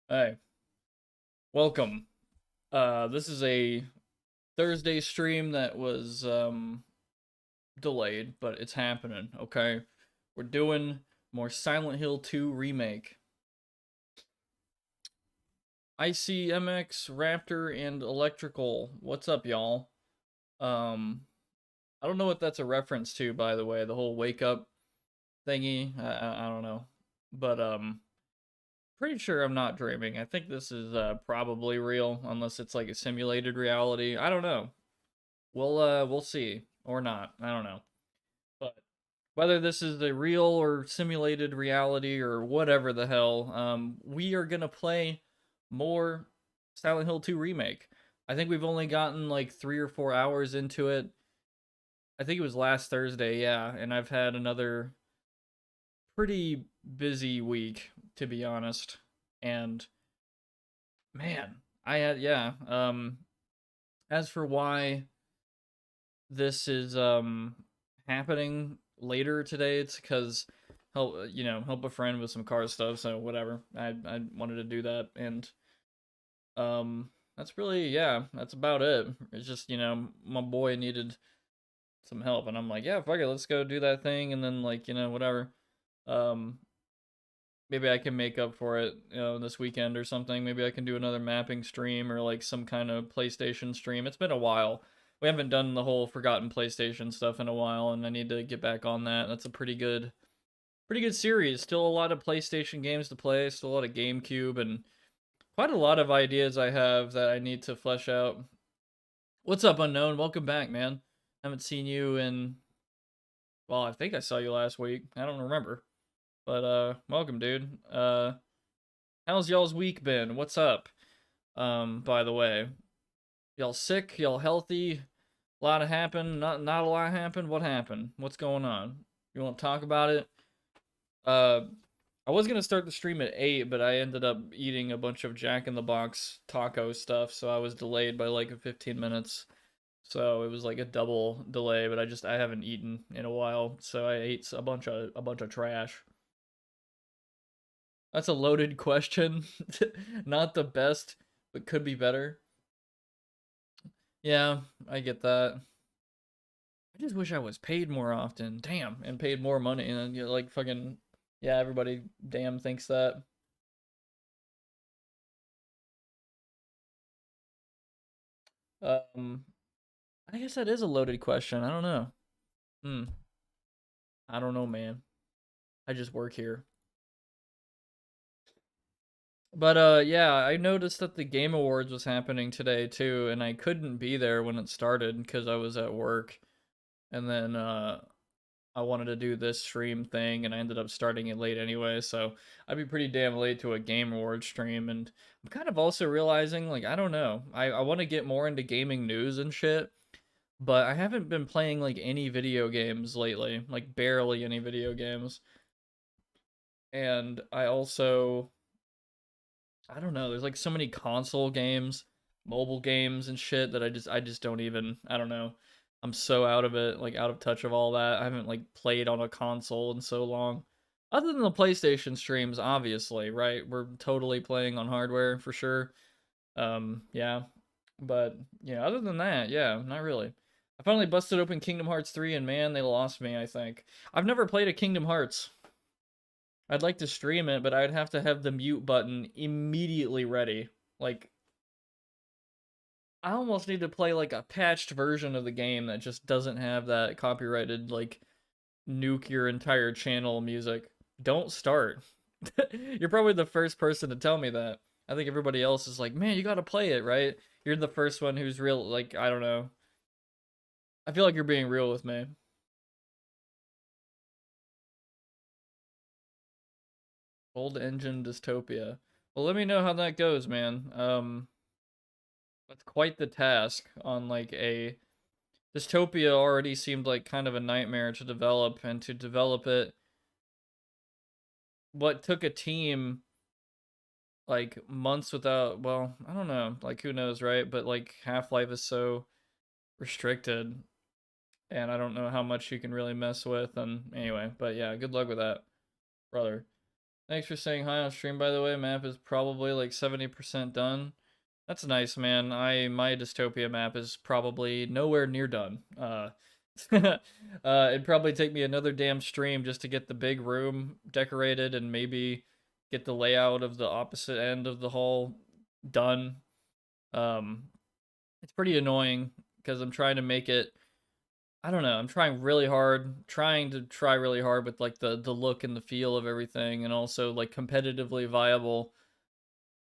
Hey, welcome. This is a Thursday stream that was delayed, but it's happening, okay? We're doing more Silent Hill 2 Remake. ICMX, Raptor, and Electrical. What's up, y'all? Um, I don't know what that's a reference to, by the way, the whole wake up thingy. I don't know. But pretty sure I'm not dreaming. I think this is probably real, unless it's like a simulated reality. I don't know. We'll see or not. I don't know. But whether this is the real or simulated reality or whatever the hell, we are gonna play more Silent Hill 2 Remake. I think we've only gotten like 3 or 4 hours into it. I think it was last Thursday, yeah, and I've had another pretty busy week, to be honest. And man, I had yeah. As for why this is happening later today, it's because help a friend with some car stuff. So whatever, I wanted to do that, and that's really yeah, that's about it. It's just my boy needed some help, and I'm like yeah, fuck it, let's go do that thing, and then like whatever. Um, maybe I can make up for it, this weekend or something. Maybe I can do another mapping stream or like some kind of PlayStation stream. It's been a while. We haven't done the whole forgotten PlayStation stuff in a while, and I need to get back on that. That's a pretty good series. Still a lot of PlayStation games to play. Still a lot of GameCube, and quite a lot of ideas I have that I need to flesh out. What's up, Unknown? Welcome back, man. Haven't seen you in, well, I think I saw you last week. I don't remember. But welcome, dude. How's y'all's week been? What's up? By the way, y'all sick? Y'all healthy? A lot happened? Not a lot happened? What happened? What's going on? You want to talk about it? Uh, I was gonna start the stream at 8, but I ended up eating a bunch of Jack in the Box taco stuff, so I was delayed by like 15 minutes. So it was like a double delay, but I haven't eaten in a while, so I ate a bunch of trash. That's a loaded question. Not the best, but could be better. Yeah, I get that. I just wish I was paid more often. Damn, and paid more money. And like fucking, yeah, everybody damn thinks that. Um, I guess that is a loaded question. I don't know. Hmm. I don't know, man. I just work here. But yeah, I noticed that the Game Awards was happening today too, and I couldn't be there when it started because I was at work. And then I wanted to do this stream thing, and I ended up starting it late anyway, so I'd be pretty damn late to a Game Awards stream. And I'm kind of also realizing, like, I don't know, I want to get more into gaming news and shit, but I haven't been playing like any video games lately, like barely any video games. And I also, I don't know, there's like so many console games, mobile games and shit that I just don't even, I don't know. I'm so out of it, like out of touch of all that. I haven't like played on a console in so long. Other than the PlayStation streams, obviously, right? We're totally playing on hardware for sure. Yeah. But yeah, other than that, yeah, not really. I finally busted open Kingdom Hearts 3 and man, they lost me, I think. I've never played a Kingdom Hearts. I'd like to stream it, but I'd have to have the mute button immediately ready. Like, I almost need to play like a patched version of the game that just doesn't have that copyrighted, like, nuke your entire channel music. Don't start. You're probably the first person to tell me that. I think everybody else is like, man, you gotta play it, right? You're the first one who's real, like, I don't know. I feel like you're being real with me. Old engine dystopia. Well, let me know how that goes, man. That's quite the task on like a dystopia already seemed like kind of a nightmare to develop, and to develop it what took a team like months without, well, I don't know, like who knows, right? But like Half-Life is so restricted, and I don't know how much you can really mess with, and anyway, but yeah, good luck with that, brother. Thanks for saying hi on stream, by the way. Map is probably like 70% done. That's nice, man. My dystopia map is probably nowhere near done. It'd probably take me another damn stream just to get the big room decorated and maybe get the layout of the opposite end of the hall done. Um, it's pretty annoying because I'm trying to make it. I don't know. I'm trying really hard, try really hard with like the look and the feel of everything, and also like competitively viable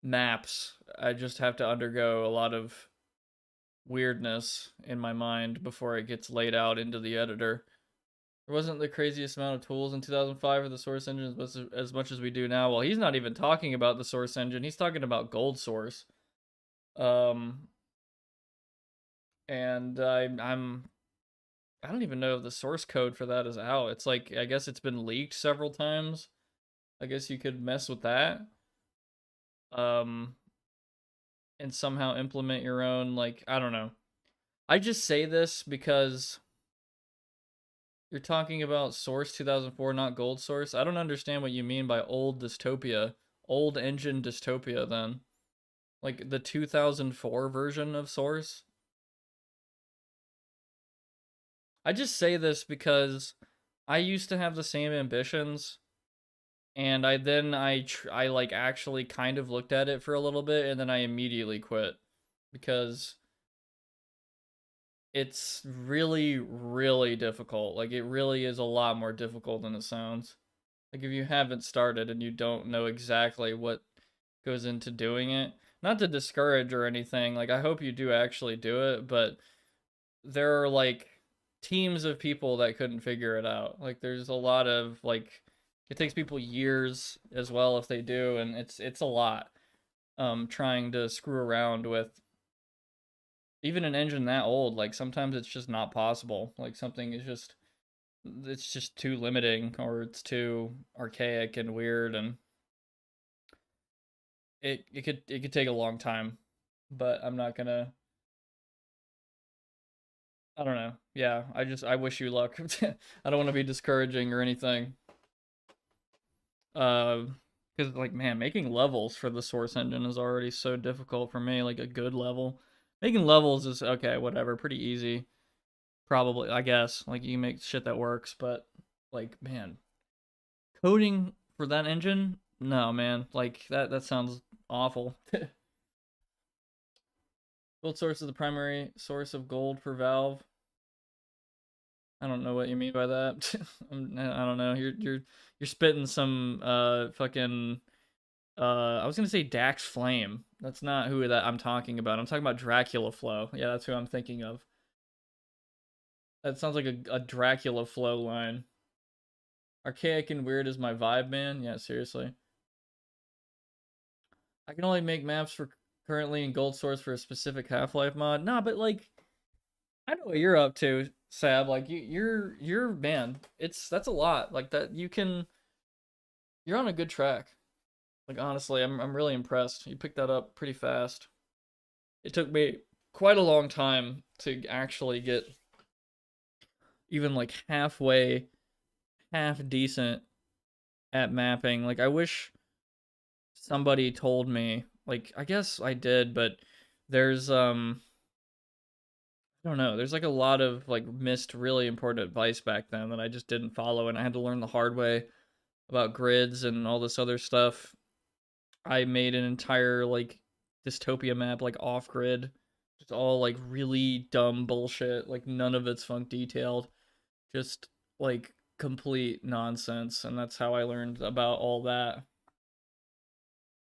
maps. I just have to undergo a lot of weirdness in my mind before it gets laid out into the editor. There wasn't the craziest amount of tools in 2005 for the source engine as much as we do now. Well, he's not even talking about the source engine. He's talking about Gold Source. Um, and I don't even know if the source code for that is out. It's like I guess it's been leaked several times. I guess you could mess with that. Um, and somehow implement your own, like, I don't know. I just say this because you're talking about Source 2004, not Gold Source. I don't understand what you mean by old dystopia. Old engine dystopia, then. Like the 2004 version of Source. I just say this because I used to have the same ambitions, and I like actually kind of looked at it for a little bit, and then I immediately quit because it's really, really difficult. Like, it really is a lot more difficult than it sounds. Like, if you haven't started and you don't know exactly what goes into doing it, not to discourage or anything, like, I hope you do actually do it, but there are, like, teams of people that couldn't figure it out. Like, there's a lot of, like, it takes people years as well if they do, and it's a lot. Trying to screw around with even an engine that old, like sometimes it's just not possible. Like something is just it's just too limiting or it's too archaic and weird, and it could take a long time. But I'm not gonna. I don't know. Yeah, I wish you luck. I don't want to be discouraging or anything. Uh, because like man, making levels for the source engine is already so difficult for me. Like a good level, making levels is okay, whatever, pretty easy. Probably, I guess. Like you make shit that works, but like man, coding for that engine? No, man. Like that sounds awful. Gold source is the primary source of gold for Valve. I don't know what you mean by that. I don't know. You're spitting some fucking I was gonna say Dax Flame. That's not who that I'm talking about. I'm talking about Dracula Flow. Yeah, that's who I'm thinking of. That sounds like a Dracula Flow line. Archaic and weird is my vibe, man. Yeah, seriously. I can only make maps for currently in Gold Source for a specific Half-Life mod. Nah, but like I know what you're up to, Sab. Like you're man. That's a lot. Like that you're on a good track. Like honestly, I'm really impressed. You picked that up pretty fast. It took me quite a long time to actually get even like half decent at mapping. Like I wish somebody told me. Like I guess I did, but there's I don't know. There's like a lot of like missed really important advice back then that I just didn't follow, and I had to learn the hard way about grids and all this other stuff. I made an entire like dystopia map like off grid. It's all like really dumb bullshit. Like none of it's funk detailed. Just like complete nonsense, and that's how I learned about all that.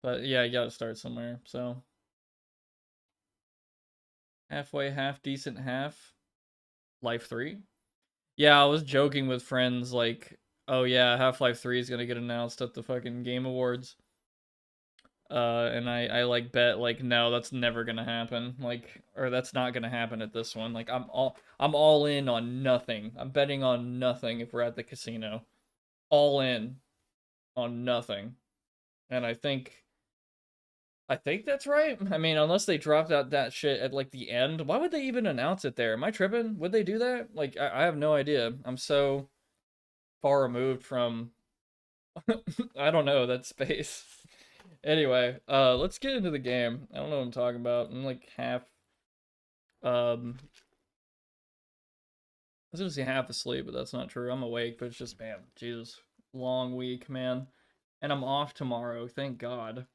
But yeah, you gotta start somewhere. So halfway, half decent, half Life 3. Yeah, I was joking with friends like, oh yeah, Half-Life 3 is gonna get announced at the fucking Game Awards. And I like bet like no, that's never gonna happen. Like or that's not gonna happen at this one. Like I'm all in on nothing. I'm betting on nothing if we're at the casino. All in on nothing. And I think that's right. I mean, unless they dropped out that shit at like the end, why would they even announce it there? Am I tripping? Would they do that? Like I have no idea. I'm so far removed from I don't know, that space. Anyway, let's get into the game. I don't know what I'm talking about. I'm like half, I was gonna say half asleep, but that's not true. I'm awake, but it's just, man, Jesus, long week, man. And I'm off tomorrow, thank God.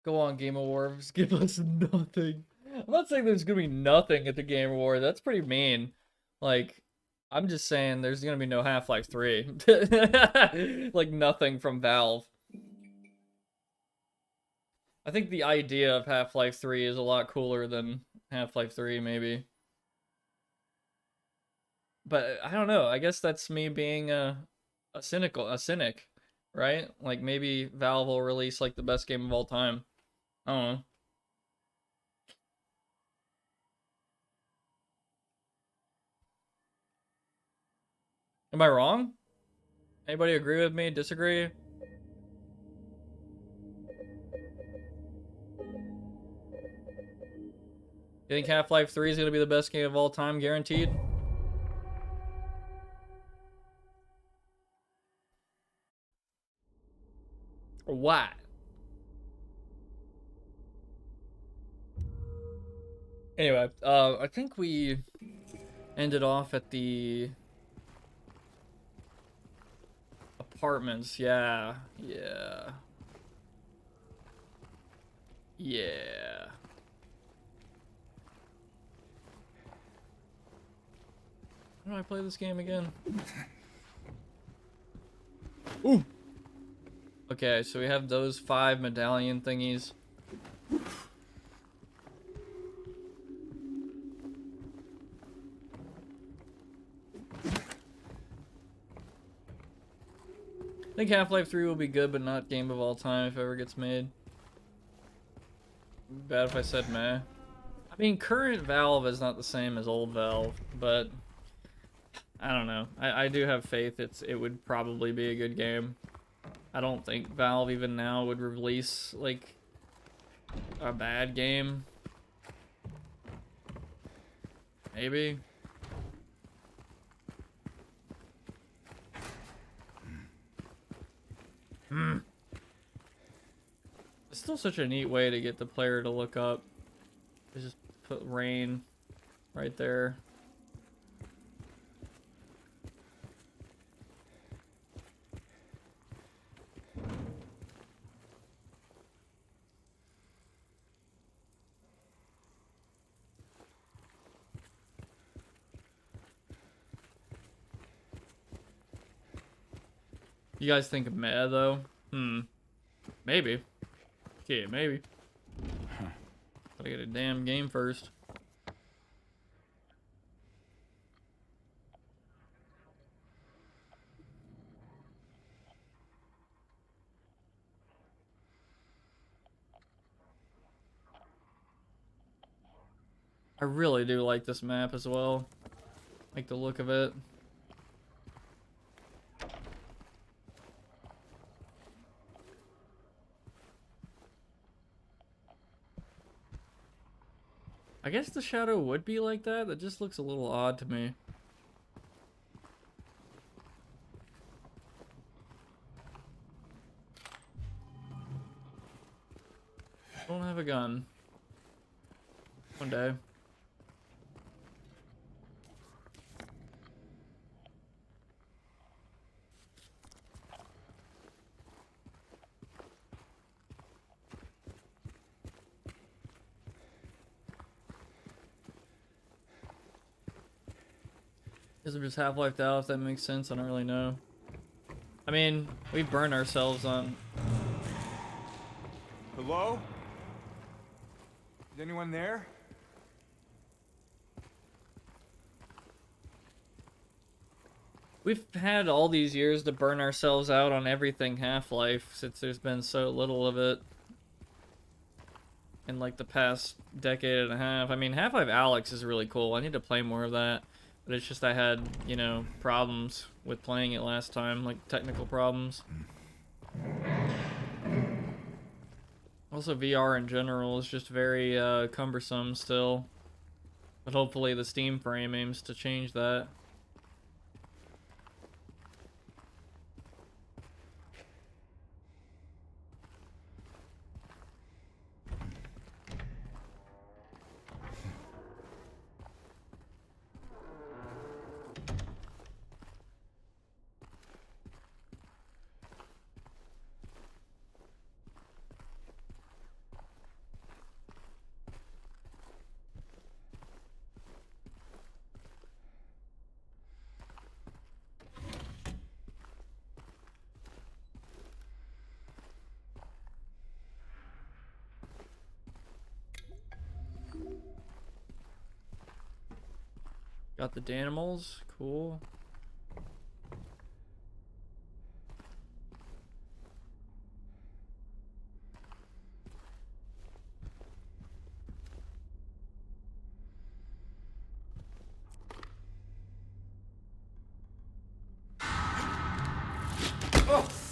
Go on, Game Awards, give us nothing. I'm not saying there's gonna be nothing at the Game Awards. That's pretty mean. Like, I'm just saying there's gonna be no Half-Life 3. Like, nothing from Valve. I think the idea of Half-Life 3 is a lot cooler than Half-Life 3, maybe. But I don't know. I guess that's me being a cynic, right? Like maybe Valve will release like the best game of all time. I don't know. Am I wrong? Anybody agree with me? Disagree? You think Half-Life 3 is gonna be the best game of all time, guaranteed? Or what? Anyway, I think we ended off at the apartments. Yeah, yeah, yeah. How do I play this game again? Ooh. Okay, so we have those 5 medallion thingies. I think Half-Life 3 will be good, but not game of all time if it ever gets made. Bad if I said meh. I mean, current Valve is not the same as old Valve, but I don't know. I do have faith it would probably be a good game. I don't think Valve even now would release like a bad game. Maybe. It's still such a neat way to get the player to look up. Just put rain right there. You guys think meh though? Maybe. Yeah, maybe. Gotta get a damn game first. I really do like this map as well. Like the look of it. I guess the shadow would be like that. That just looks a little odd to me. I don't have a gun. One day. Guess I'm just Half-Lifed out, if that makes sense. I don't really know. I mean, we burn ourselves on... Hello? Is anyone there? We've had all these years to burn ourselves out on everything Half-Life, since there's been so little of it in like the past decade and a half. I mean, Half-Life Alyx is really cool. I need to play more of that. But it's just I had, you know, problems with playing it last time, like technical problems. Also, VR in general is just very cumbersome still. But hopefully the Steam frame aims to change that. Got the Danimals, cool.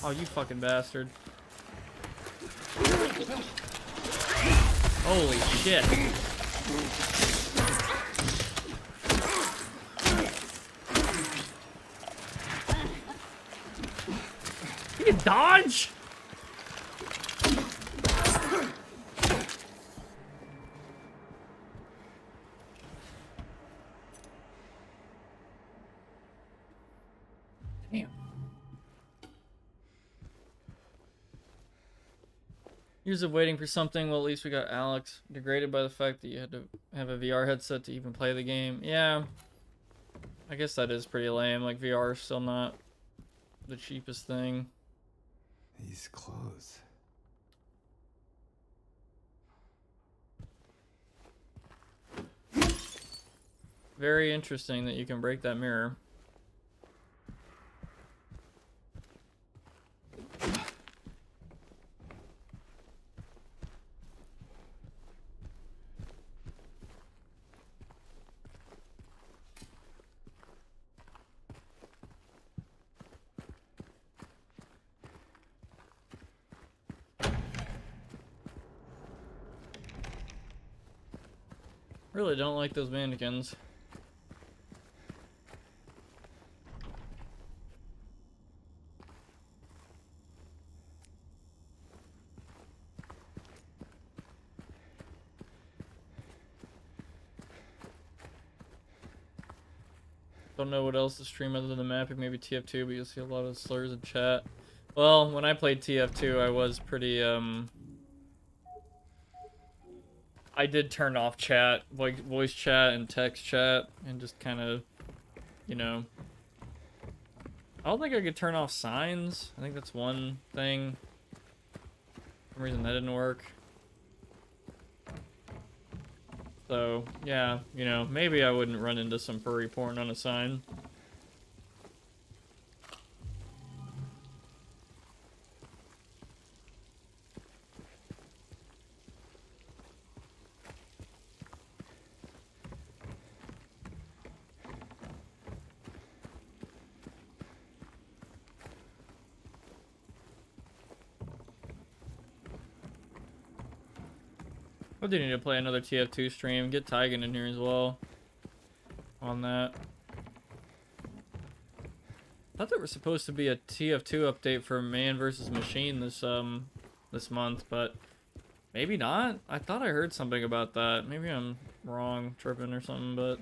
Oh, you fucking bastard. Holy shit. You can dodge? Damn. Years of waiting for something. Well, at least we got Alex. Degraded by the fact that you had to have a VR headset to even play the game. Yeah. I guess that is pretty lame. Like, VR is still not the cheapest thing. These clothes. Very interesting that you can break that mirror. Really don't like those mannequins. Don't know what else to stream other than the mapping, maybe TF2, but you'll see a lot of slurs in chat. Well, when I played TF2, I was pretty, I did turn off chat, like voice chat and text chat, and just kind of, you know. I don't think I could turn off signs. I think that's one thing. For some reason that didn't work. So, yeah, you know, maybe I wouldn't run into some furry porn on a sign. I do need to play another TF2 stream. Get Tygan in here as well. On that. I thought there was supposed to be a TF2 update for Man vs. Machine this month, but maybe not. I thought I heard something about that. Maybe I'm wrong, tripping or something, but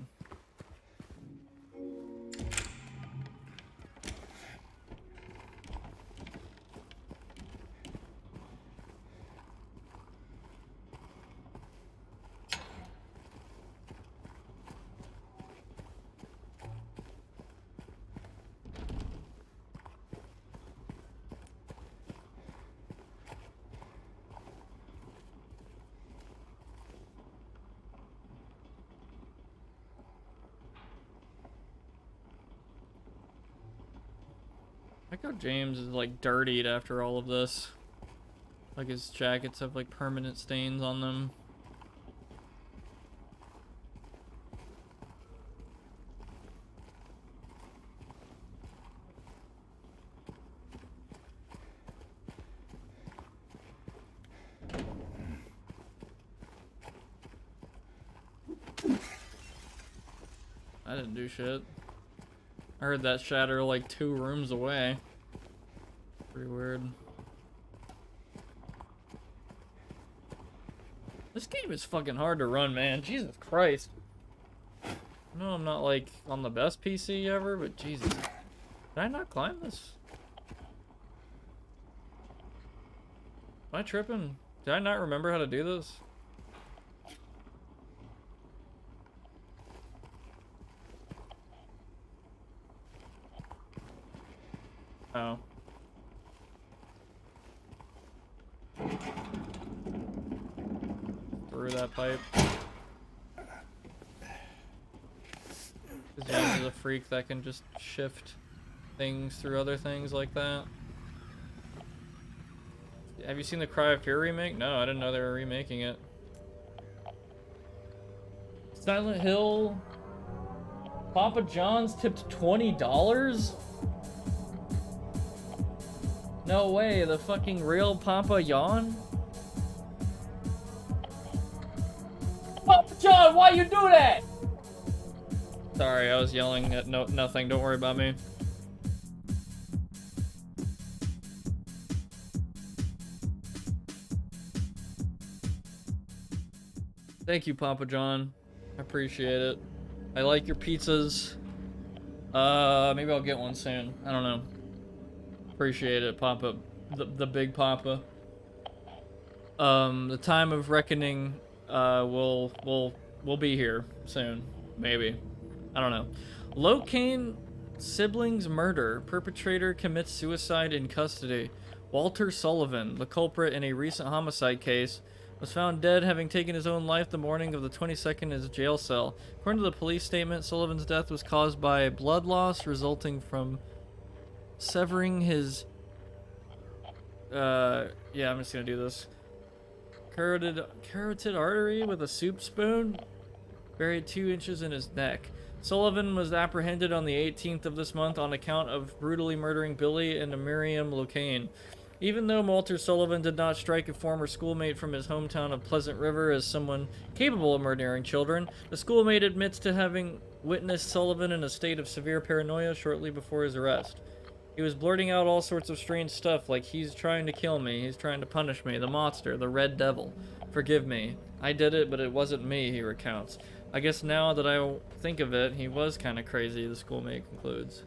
I like how James is like dirtied after all of this. Like his jackets have like permanent stains on them. I didn't do shit. I heard that shatter like 2 rooms away. Pretty weird. This game is fucking hard to run, man. Jesus Christ. No, I'm not like on the best PC ever, but Jesus. Did I not climb this? Am I tripping? Did I not remember how to do this? Oh. Through that pipe. is a freak that can just shift things through other things like that. Have you seen the Cry of Fear remake? No, I didn't know they were remaking it. Silent Hill. Papa John's tipped $20? No way, the fucking real Papa Yawn? Papa John, why you do that? Sorry, I was yelling at nothing. Don't worry about me. Thank you, Papa John. I appreciate it. I like your pizzas. Maybe I'll get one soon. I don't know. Appreciate it, Papa. The big Papa. The time of reckoning, will be here soon. Maybe. I don't know. Locane siblings murder. Perpetrator commits suicide in custody. Walter Sullivan, the culprit in a recent homicide case, was found dead having taken his own life the morning of the 22nd in his jail cell. According to the police statement, Sullivan's death was caused by blood loss resulting from severing his... yeah, I'm just gonna do this. Carotid artery with a soup spoon buried 2 inches in his neck. Sullivan was apprehended on the 18th of this month on account of brutally murdering Billy and Miriam Locane. Even though Walter Sullivan did not strike a former schoolmate from his hometown of Pleasant River as someone capable of murdering children, the schoolmate admits to having witnessed Sullivan in a state of severe paranoia shortly before his arrest. He was blurting out all sorts of strange stuff like, he's trying to kill me, he's trying to punish me, the monster, the red devil. Forgive me. I did it, but it wasn't me, he recounts. I guess now that I think of it, he was kind of crazy, the schoolmate concludes.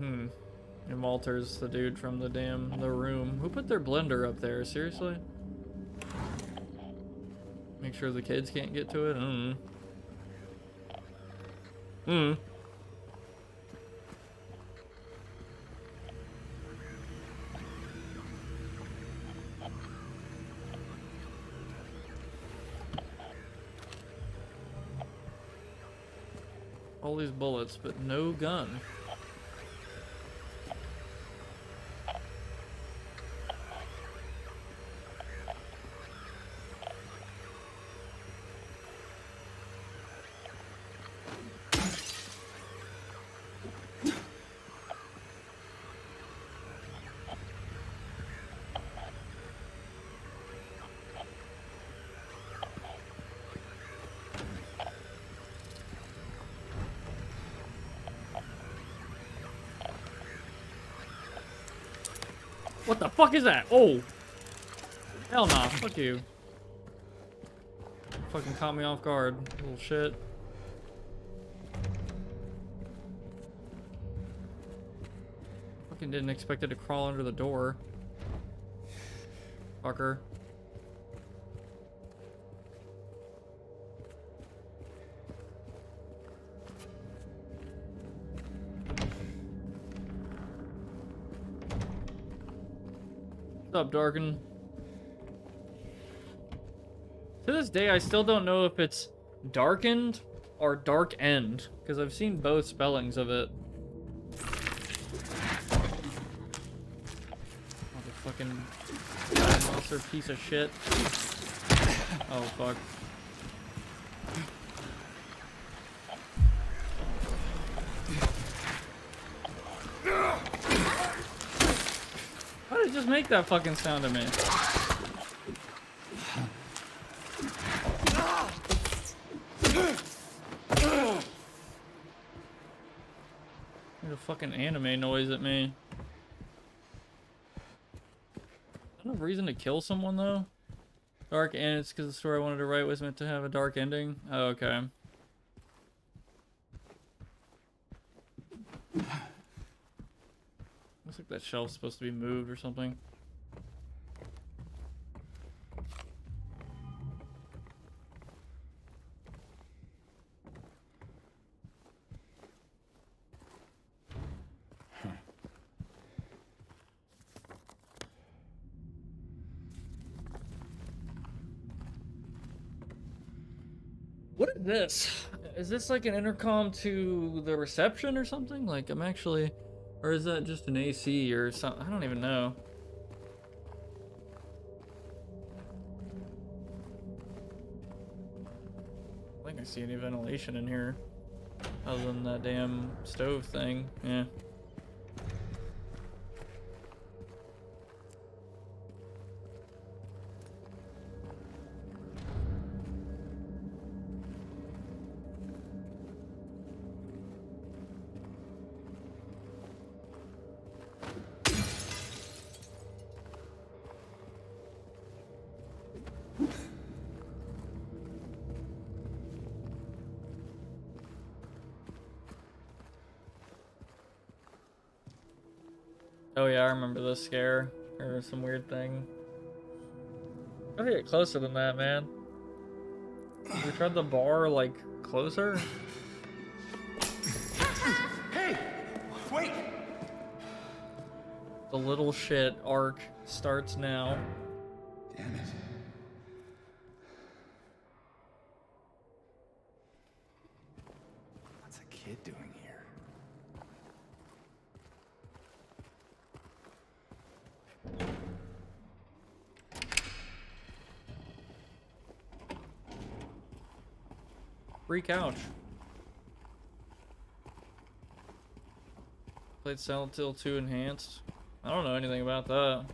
And Walter's the dude from the room. Who put their blender up there? Seriously? Make sure the kids can't get to it? All these bullets, but no gun. What the fuck is that? Oh! Hell nah, fuck you. Fucking caught me off guard, little shit. Fucking didn't expect it to crawl under the door. Fucker. What's up, Darken? To this day, I still don't know if it's darkened or dark end, because I've seen both spellings of it. Motherfucking monster piece of shit. Oh, fuck. Why did it just make that fucking sound to me? Made a fucking anime noise at me. I don't have reason to kill someone though. Dark end, it's because the story I wanted to write was meant to have a dark ending. Oh, okay. Looks like that shelf's supposed to be moved or something. this? Is this like an intercom to the reception or something? Like I'm actually, or is that just an AC or something? I don't even know. I think I see any ventilation in here other than that damn stove thing. Yeah. Oh yeah, I remember this scare. Or some weird thing. I gotta get closer than that, man. We tried the bar, like, closer? Hey! Wait! The little shit arc starts now. Damn it. What's a kid doing here? Free couch. Played Silent Hill 2 Enhanced. I don't know anything about that.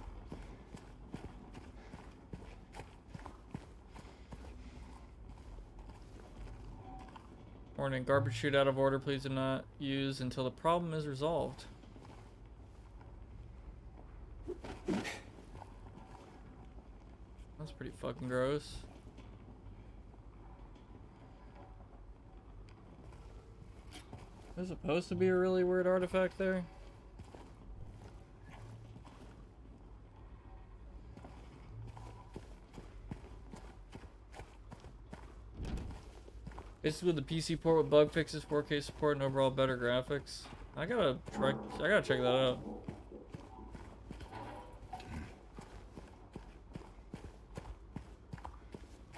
Warning, garbage chute out of order. Please do not use until the problem is resolved. That's pretty fucking gross. There's supposed to be a really weird artifact there. Basically the PC port with bug fixes, 4K support, and overall better graphics. I gotta check that out.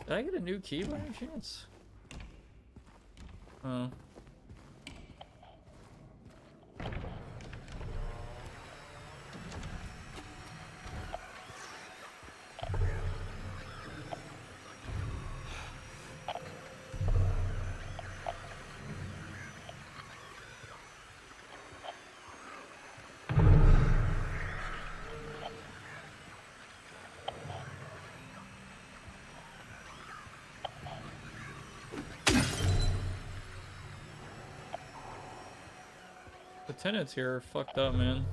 Did I get a new key by any chance? Oh. The tenants here are fucked up, man.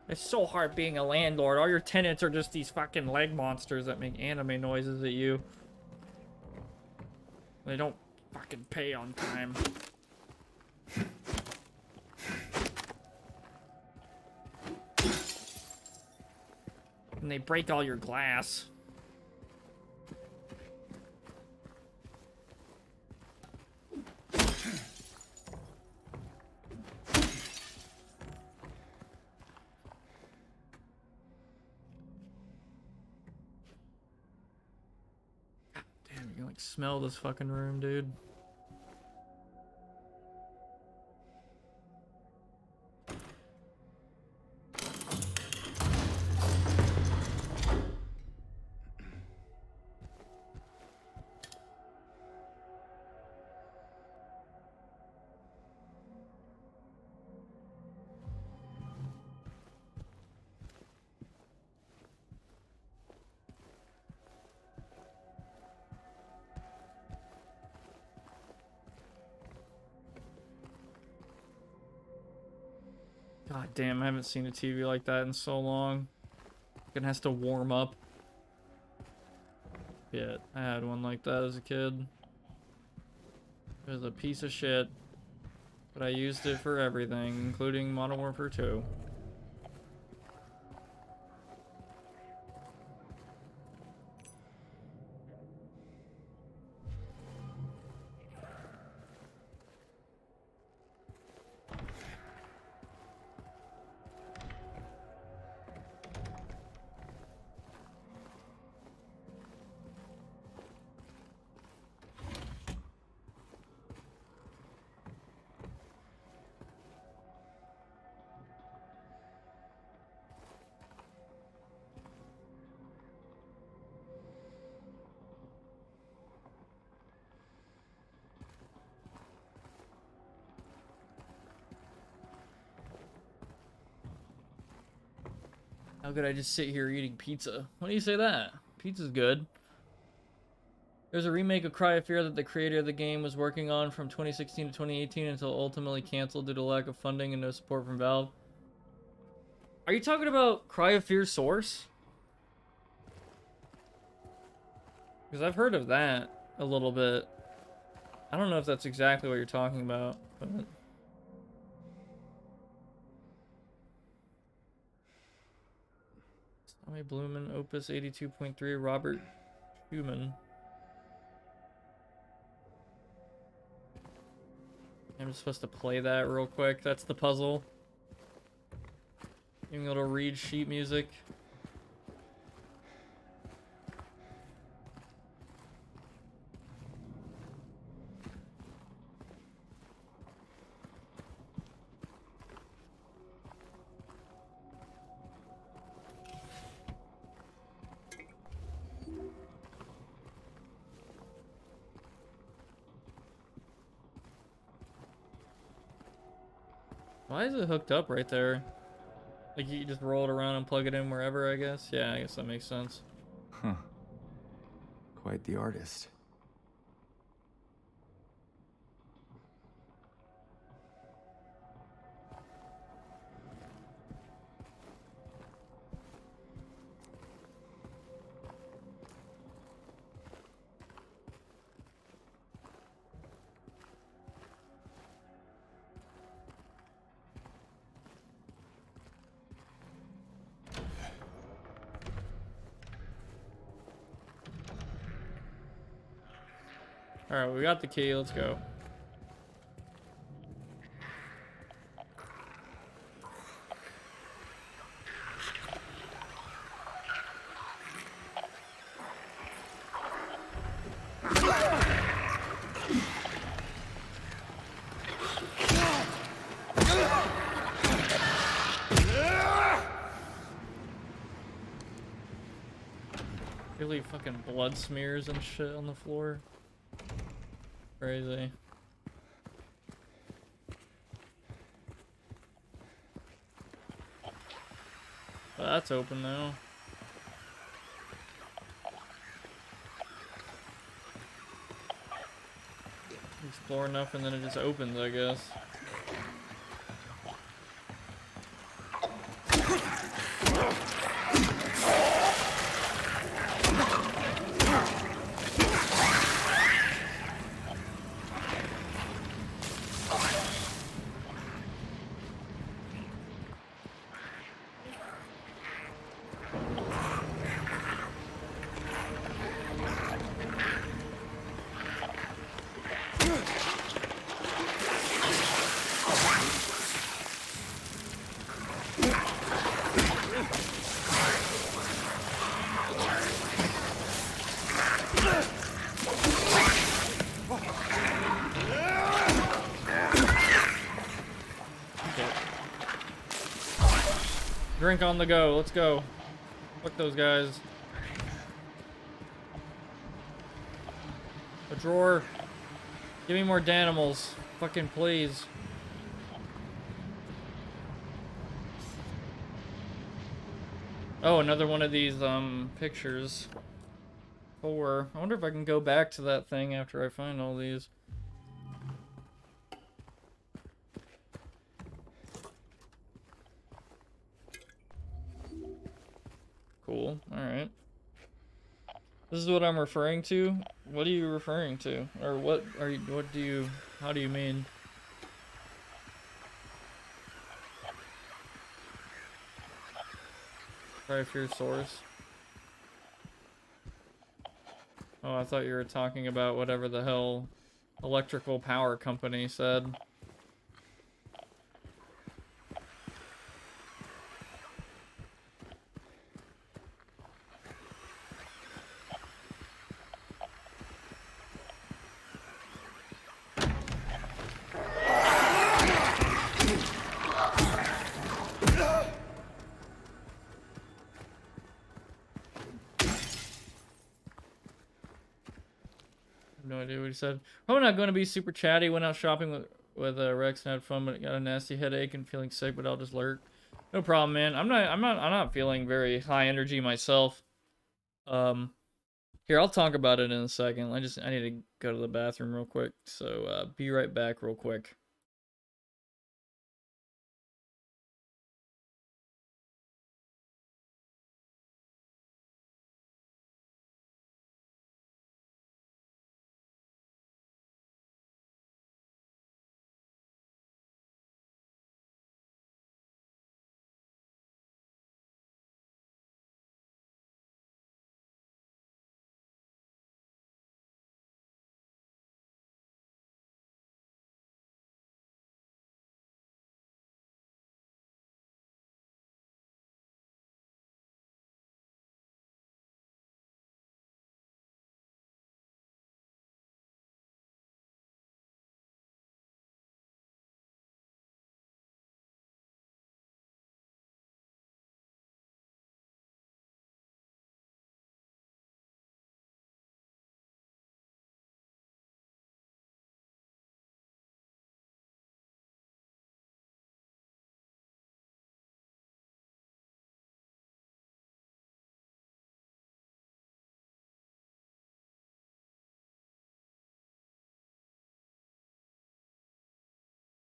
It's so hard being a landlord. All your tenants are just these fucking leg monsters that make anime noises at you. They don't fucking pay on time. And they break all your glass. Damn, you can like smell this fucking room, dude. God damn, I haven't seen a TV like that in so long. It has to warm up. Yeah, I had one like that as a kid. It was a piece of shit, but I used it for everything, including Modern Warfare 2. How could I just sit here eating pizza? Why do you say that? Pizza's good. There's a remake of Cry of Fear that the creator of the game was working on from 2016 to 2018 until ultimately canceled due to lack of funding and no support from Valve. Are you talking about Cry of Fear Source? Because I've heard of that a little bit. I don't know if that's exactly what you're talking about, but... Tommy Blumen, Opus 82.3, Robert Schumann. I'm just supposed to play that real quick. That's the puzzle. Being able to read sheet music. Why is it hooked up right there? Like you just roll it around and plug it in wherever, I guess? Yeah, I guess that makes sense. Huh. Quite the artist. Alright, we got the key. Let's go. Really fucking blood smears and shit on the floor. Crazy. But that's open now. Explore enough and then it just opens, I guess. Drink on the go. Let's go. Fuck those guys. A drawer. Give me more Danimals. Fucking please. Oh, another one of these pictures. 4. I wonder if I can go back to that thing after I find all these. Cool. Alright. This is what I'm referring to? What are you referring to? Or what are you, how do you mean? Try for your source. Oh, I thought you were talking about whatever the hell electrical power company said. No idea what he said. Probably not going to be super chatty. Went out shopping with Rex and had fun, but got a nasty headache and feeling sick, but I'll just lurk. No problem, man. I'm not feeling very high energy myself. Um, Here, I'll talk about it in a second. I need to go to the bathroom real quick. So, be right back real quick.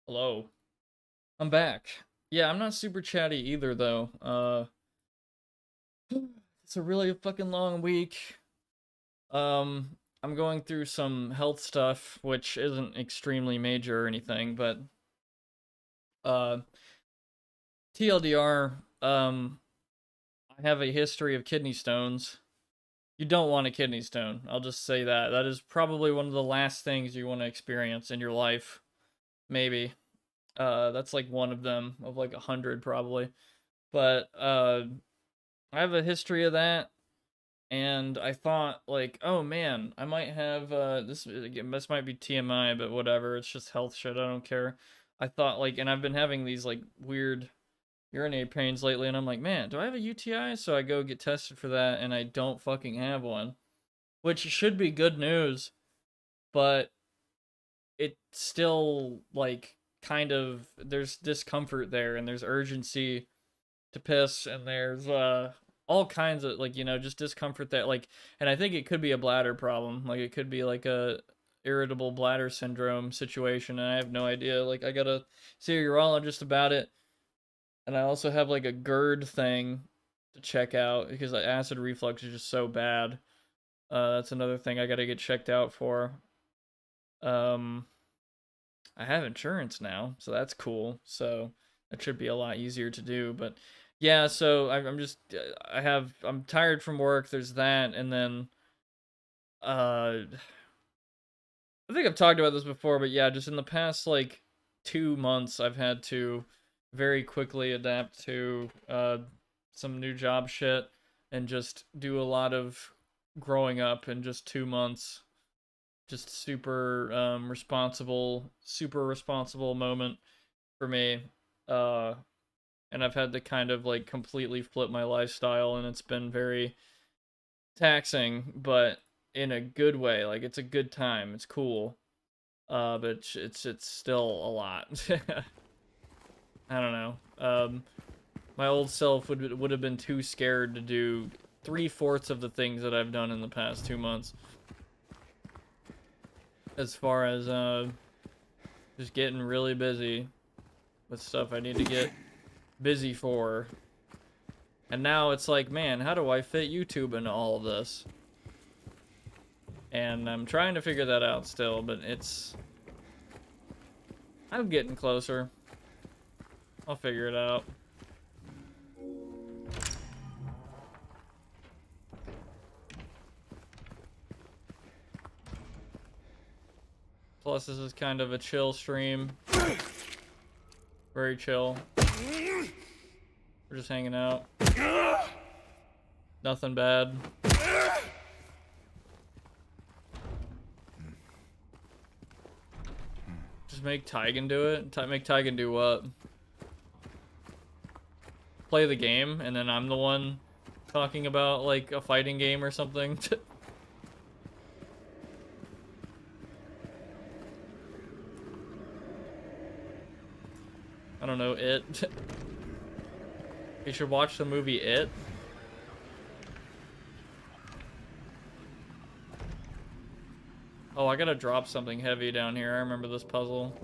Hello. I'm back. Yeah, I'm not super chatty either though. It's a really fucking long week. I'm going through some health stuff, which isn't extremely major or anything, but uh TLDR, I have a history of kidney stones. You don't want a kidney stone. I'll just say that. That is probably one of the last things you want to experience in your life. Maybe. That's like one of them, of like 100 probably. But I have a history of that, and I thought like, oh man, I might have this. Again, this might be TMI, but whatever. It's just health shit. I don't care. I thought like, and I've been having these like weird urinary pains lately, and I'm like, man, do I have a UTI? So I go get tested for that, and I don't fucking have one, which should be good news, but it's still like kind of there's discomfort there, and there's urgency to piss, and there's all kinds of like just discomfort that like, and I think it could be a bladder problem, like it could be like a irritable bladder syndrome situation, and I have no idea. Like I gotta see a urologist about it, and I also have like a GERD thing to check out because like, acid reflux is just so bad. That's another thing I gotta get checked out for. Um, I have insurance now, so that's cool. So that should be a lot easier to do. But yeah, so I'm just I'm tired from work. There's that, and then uh, I think I've talked about this before, but yeah, just in the past like 2 months, I've had to very quickly adapt to some new job shit and just do a lot of growing up in just 2 months. Just super responsible moment for me. Uh, and I've had to kind of like completely flip my lifestyle, and it's been very taxing, but in a good way. Like it's a good time. It's cool. But it's still a lot. I don't know. My old self would have been too scared to do 3/4 of the things that I've done in the past 2 months. As far as just getting really busy with stuff I need to get busy for. And now it's like, man, how do I fit YouTube into all of this? And I'm trying to figure that out still, but I'm getting closer. I'll figure it out. Plus, this is kind of a chill stream. Very chill. We're just hanging out. Nothing bad. Just make Tygan do it. Make Tygan do what? Play the game, and then I'm the one talking about like a fighting game or something. I don't know, it. You should watch the movie It. Oh, I gotta drop something heavy down here. I remember this puzzle.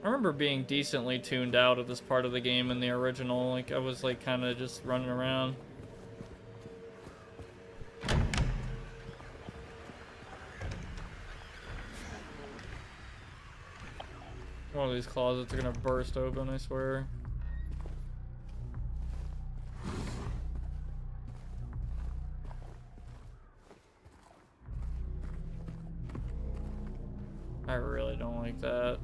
I remember being decently tuned out at this part of the game in the original. Like, I was like kind of just running around. One of these closets are gonna burst open, I swear. I really don't like that.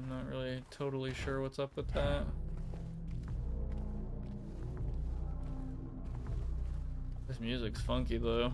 Not really totally sure what's up with that. This music's funky though.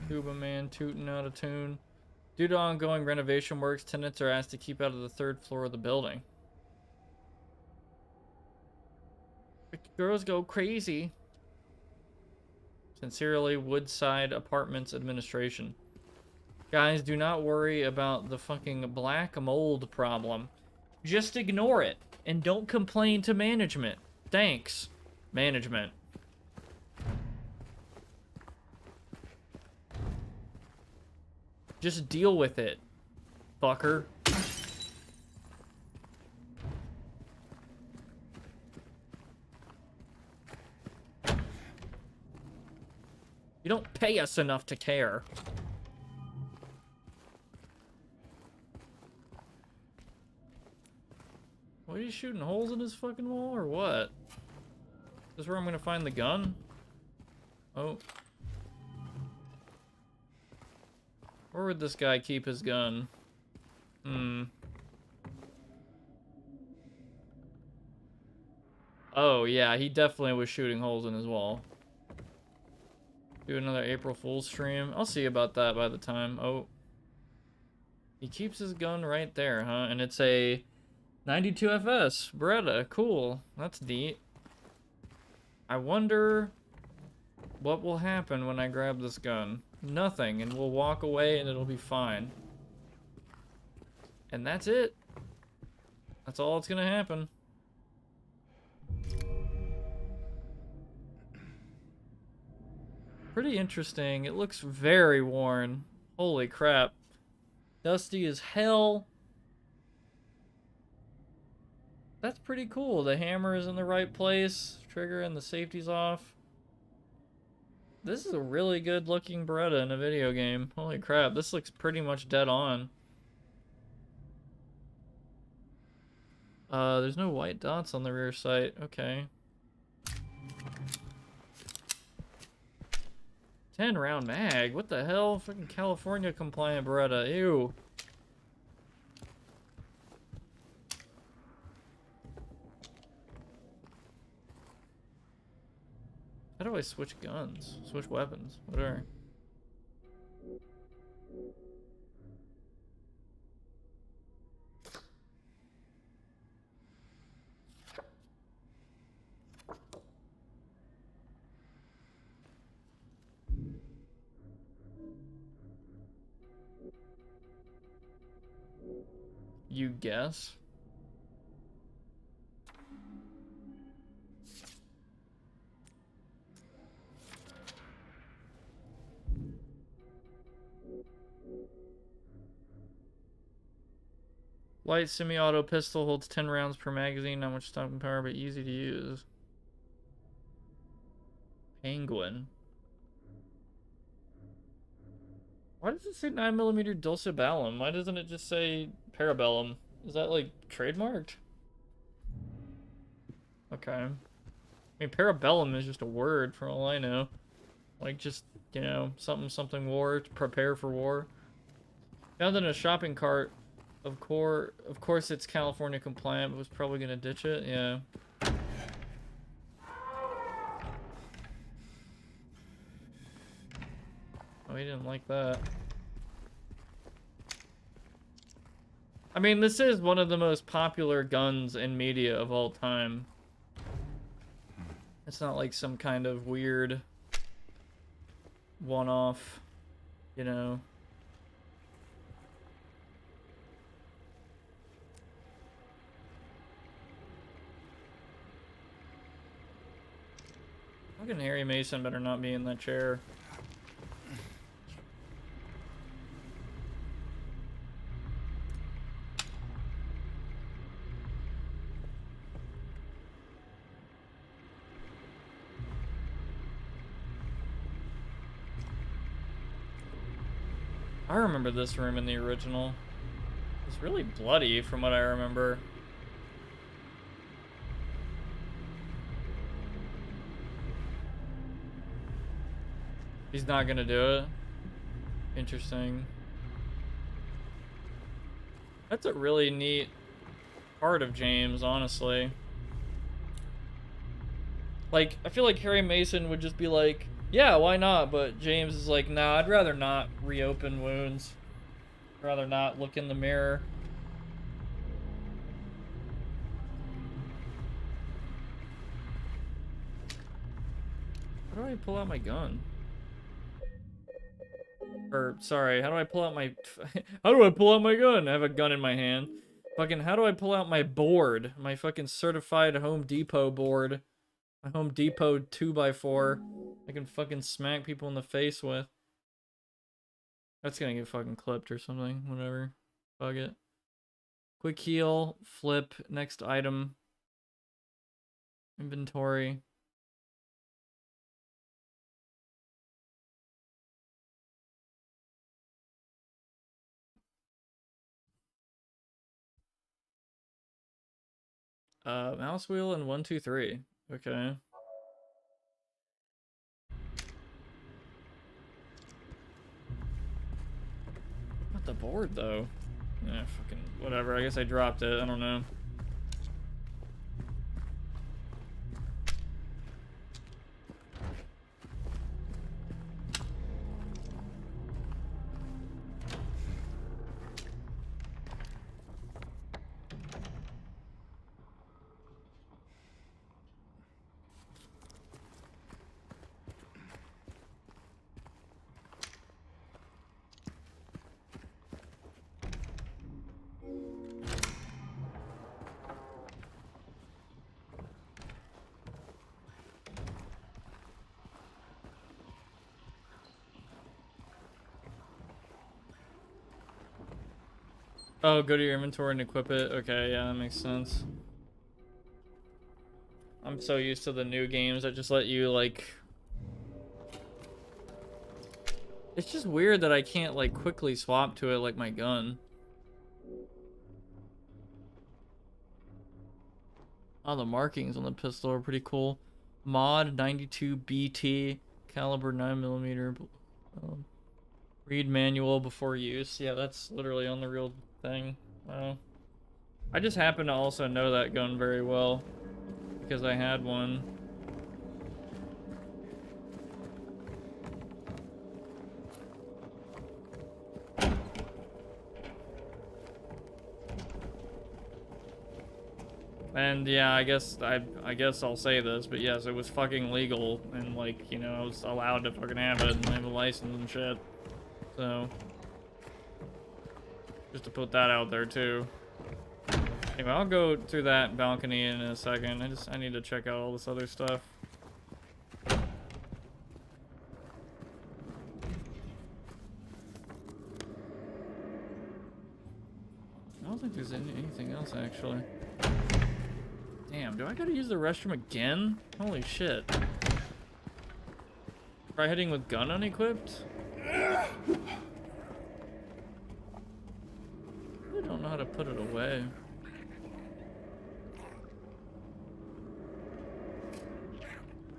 Tuba man tooting out of tune. Due to ongoing renovation works, tenants are asked to keep out of the 3rd floor of the building. Girls go crazy. Sincerely, Woodside Apartments Administration. Guys, do not worry about the fucking black mold problem. Just ignore it and don't complain to management. Thanks, management. Just deal with it, fucker. You don't pay us enough to care. What, are you shooting holes in his fucking wall or what? Is this where I'm gonna find the gun? Oh. Where would this guy keep his gun? Oh, yeah, he definitely was shooting holes in his wall. Do another April Fool's stream. I'll see about that by the time. Oh. He keeps his gun right there, huh? And it's a 92FS Beretta. Cool. That's neat. I wonder what will happen when I grab this gun. Nothing, and we'll walk away and it'll be fine. And that's it. That's all that's gonna happen. Pretty interesting. It looks very worn. Holy crap. Dusty as hell. That's pretty cool. The hammer is in the right place. Trigger and the safety's off. This is a really good looking Beretta in a video game. Holy crap, this looks pretty much dead on. There's no white dots on the rear sight. Okay. 10-round mag? What the hell? Fucking California compliant Beretta. Ew. How do I switch guns? Switch weapons? Whatever. You guess? Light semi-auto pistol holds 10 rounds per magazine, not much stopping power, but easy to use. Penguin. Why does it say 9mm Dulcibellum? Why doesn't it just say Parabellum? Is that like trademarked? Okay. I mean, Parabellum is just a word for all I know. Like just, you know, something war, to prepare for war. Found in a shopping cart. Of course it's California compliant, but was probably gonna ditch it. Yeah. Oh, he didn't like that. I mean, this is one of the most popular guns in media of all time. It's not like some kind of weird one-off, you know. Fucking Harry Mason better not be in that chair. I remember this room in the original. It's really bloody from what I remember. He's not gonna do it. Interesting. That's a really neat part of James, honestly. Like, I feel like Harry Mason would just be like, yeah, why not? But James is like, nah, I'd rather not reopen wounds. I'd rather not look in the mirror. How do I pull out my gun? Or, sorry, how do I pull out my... How do I pull out my gun? I have a gun in my hand. Fucking, how do I pull out my board? My fucking certified Home Depot board. My Home Depot 2x4. I can fucking smack people in the face with. That's gonna get fucking clipped or something. Whatever. Fuck it. Quick heal. Flip. Next item. Inventory. Mouse wheel and 1, 2, 3. Okay. Not the board though. Yeah, fucking whatever. I guess I dropped it. I don't know. Oh, go to your inventory and equip it. Okay, yeah, that makes sense. I'm so used to the new games that just let you, like... It's just weird that I can't, like, quickly swap to it like my gun. Oh, the markings on the pistol are pretty cool. Mod 92 BT, caliber 9mm. Read manual before use. Yeah, that's literally on the real thing. Wow. I just happen to also know that gun very well because I had one. And yeah, I guess I'll say this, but yes, it was fucking legal and like, you know, I was allowed to fucking have it and I have a license and shit. So just to put that out there too. Anyway, I'll go through that balcony in a second. I need to check out all this other stuff. I don't think think there's anything else, actually. Damn, do I gotta use the restroom again? Holy shit. Try hitting with gun unequipped? I don't know how to put it away.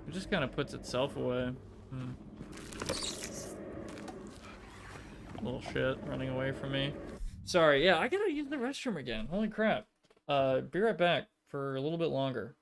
It just kind of puts itself away. Little shit running away from me. Sorry, yeah, I gotta use the restroom again. Holy crap. Be right back for a little bit longer.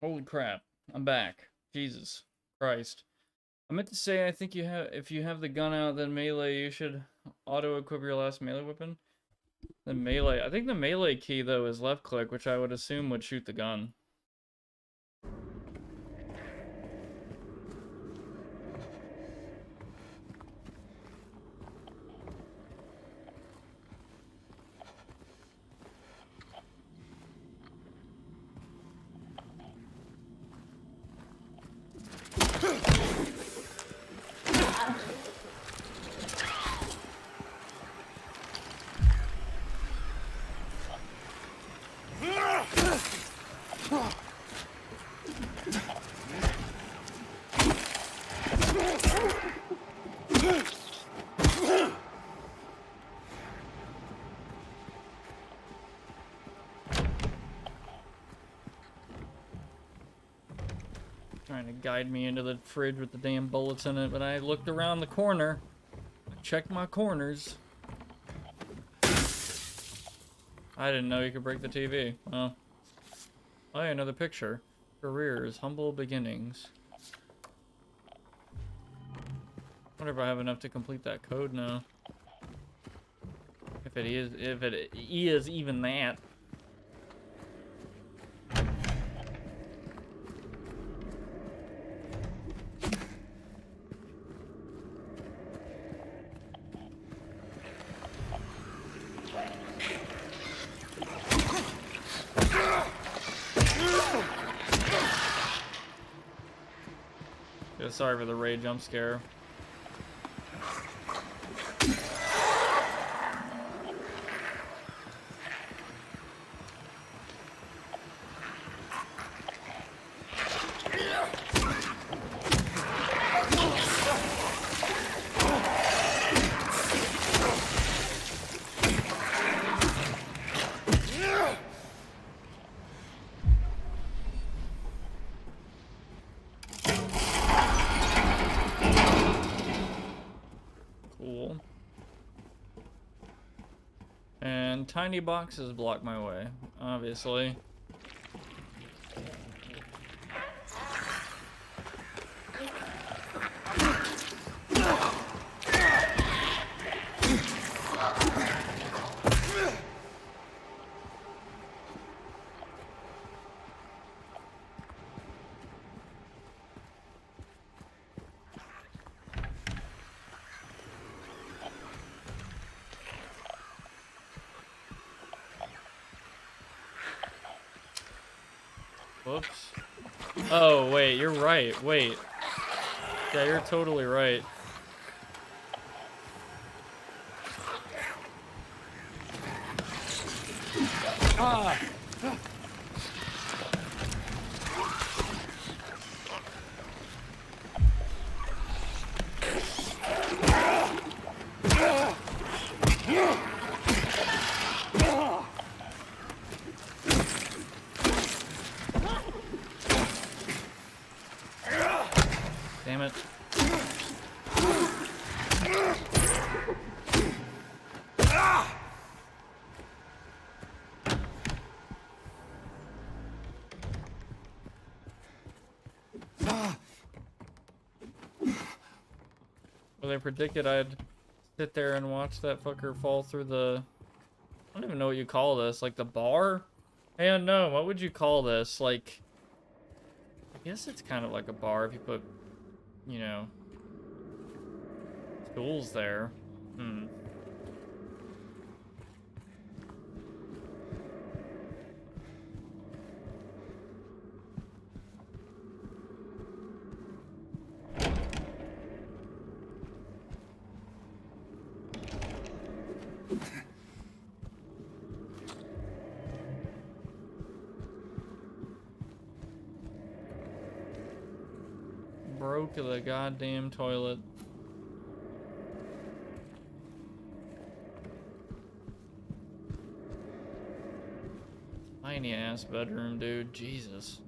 Holy crap. I'm back. Jesus Christ. I meant to say, I think if you have the gun out, then melee, you should auto-equip your last melee weapon. The melee, I think the melee key, though, is left click, which I would assume would shoot the gun. Trying to guide me into the fridge with the damn bullets in it, but I looked around the corner. I checked my corners. I didn't know you could break the TV. Oh. Oh yeah, another picture. Careers, humble beginnings. Wonder if I have enough to complete that code now. If it is even that. Yeah, sorry for the raid jump scare. Cool. And tiny boxes block my way, obviously. Whoops. Oh, wait, you're right. Wait. Yeah, you're totally right. Ah! Damn it. Well, they predicted I'd sit there and watch that fucker fall through the... I don't even know what you call this. Like the bar? Hey, unknown, what would you call this? Like... I guess it's kind of like a bar if you put, you know, tools there. Hmm. Broke the goddamn toilet. Tiny ass bedroom, dude. Jesus.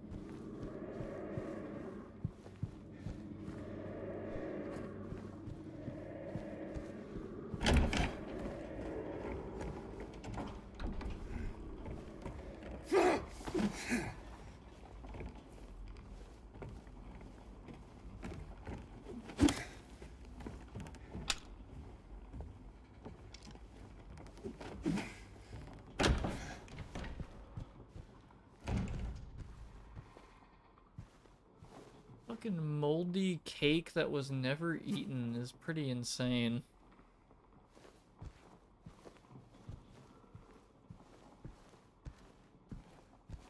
fucking moldy cake that was never eaten is pretty insane.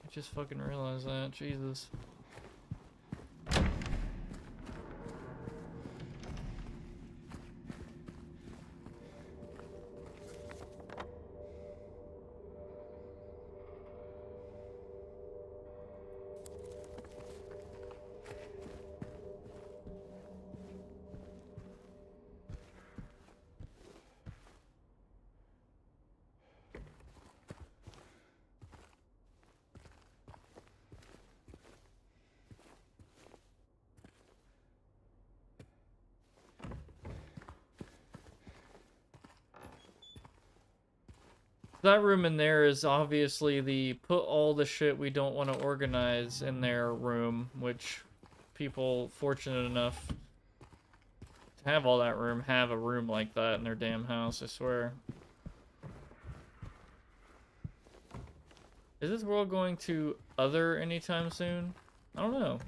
I just fucking realized that. Jesus. That room in there is obviously the put all the shit we don't want to organize in their room, which people fortunate enough to have all that room have a room like that in their damn house, I swear. Is this world going to other anytime soon? I don't know.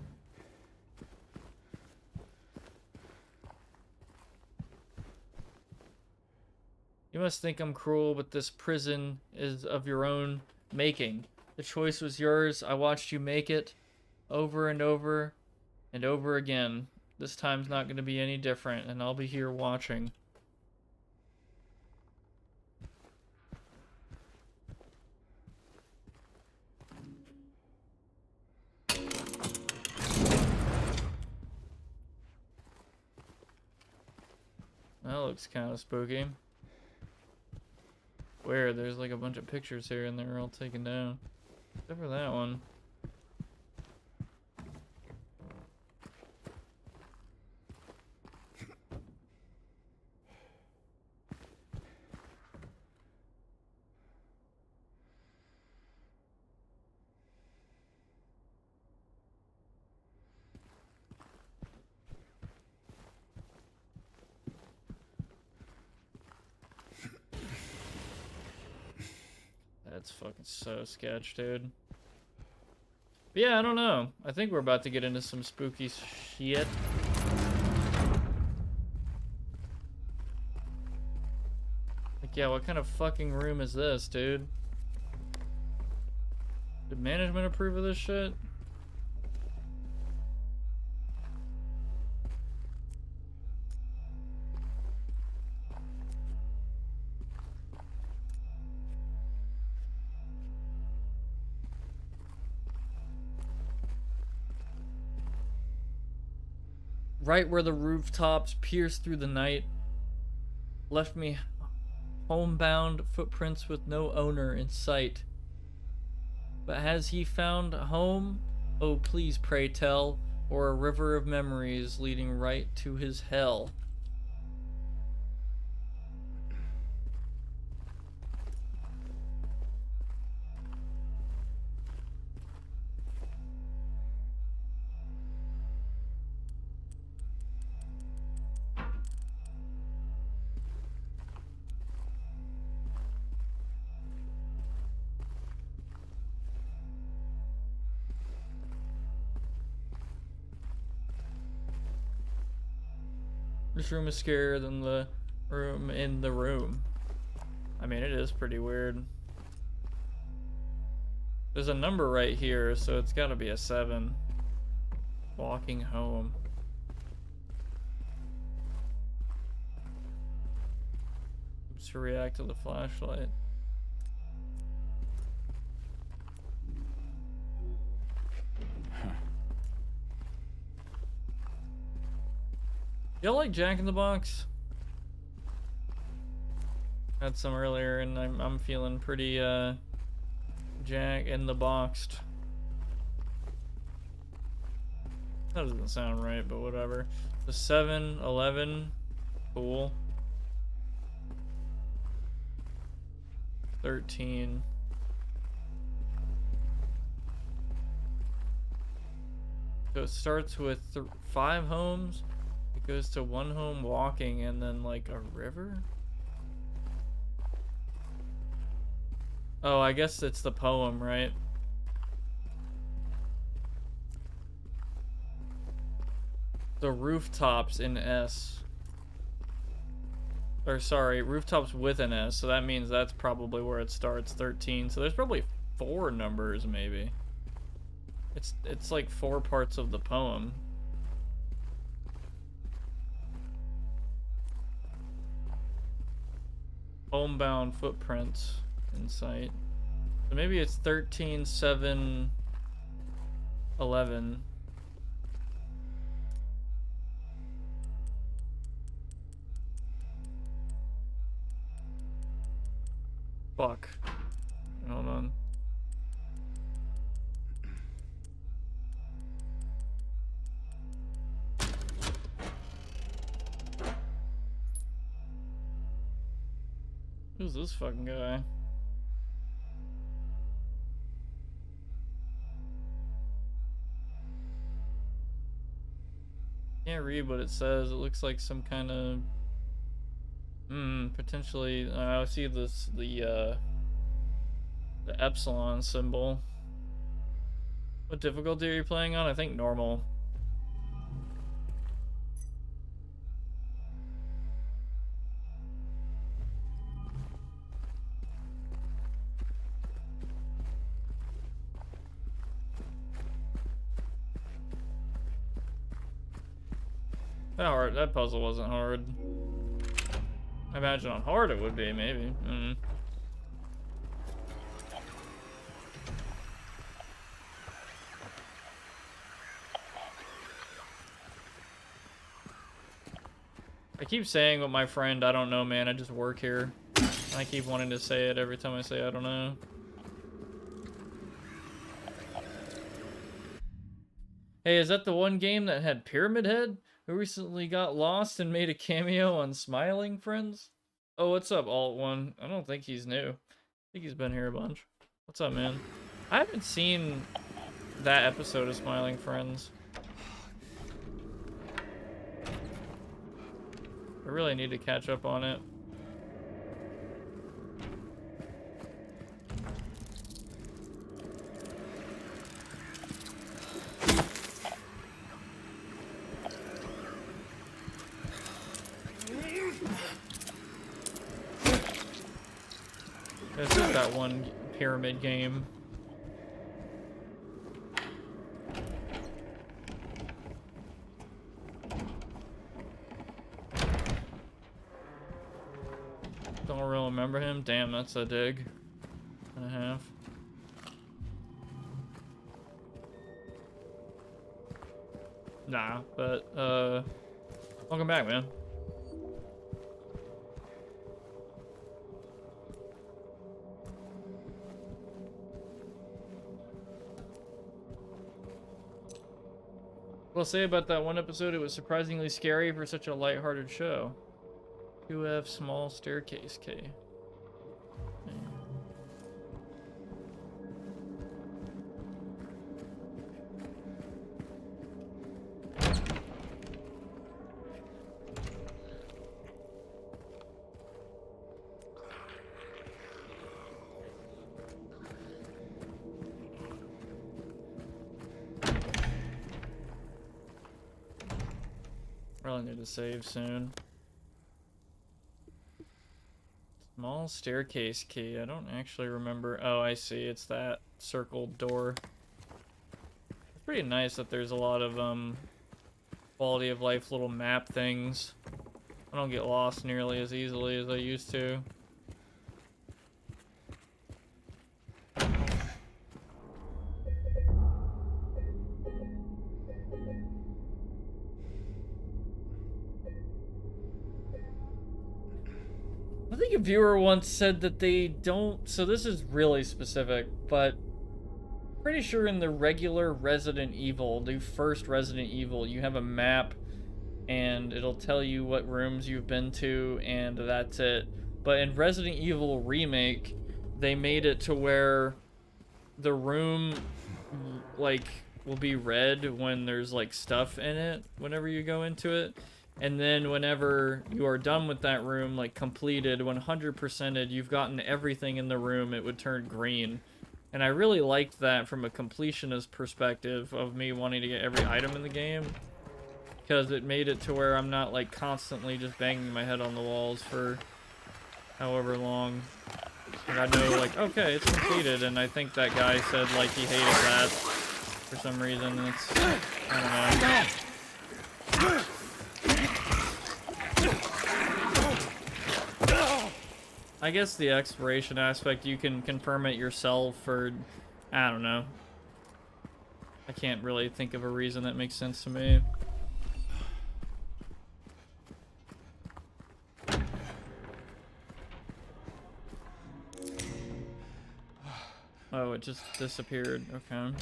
You must think I'm cruel, but this prison is of your own making. The choice was yours. I watched you make it over and over and over again. This time's not going to be any different, and I'll be here watching. That looks kind of spooky. Where there's like a bunch of pictures here and they're all taken down. Except for that one. That's fucking so sketch, dude. But yeah, I don't know. I think we're about to get into some spooky shit. Like, yeah, what kind of fucking room is this, dude? Did management approve of this shit? Right where the rooftops pierced through the night, left me homebound footprints with no owner in sight. But has he found home? Oh, please pray tell, or a river of memories leading right to his hell. This room is scarier than the room in the room. I mean, it is pretty weird. There's a number right here, so it's gotta be a 7. Walking home. To react to the flashlight. Y'all like Jack in the Box? Had some earlier, and I'm feeling pretty Jack in the Boxed. That doesn't sound right, but whatever. The 7, 11, cool. 13. So it starts with 5 homes. It goes to 1 home walking and then like a river? Oh, I guess it's the poem, right? the rooftops in S. Or sorry, rooftops with an S, so that means that's probably where it starts, 13. So there's probably 4 numbers, maybe. It's like 4 parts of the poem. Homebound footprints in sight. So maybe it's 13, 7, 11. Fuck. Hold on. Who's this fucking guy? Can't read what it says. It looks like some kind of potentially I see this the epsilon symbol. What difficulty are you playing on? I think normal. That hard. That puzzle wasn't hard. I imagine on hard it would be, maybe. I keep saying with my friend, I don't know, man. I just work here. I keep wanting to say it every time I say I don't know. Hey, is that the one game that had Pyramid Head, who recently got lost and made a cameo on Smiling Friends? Oh, what's up, Alt1? I don't think he's new. I think he's been here a bunch. What's up, man? I haven't seen that episode of Smiling Friends. I really need to catch up on it. This is that one pyramid game. Don't really remember him. Damn, that's a dig and a half. Nah, but welcome back, man. What I'll say about that one episode, it was surprisingly scary for such a lighthearted show. 2F small staircase K. Okay. Probably need to save soon. Small staircase key. I don't actually remember. Oh, I see. It's that circled door. It's pretty nice that there's a lot of quality of life little map things. I don't get lost nearly as easily as I used to. I think a viewer once said that they don't, so this is really specific, but pretty sure in the regular Resident Evil, the first Resident Evil, you have a map and it'll tell you what rooms you've been to and that's it. But in Resident Evil Remake, they made it to where the room like will be red when there's like stuff in it whenever you go into it. And then whenever you are done with that room, like completed, 100%ed, you've gotten everything in the room, it would turn green. And I really liked that from a completionist perspective of me wanting to get every item in the game. because it made it to where I'm not like constantly just banging my head on the walls for however long. Like I know like, okay, it's completed, and I think that guy said like he hated that for some reason. It's, I don't know. I guess the exploration aspect, you can confirm it yourself, or I don't know. I can't really think of a reason that makes sense to me. Oh, it just disappeared. Okay.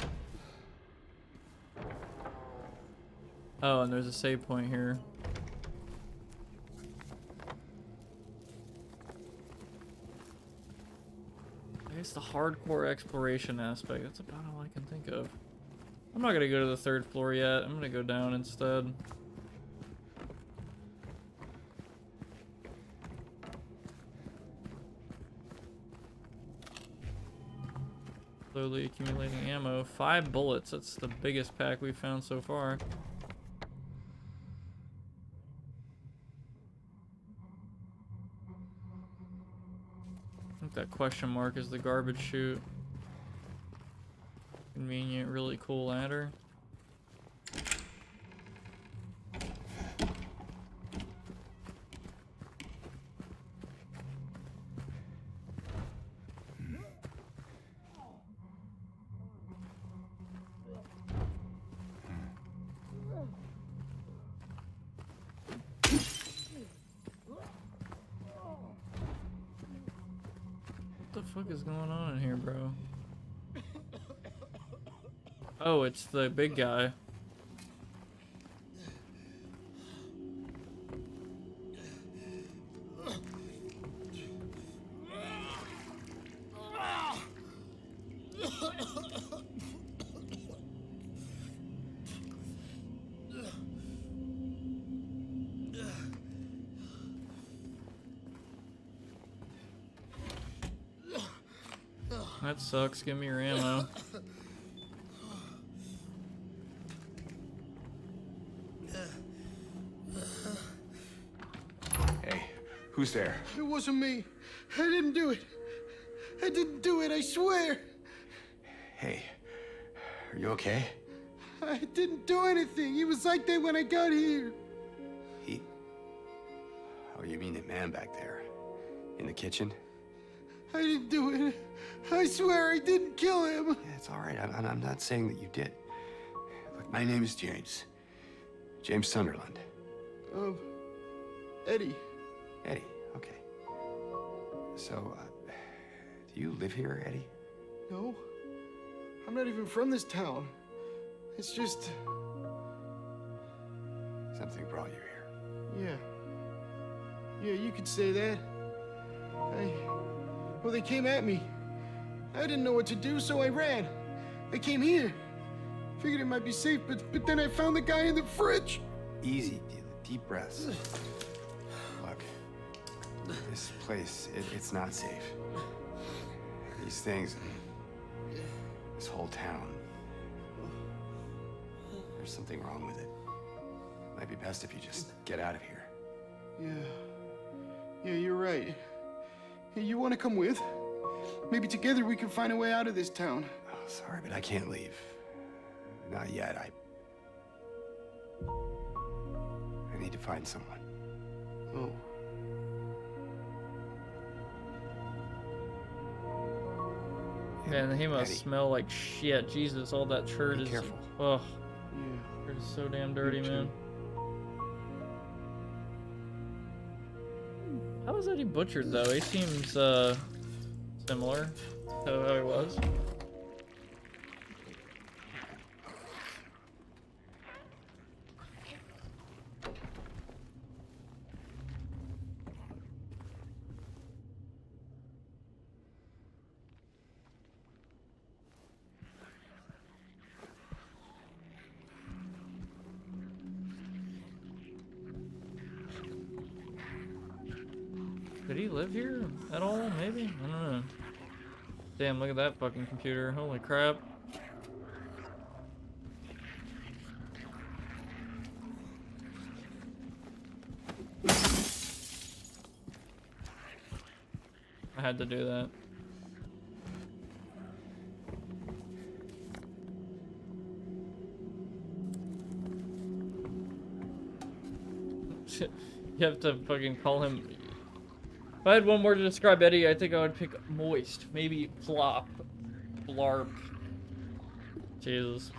Oh, and there's a save point here. I guess the hardcore exploration aspect, that's about all I can think of. I'm not gonna go to the 3rd floor yet. I'm gonna go down instead. Slowly accumulating ammo. 5 bullets. That's the biggest pack we've found so far. I think that question mark is the garbage chute. Convenient, really cool ladder. What the fuck is going on in here, bro? Oh, it's the big guy. That sucks. Give me your ammo. Hey, who's there? It wasn't me. I didn't do it. I didn't do it, I swear. Hey, are you okay? I didn't do anything. He was like that when I got here. He... Oh, you mean the man back there? In the kitchen? I didn't do it. I swear I didn't kill him. Yeah, it's all right. I'm not saying that you did. Look, my name is James. James Sunderland. Eddie. Eddie, okay. So, do you live here, Eddie? No. I'm not even from this town. It's just... Something brought you here. Yeah. Yeah, you could say that. Well, they came at me. I didn't know what to do, so I ran. I came here. Figured it might be safe, but then I found the guy in the fridge. Easy, deep breaths. Look, this place, it's not safe. These things, this whole town, there's something wrong with it. Might be best if you just get out of here. Yeah, you're right. Hey, you want to come with? Maybe together we can find a way out of this town. Oh, sorry, but I can't leave. Not yet. I need to find someone. Oh. Man, he must Eddie. smell like shit. Jesus, all that turd Be is... careful. Ugh. Yeah. Turd is so damn dirty, Me too. man. How was Eddie butchered, though? He seems, similar to how he was. Did he live here at all? Maybe? I don't know. Damn, look at that fucking computer. Holy crap. I had to do that. You have to fucking call him. If I had one word to describe Eddie, I think I would pick moist. Maybe flop. Blarp. Jesus.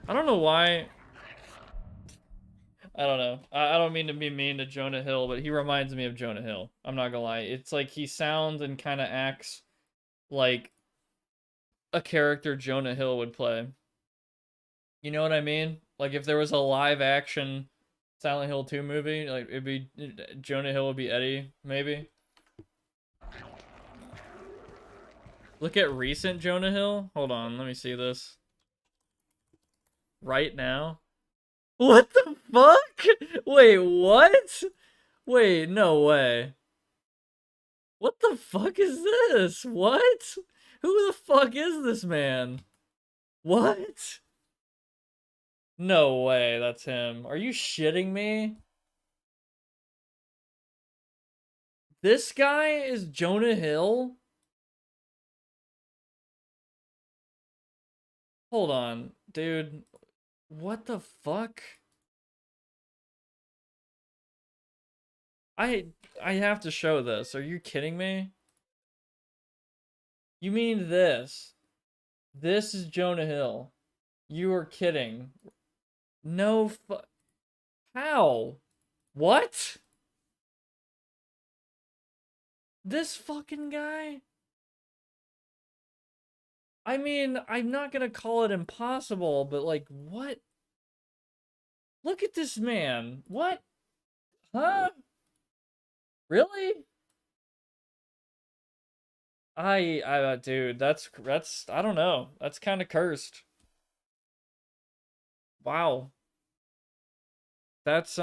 I don't know why. I don't know. I don't mean to be mean to Jonah Hill, but he reminds me of Jonah Hill. I'm not gonna lie. It's like he sounds and kind of acts like a character Jonah Hill would play. You know what I mean? Like if there was a live action Silent Hill 2 movie, like it'd be Jonah Hill would be Eddie, maybe. Look at recent Jonah Hill. Hold on, let me see this. Right now. What the fuck? Wait, what? Wait, no way. What the fuck is this? What? Who the fuck is this man? What? No way, that's him. Are you shitting me? This guy is Jonah Hill? Hold on, dude. What the fuck? I have to show this. Are you kidding me? You mean this? This is Jonah Hill. You are kidding. No How? What? This fucking guy? I mean, I'm not gonna call it impossible, but like, what? Look at this man. What? Huh? Really? Dude, that's, I don't know. That's kind of cursed. Wow. That's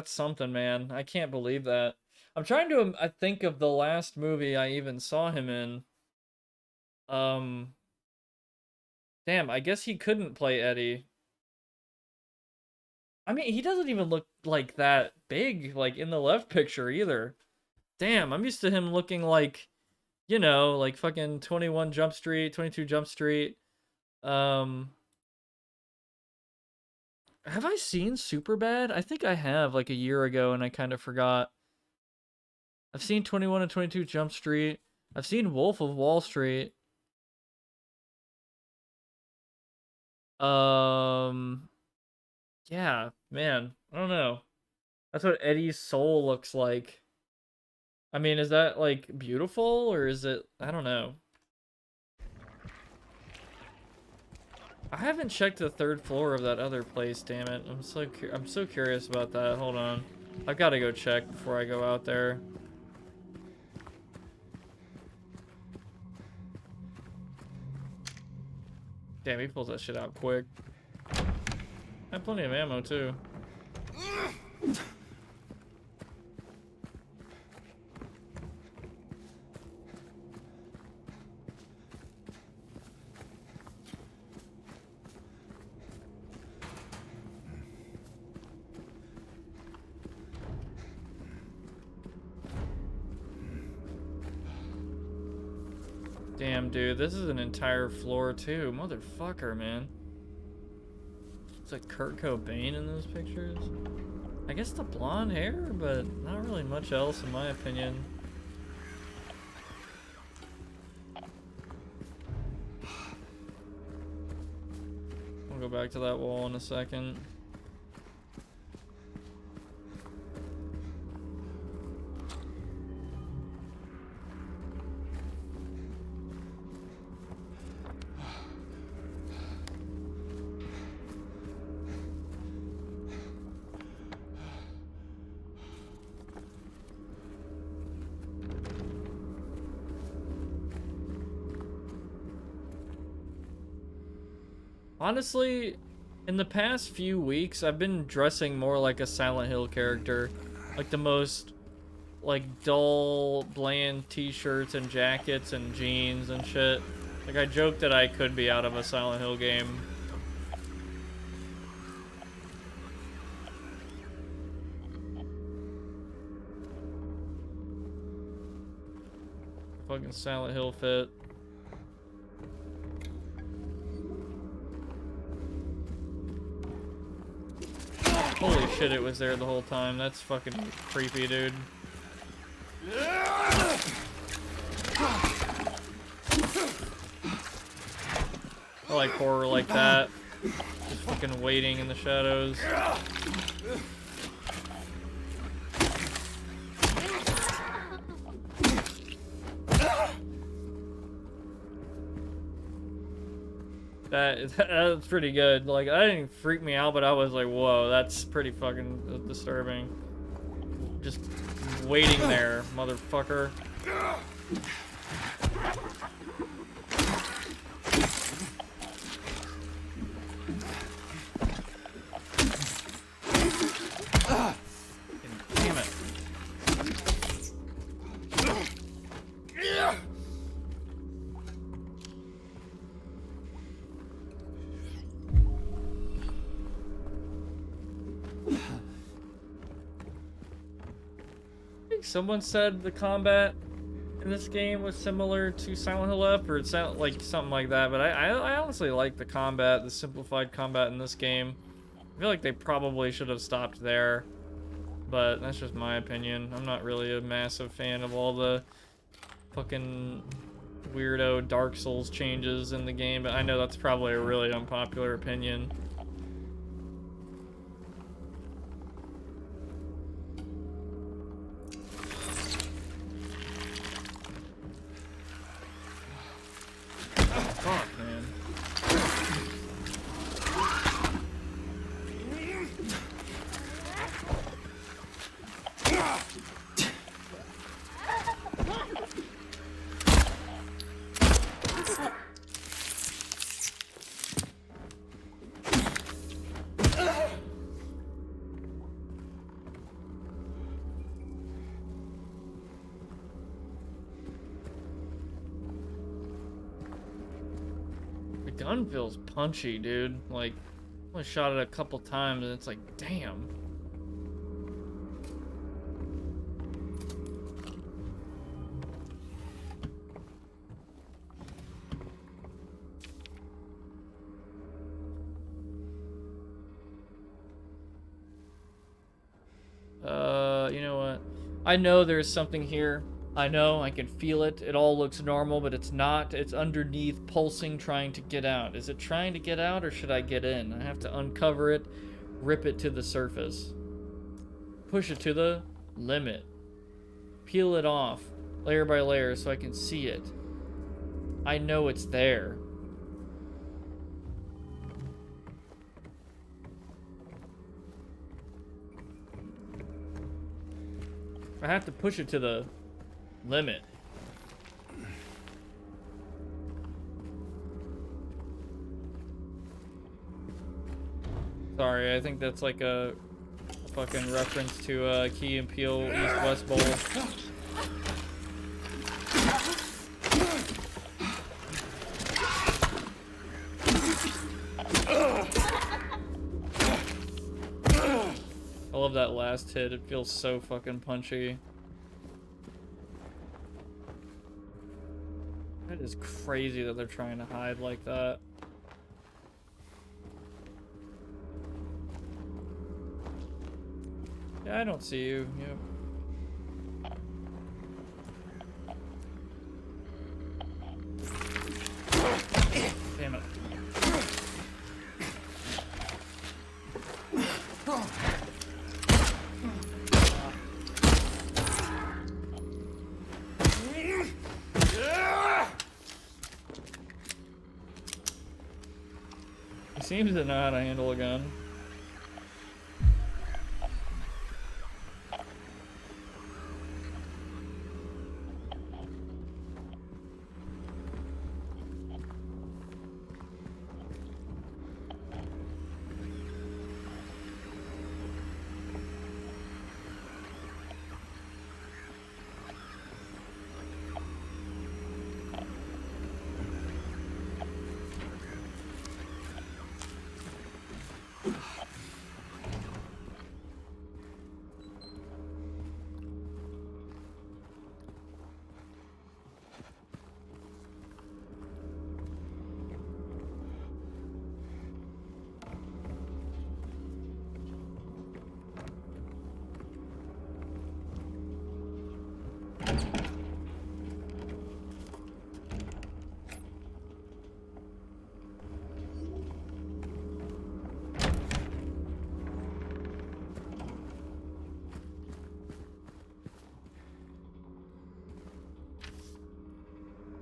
something, man. I can't believe that. I'm trying to I think of the last movie I even saw him in. Damn, I guess he couldn't play Eddie. I mean, he doesn't even look like that big, like in the left picture either. Damn, I'm used to him looking like, you know, like fucking 21 Jump Street, 22 Jump Street. Have I seen Superbad? I think I have, like a year ago, and I kind of forgot. I've seen 21 and 22 Jump Street. I've seen Wolf of Wall Street. Yeah, man. I don't know. That's what Eddie's soul looks like. I mean, is that, like, beautiful, or is it... I don't know. I haven't checked the third floor of that other place, damn it. I'm so curious about that. Hold on. I've got to go check before I go out there. Damn, he pulls that shit out quick. I have plenty of ammo, too. Damn, dude, this is an entire floor, too. Motherfucker, man. It's like Kurt Cobain in those pictures. I guess the blonde hair, but not really much else, in my opinion. I'll go back to that wall in a second. Honestly, in the past few weeks, I've been dressing more like a Silent Hill character. Like the most, like, dull, bland t-shirts and jackets and jeans and shit. Like, I joked that I could be out of a Silent Hill game. fucking Silent Hill fit. Holy shit, it was there the whole time. That's fucking creepy, dude. I like horror like that. Just fucking waiting in the shadows. That's pretty good. Like, that didn't freak me out, but I was like, whoa, that's pretty fucking disturbing. Just waiting there, motherfucker. Damn it. Someone said the combat in this game was similar to Silent Hill F, or it sounded like something like that, but I honestly like the combat, the simplified combat in this game. I feel like they probably should have stopped there, but that's just my opinion. I'm not really a massive fan of all the fucking weirdo Dark Souls changes in the game, but I know that's probably a really unpopular opinion. Fuck, man. Gun feels punchy, dude. Like, I only shot it a couple times and it's like, damn. You know what? I know there's something here. I know, I can feel it. It all looks normal, but it's not. It's underneath, pulsing, trying to get out. Is it trying to get out, or should I get in? I have to uncover it, rip it to the surface. Push it to the limit. Peel it off, layer by layer, so I can see it. I know it's there. I have to push it to the limit. Sorry, I think that's like a fucking reference to Key and Peele East-West Bowl. I love that last hit. It feels so fucking punchy. That is crazy that they're trying to hide like that. Yeah, I don't see you. Yep. Damn it. He seems to know how to handle a gun.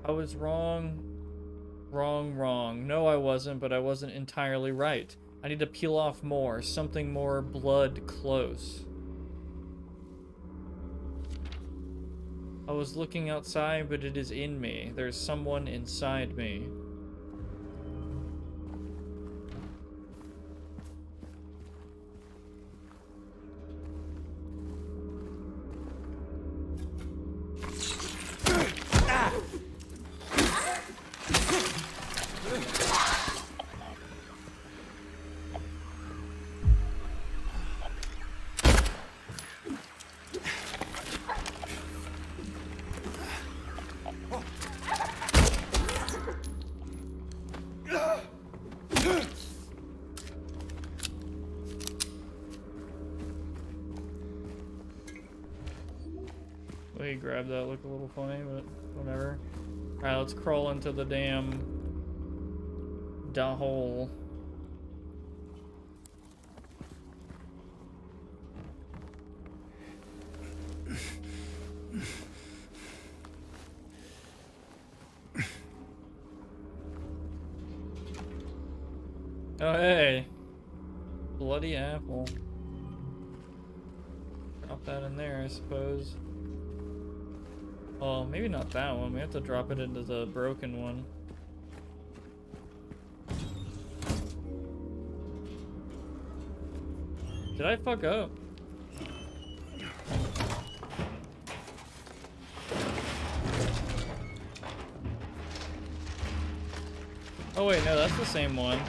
I was wrong. Wrong. No, I wasn't, but I wasn't entirely right. I need to peel off more. Something more blood close. I was looking outside, but it is in me. There's someone inside me. He grabbed that, looked a little funny, but whatever. Alright, let's crawl into the damn hole. Oh hey, bloody apple. Drop that in there, I suppose. Oh, maybe not that one. We have to drop it into the broken one. Did I fuck up? Oh wait, no, that's the same one.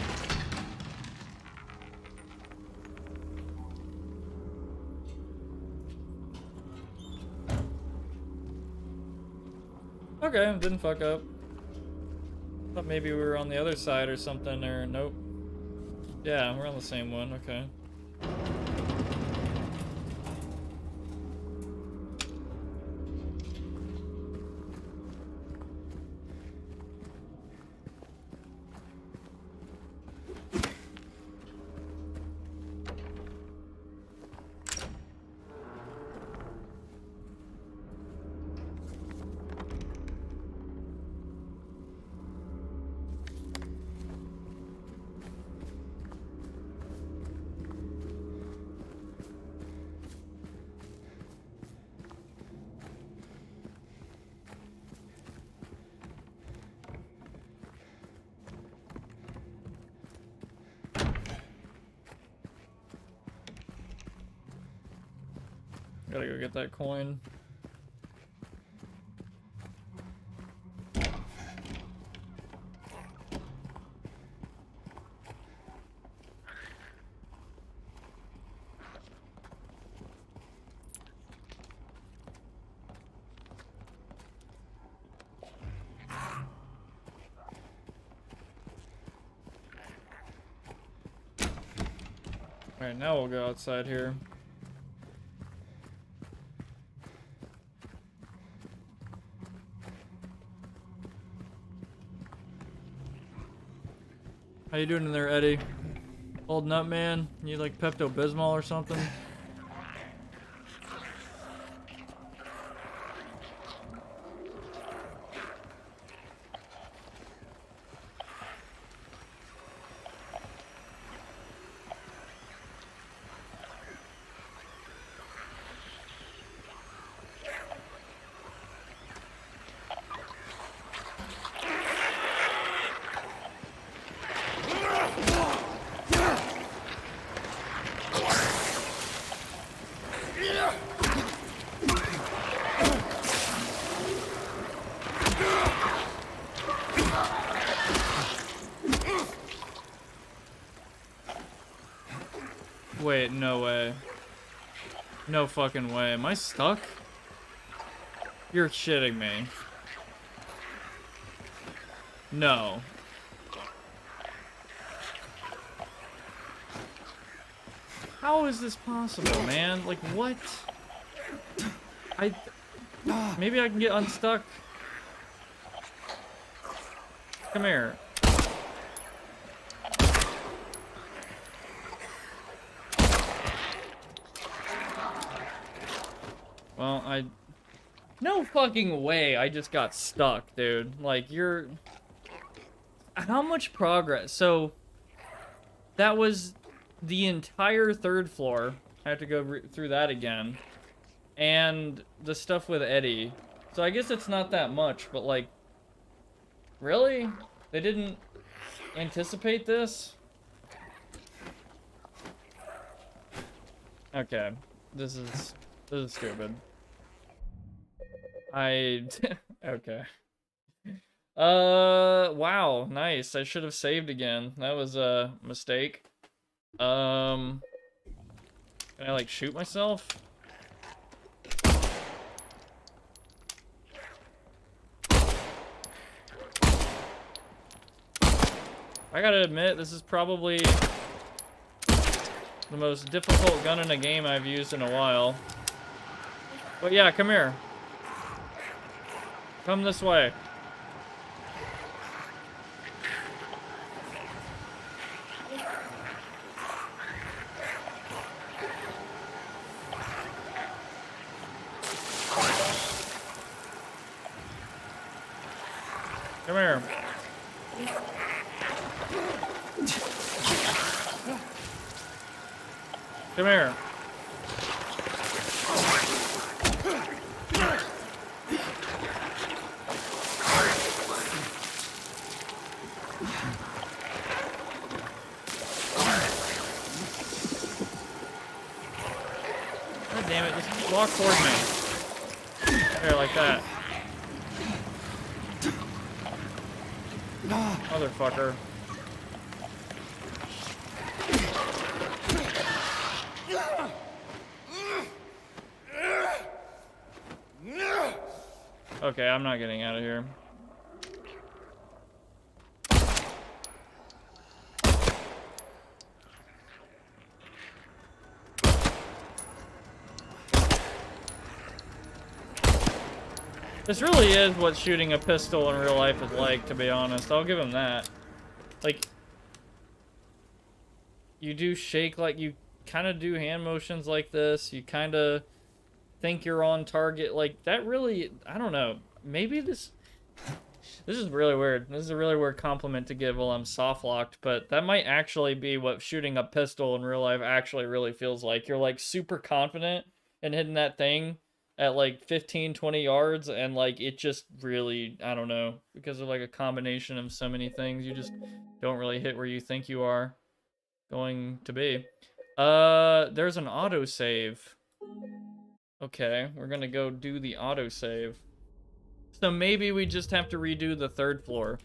Okay, didn't fuck up. Thought maybe we were on the other side or something, or nope. Yeah, we're on the same one, okay. Gotta go get that coin. Alright, now we'll go outside here. How you doing in there, Eddie? Holding up, man? Need like Pepto-Bismol or something? Wait, no way. No fucking way. Am I stuck? You're shitting me. No. How is this possible, man? Like, what? Maybe I can get unstuck. Come here. Well, No fucking way I just got stuck, dude. Like, you're... How much progress? So, that was the entire 3rd floor. I have to go through that again. And the stuff with Eddie. So I guess it's not that much, but like... Really? They didn't anticipate this? Okay. This is stupid. Okay. Wow, nice. I should have saved again. That was a mistake. Can I like shoot myself? I gotta admit, this is probably the most difficult gun in a game I've used in a while. But yeah, come here. Come this way. Come here. Come here. God damn it, just walk toward me. There, like that. Motherfucker. Okay, I'm not getting out of here. This really is what shooting a pistol in real life is like, to be honest. I'll give him that. Like, you do shake like you kind of do hand motions like this. You kind of think you're on target. Like, that really, I don't know. Maybe this is really weird. This is a really weird compliment to give while I'm soft locked, but that might actually be what shooting a pistol in real life actually really feels like. You're like super confident in hitting that thing at like 15, 20 yards, and like it just really, I don't know, because of like a combination of so many things, you just don't really hit where you think you are going to be. There's an autosave. Okay, we're gonna go do the autosave. So maybe we just have to redo the 3rd floor.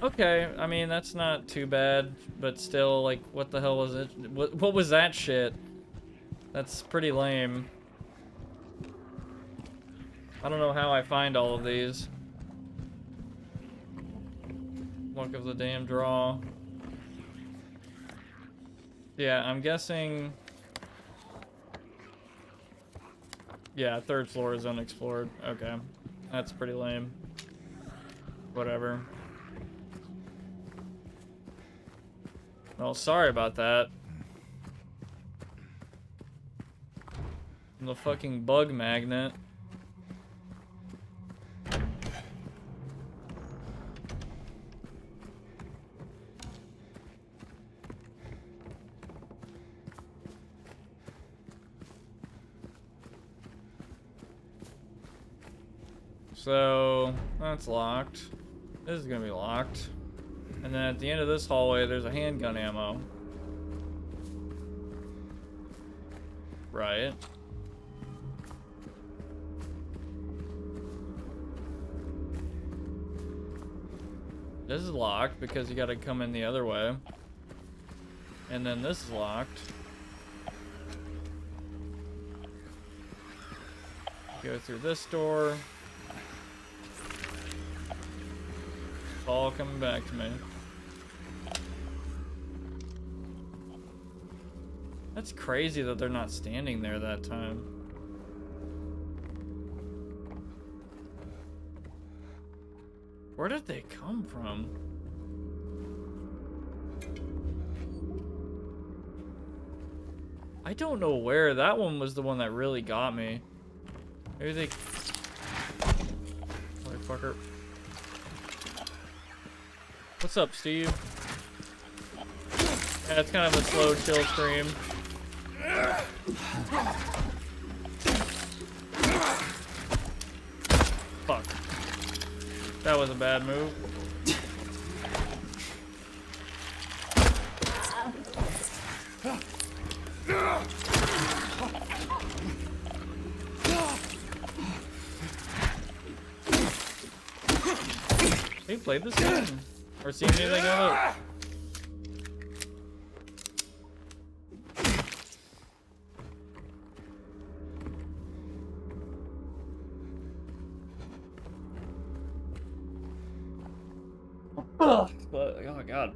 Okay, I mean, that's not too bad, but still, like, what the hell was it? What was that shit? That's pretty lame. I don't know how I find all of these. Luck of the damn draw. Yeah, I'm guessing... Yeah, 3rd floor is unexplored. Okay. That's pretty lame. Whatever. Well, sorry about that. The fucking bug magnet. So, that's locked. This is gonna be locked. And then at the end of this hallway, there's a handgun ammo. Right. This is locked because you gotta come in the other way. And then this is locked. Go through this door. It's all coming back to me. That's crazy that they're not standing there that time. Where did they come from? I don't know where. That one was the one that really got me. Maybe they... Motherfucker. What's up, Steve? Yeah, it's kind of a slow, chill stream. Fuck. That was a bad move. Have you played this game? Or seen anything of it? But, oh my god.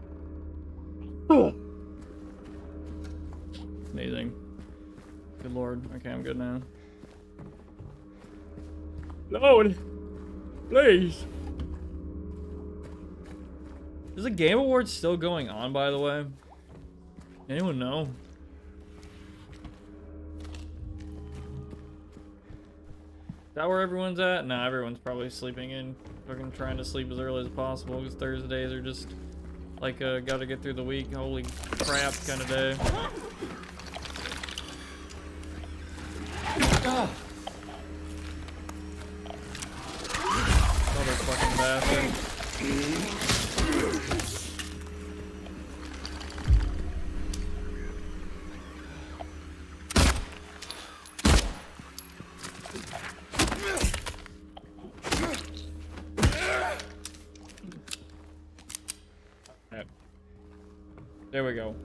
Amazing. Good lord. Okay, I'm good now. Load! Please! Is the Game Awards still going on, by the way? Anyone know? Is that where everyone's at? Nah, everyone's probably sleeping in. Fucking trying to sleep as early as possible because Thursdays are just like gotta get through the week. Holy crap kind of day. Mother fucking bastard. There we go.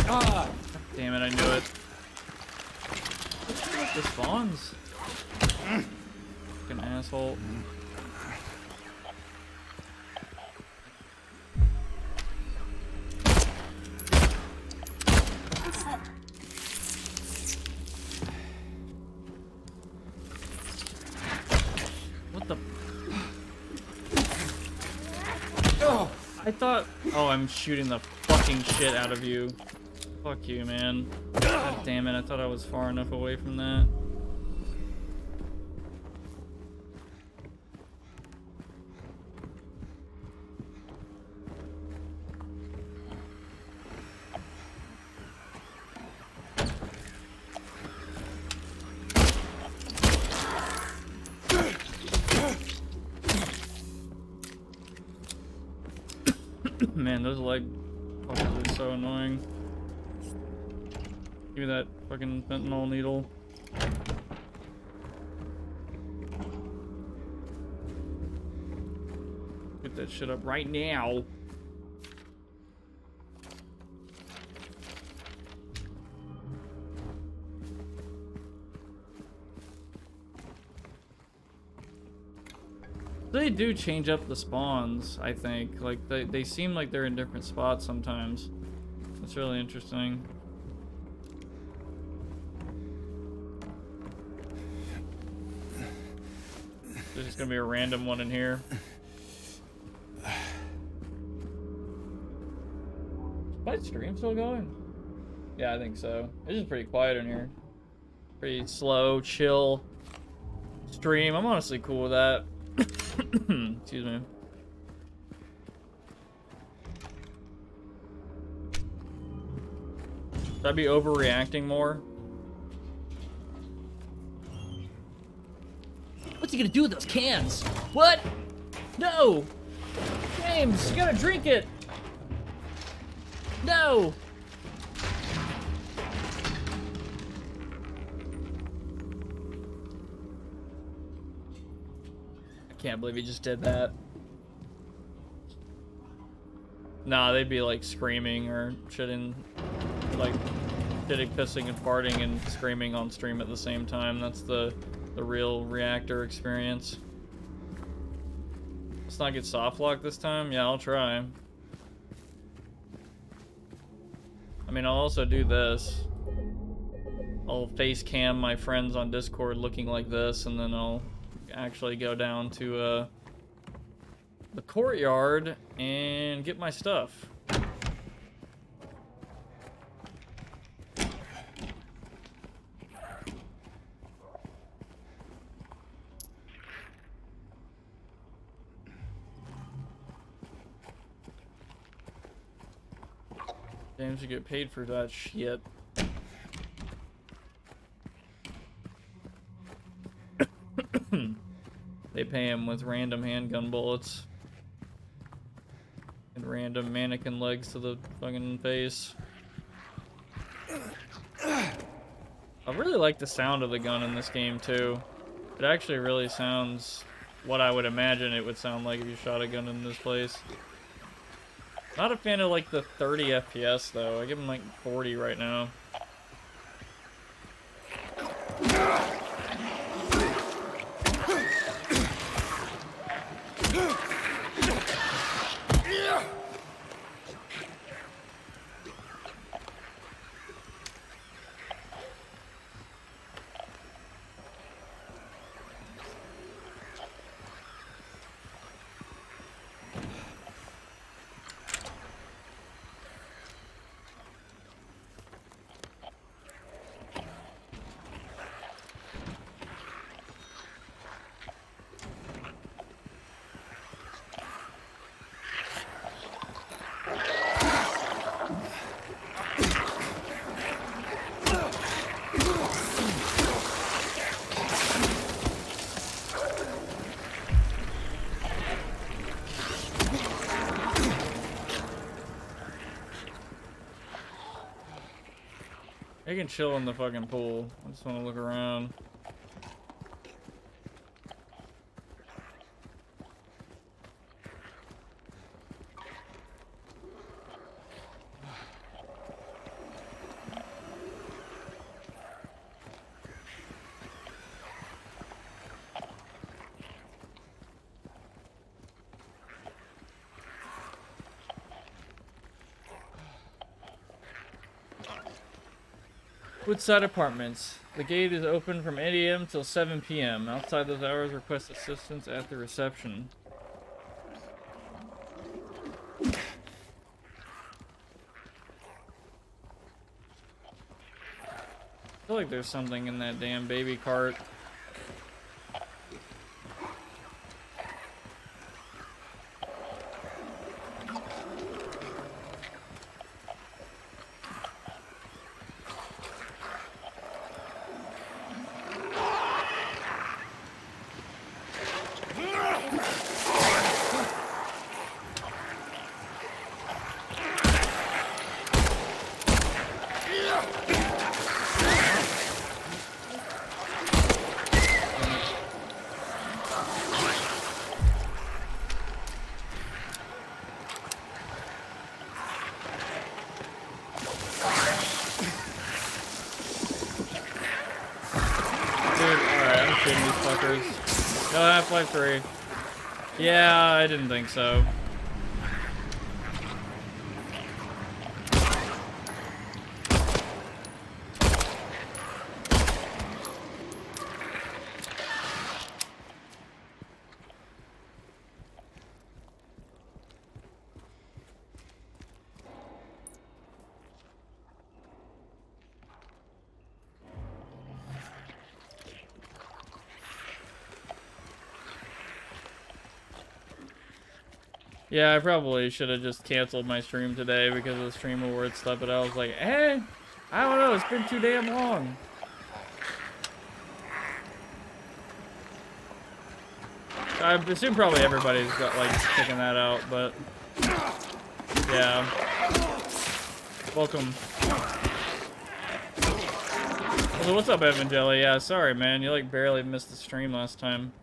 Ah! Damn it, I knew it. The spawns. Fucking asshole. What the? I thought. Oh, I'm shooting the fucking shit out of you. Fuck you, man. God damn it, I thought I was far enough away from that. Man, those leg fuckers are so annoying. Give me that fucking fentanyl needle. Get that shit up right now. They do change up the spawns, I think. Like, they seem like they're in different spots sometimes. That's really interesting. There's just gonna be a random one in here. Is my stream still going? Yeah, I think so. It's just pretty quiet in here. Pretty slow, chill stream. I'm honestly cool with that. Excuse me. Should I be overreacting more? you gonna do with those cans? What? No! James, you gotta drink it! No! I can't believe he just did that. Nah, they'd be like screaming or shitting, like shitting, pissing, and farting and screaming on stream at the same time. That's the real reactor experience. Let's not get soft locked this time. Yeah, I'll try. I mean, I'll also do this. I'll face cam my friends on Discord looking like this, and then I'll actually go down to the courtyard and get my stuff. James, you get paid for that shit. They pay him with random handgun bullets and random mannequin legs to the fucking face. I really like the sound of the gun in this game too. It actually really sounds what I would imagine it would sound like if you shot a gun in this place. Not a fan of like the 30 FPS though. I give him like 40 right now. I can chill in the fucking pool. I just want to look around. Woodside Apartments. The gate is open from 8 a.m. till 7 p.m. Outside those hours, request assistance at the reception. I feel like there's something in that damn baby cart. No, Half-Life 3. Yeah, I didn't think so. Yeah, I probably should have just canceled my stream today because of the stream awards stuff, but I was like, hey, I don't know, it's been too damn long. I assume probably everybody's got like checking that out, but yeah. Welcome. So what's up, Evan Jelly? Yeah, sorry, man. You like barely missed the stream last time.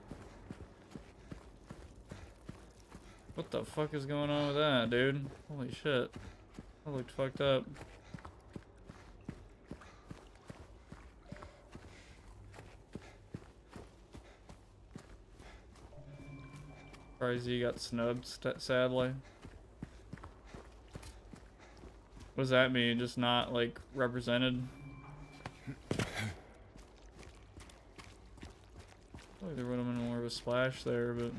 What the fuck is going on with that, dude? Holy shit. That looked fucked up. Surprised you got snubbed, sadly. What does that mean? Just not, like, represented? Like there would have been more of a splash there, but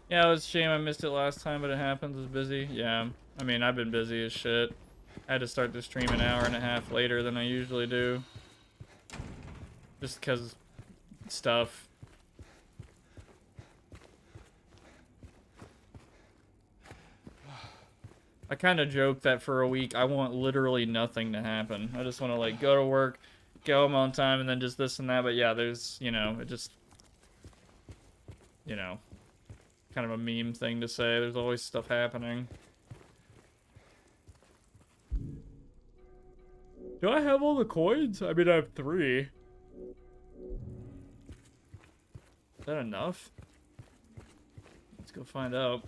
yeah, it was a shame I missed it last time, but it happens. I was busy. Yeah, I mean, I've been busy as shit. I had to start the stream an hour and a half later than I usually do. Just because stuff. I kind of joke that for a week I want literally nothing to happen. I just want to like go to work, go home on time, and then just this and that. But yeah, there's, you know, it just, you know, kind of a meme thing to say. There's always stuff happening. Do I have all the coins? I mean, I have 3. Is that enough? Let's go find out.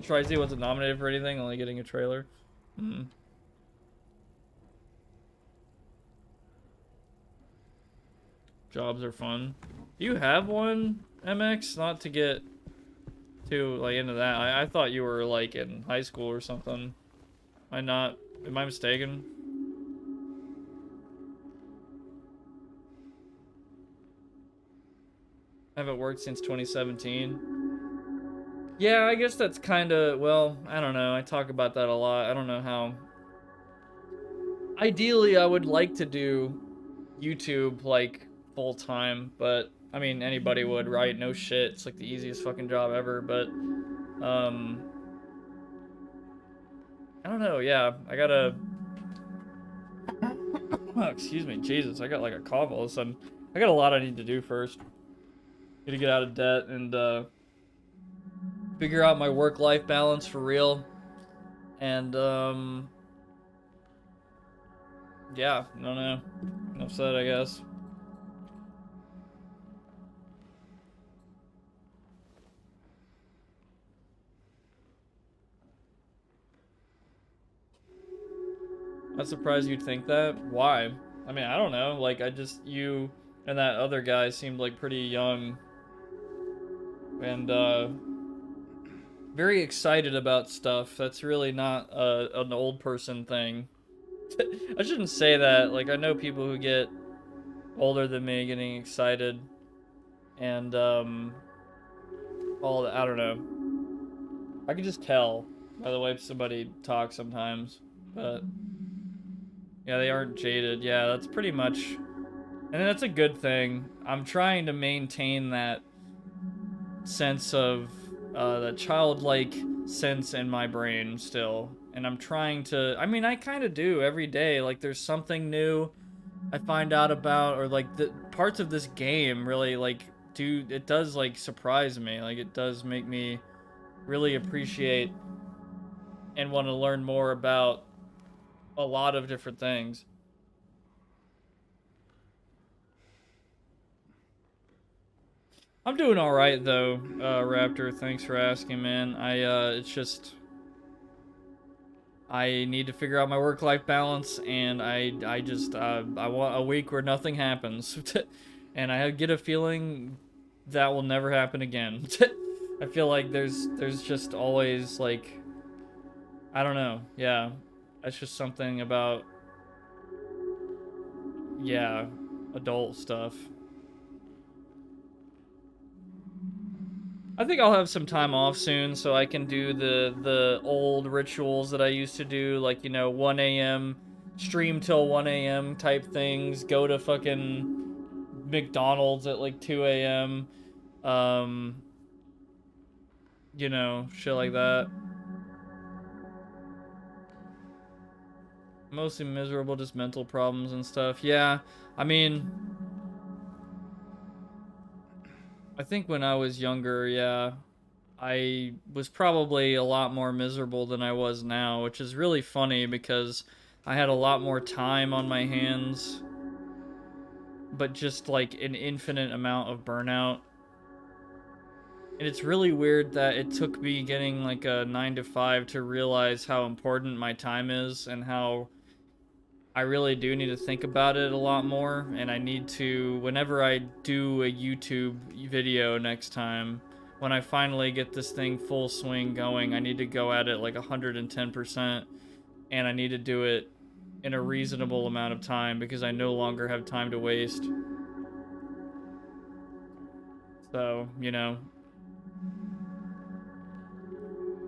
Try to see what's nominated for anything, only getting a trailer. Jobs are fun. Do you have one, MX? Not to get too like into that. I thought you were like in high school or something. Am I mistaken? I haven't worked since 2017. Yeah, I guess that's kind of, well, I don't know. I talk about that a lot. I don't know how. Ideally, I would like to do YouTube, like, full-time, but, I mean, anybody would, right? No shit. It's, like, the easiest fucking job ever, but, I don't know, yeah. I gotta... Oh, excuse me. Jesus, I got, like, a cough all of a sudden. I got a lot I need to do first. Need to get out of debt and, figure out my work-life balance for real. And, yeah, I don't know. Enough said, I guess. I'm surprised you'd think that. Why? I mean, I don't know. Like, you and that other guy seemed like pretty young. And, very excited about stuff. That's really not an old person thing. I shouldn't say that. Like, I know people who get older than me getting excited. And, all that, I don't know. I can just tell by the way somebody talks sometimes. But, yeah, they aren't jaded. Yeah, that's pretty much... And that's a good thing. I'm trying to maintain that sense of... the childlike sense in my brain still. And I'm trying to... I mean, I kind of do every day. Like, there's something new I find out about, or, like, the parts of this game really, like, it does, like, surprise me. Like, it does make me really appreciate and want to learn more about a lot of different things. I'm doing all right though, Raptor. Thanks for asking, man. It's just I need to figure out my work-life balance, and I want a week where nothing happens, and I get a feeling that will never happen again. I feel like there's just always like, I don't know. Yeah, that's just something about, yeah, adult stuff. I think I'll have some time off soon so I can do the old rituals that I used to do, like, you know, 1 a.m. stream till 1 a.m. type things, go to fucking McDonald's at like 2 a.m. You know, shit like that. Mostly miserable, just mental problems and stuff. Yeah, I mean, I think when I was younger, yeah, I was probably a lot more miserable than I was now, which is really funny because I had a lot more time on my hands, but just like an infinite amount of burnout. And it's really weird that it took me getting like a 9 to 5 to realize how important my time is and how I really do need to think about it a lot more. And I need to, whenever I do a YouTube video next time, when I finally get this thing full swing going, I need to go at it like 110%, and I need to do it in a reasonable amount of time because I no longer have time to waste. So, you know,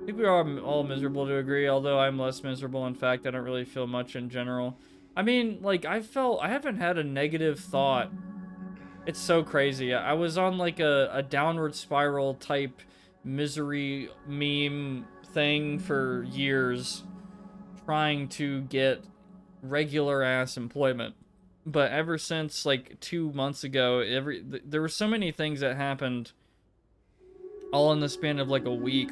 I think we are all miserable to agree, although I'm less miserable. In fact, I don't really feel much in general. I mean, like, I haven't had a negative thought. It's so crazy. I was on like a downward spiral type misery meme thing for years, trying to get regular ass employment. But ever since like 2 months ago, there were so many things that happened all in the span of like a week.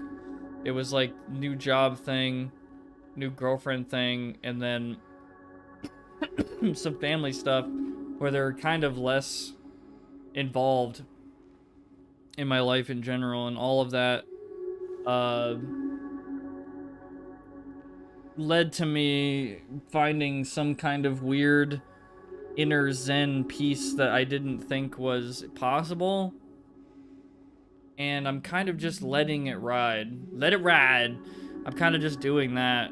It was like new job thing, new girlfriend thing, and then some family stuff where they're kind of less involved in my life in general, and all of that led to me finding some kind of weird inner zen peace that I didn't think was possible. And I'm kind of just letting it ride. Let it ride. I'm kind of just doing that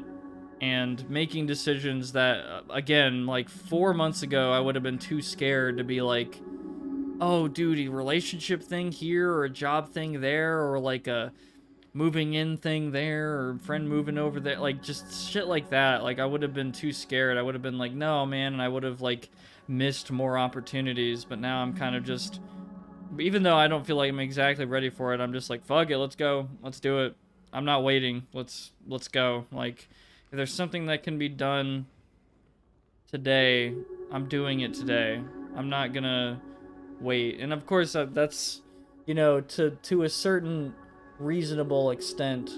and making decisions that, again, like 4 months ago, I would have been too scared to be like, oh, dude, a relationship thing here, or a job thing there, or like a moving in thing there, or friend moving over there, like just shit like that. Like I would have been too scared. I would have been like, no, man, and I would have like missed more opportunities. But now I'm kind of just, even though I don't feel like I'm exactly ready for it, I'm just like, fuck it, let's go, let's do it. I'm not waiting. Let's go. Like, if there's something that can be done today, I'm doing it today. I'm not gonna wait. And of course, that's, you know, to a certain reasonable extent.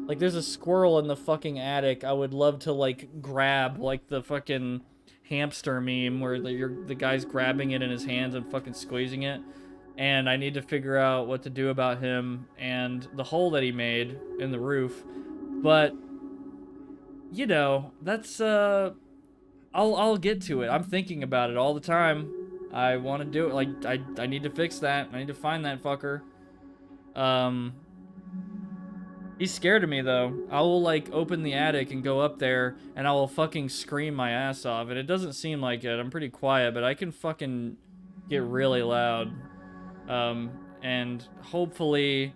Like, there's a squirrel in the fucking attic. I would love to like grab, like the fucking hamster meme where the guy's grabbing it in his hands and fucking squeezing it. And I need to figure out what to do about him and the hole that he made in the roof. But you know, that's I'll get to it. I'm thinking about it all the time. I want to do it. Like I need to fix that. I need to find that fucker. He's scared of me though. I will like open the attic and go up there and I will fucking scream my ass off. And it doesn't seem like it. I'm pretty quiet, but I can fucking get really loud. And hopefully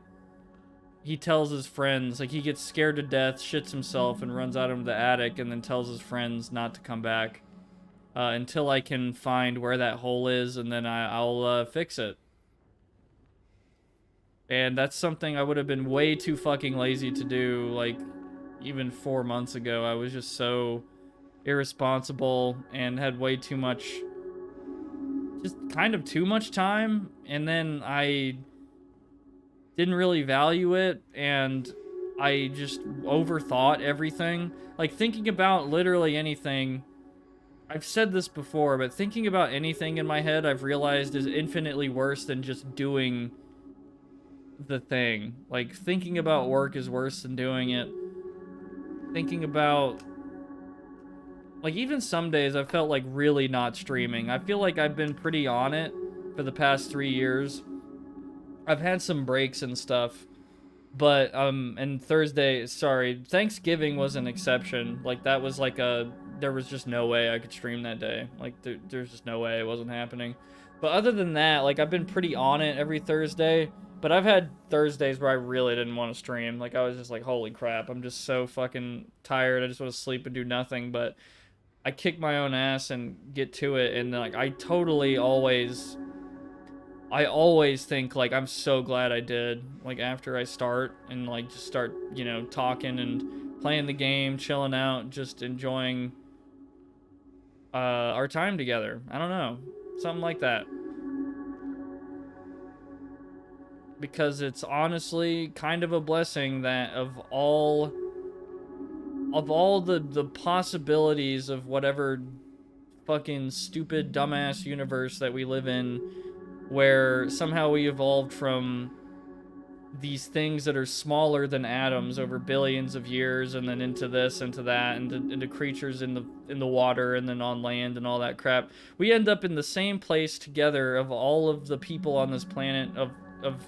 he tells his friends, like he gets scared to death, shits himself, and runs out of the attic, and then tells his friends not to come back until I can find where that hole is, and then I'll fix it. And that's something I would have been way too fucking lazy to do, like, even 4 months ago. I was just so irresponsible and had way too much, just kind of too much time, and then I didn't really value it, and I just overthought everything. Like, thinking about literally anything, I've said this before, but thinking about anything in my head, I've realized is infinitely worse than just doing the thing. Like, thinking about work is worse than doing it. Thinking about, like, even some days I felt like really not streaming. I feel like I've been pretty on it for the past 3 years. I've had some breaks and stuff, but and Thanksgiving was an exception. Like, that was like there was just no way I could stream that day. Like, there's just no way it wasn't happening. But other than that, like, I've been pretty on it every Thursday, but I've had Thursdays where I really didn't want to stream. Like, I was just like, holy crap, I'm just so fucking tired. I just want to sleep and do nothing. But I kick my own ass and get to it, and like, I always think, like, I'm so glad I did, like, after I start, and, like, just start, you know, talking and playing the game, chilling out, just enjoying our time together. I don't know. Something like that. Because it's honestly kind of a blessing that of all the possibilities of whatever fucking stupid dumbass universe that we live in, where somehow we evolved from these things that are smaller than atoms over billions of years, and then into this, into that, into creatures in the water, and then on land and all that crap. We end up in the same place together of all of the people on this planet, of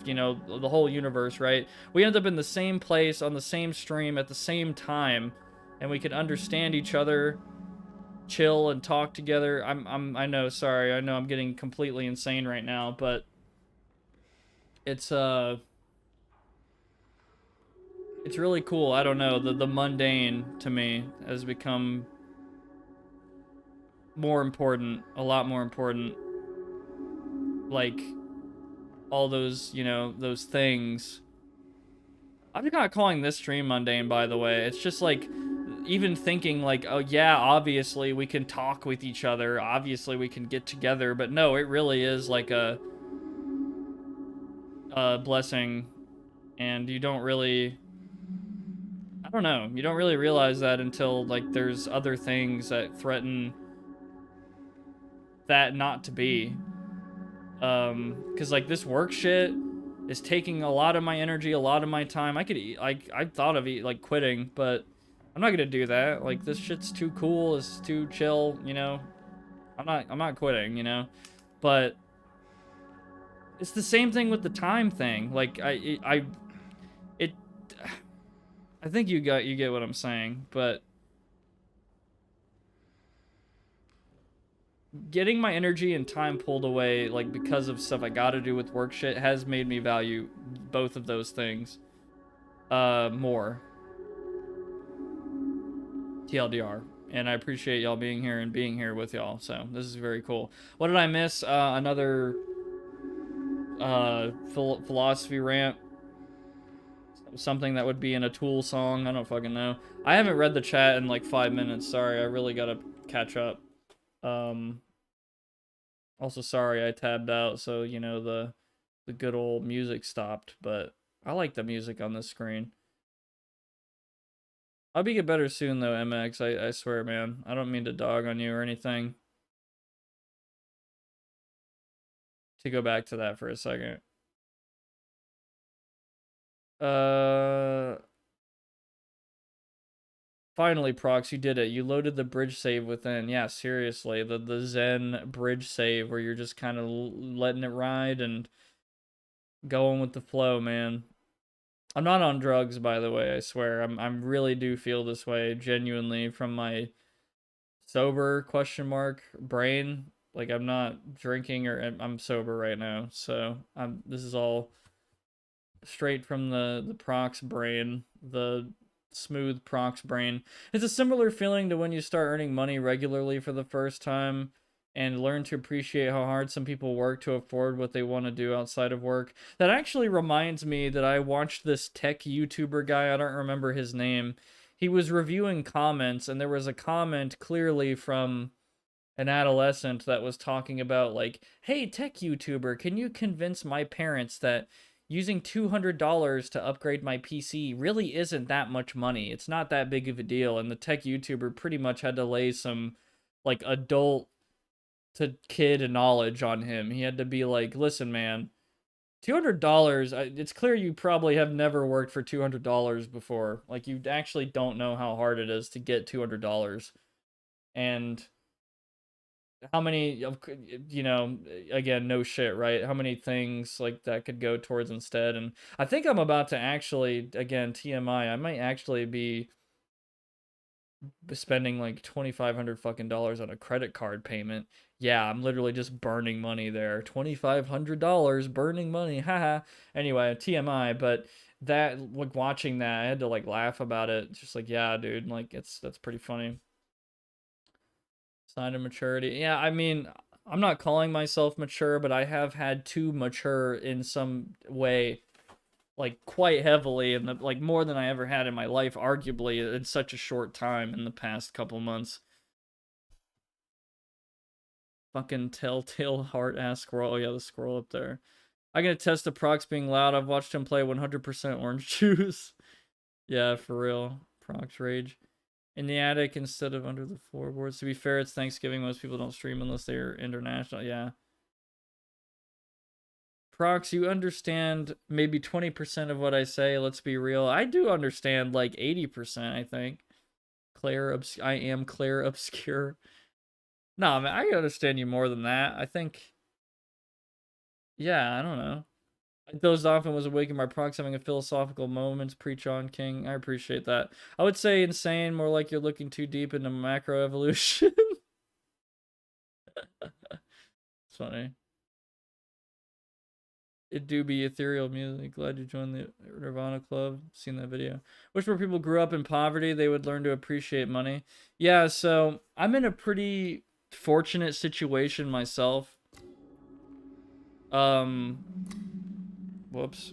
you know, the whole universe, right? We end up in the same place on the same stream at the same time, and we can understand each other, chill and talk together. I know, sorry, I know I'm getting completely insane right now, but it's it's really cool. I don't know, the mundane to me has become more important, a lot more important. Like all those, you know, those things. I'm not calling this stream mundane, by the way. It's just like even thinking like, oh yeah, obviously we can talk with each other, obviously we can get together, but no, it really is like a blessing, and you don't really, I don't know, you don't really realize that until like there's other things that threaten that not to be. Because like this work shit is taking a lot of my energy, a lot of my time. I could I thought of like quitting, but I'm not gonna do that. Like this shit's too cool, it's too chill, you know. I'm not quitting, you know. But it's the same thing with the time thing. Like it I think you get what I'm saying, but getting my energy and time pulled away like because of stuff I gotta do with work shit has made me value both of those things more. TLDR. And I appreciate y'all being here and being here with y'all. So this is very cool. What did I miss? Another philosophy rant. Something that would be in a Tool song. I don't fucking know. I haven't read the chat in like 5 minutes. Sorry, I really gotta catch up. Also sorry I tabbed out, so you know the good old music stopped, but I like the music on this screen. I'll be get better soon though, MX. I swear, man. I don't mean to dog on you or anything. To go back to that for a second. Finally, Prox, you did it. You loaded the bridge save within. Yeah, seriously, the Zen bridge save where you're just kind of letting it ride and going with the flow, man. I'm not on drugs, by the way. I swear. I'm really do feel this way genuinely from my sober brain. Like I'm not drinking or I'm sober right now. So this is all straight from the Prox brain, the smooth Prox brain. It's a similar feeling to when you start earning money regularly for the first time and learn to appreciate how hard some people work to afford what they want to do outside of work. That actually reminds me that I watched this tech YouTuber guy, I don't remember his name. He was reviewing comments, and there was a comment clearly from an adolescent that was talking about like, hey, tech YouTuber, can you convince my parents that using $200 to upgrade my PC really isn't that much money? It's not that big of a deal. And the tech YouTuber pretty much had to lay some like adult to kid knowledge on him. He had to be like, listen, man, $200, it's clear you probably have never worked for $200 before. Like, you actually don't know how hard it is to get $200. And how many of, you know, again, no shit, right? How many things like that could go towards instead? And I think I'm about to actually, again, TMI, I might actually be spending like 2,500 fucking dollars on a credit card payment. Yeah, I'm literally just burning money there. $2,500 burning money. Haha. Anyway, TMI, but that, like, watching that, I had to like laugh about it. Just like, yeah, dude, like that's pretty funny. Sign of maturity. Yeah, I mean, I'm not calling myself mature, but I have had to mature in some way, like quite heavily, and like more than I ever had in my life, arguably in such a short time in the past couple months. Fucking telltale heart ass squirrel. Oh yeah, the squirrel up there. I can attest to Prox being loud. I've watched him play 100% orange juice. Yeah, for real. Prox rage. In the attic instead of under the floorboards. To be fair, it's Thanksgiving. Most people don't stream unless they're international. Yeah. Prox, you understand maybe 20% of what I say. Let's be real. I do understand like 80%, I think. I am Claire Obscure. No, man, I understand you more than that. I think, yeah, I don't know. I dozed off and was awakened by Prox having a philosophical moment. Preach on, King. I appreciate that. I would say insane, more like you're looking too deep into macroevolution. It's funny. It do be ethereal music. Glad you joined the Nirvana Club. Seen that video. Wish more people grew up in poverty. They would learn to appreciate money. Yeah, so I'm in a pretty fortunate situation myself. Whoops.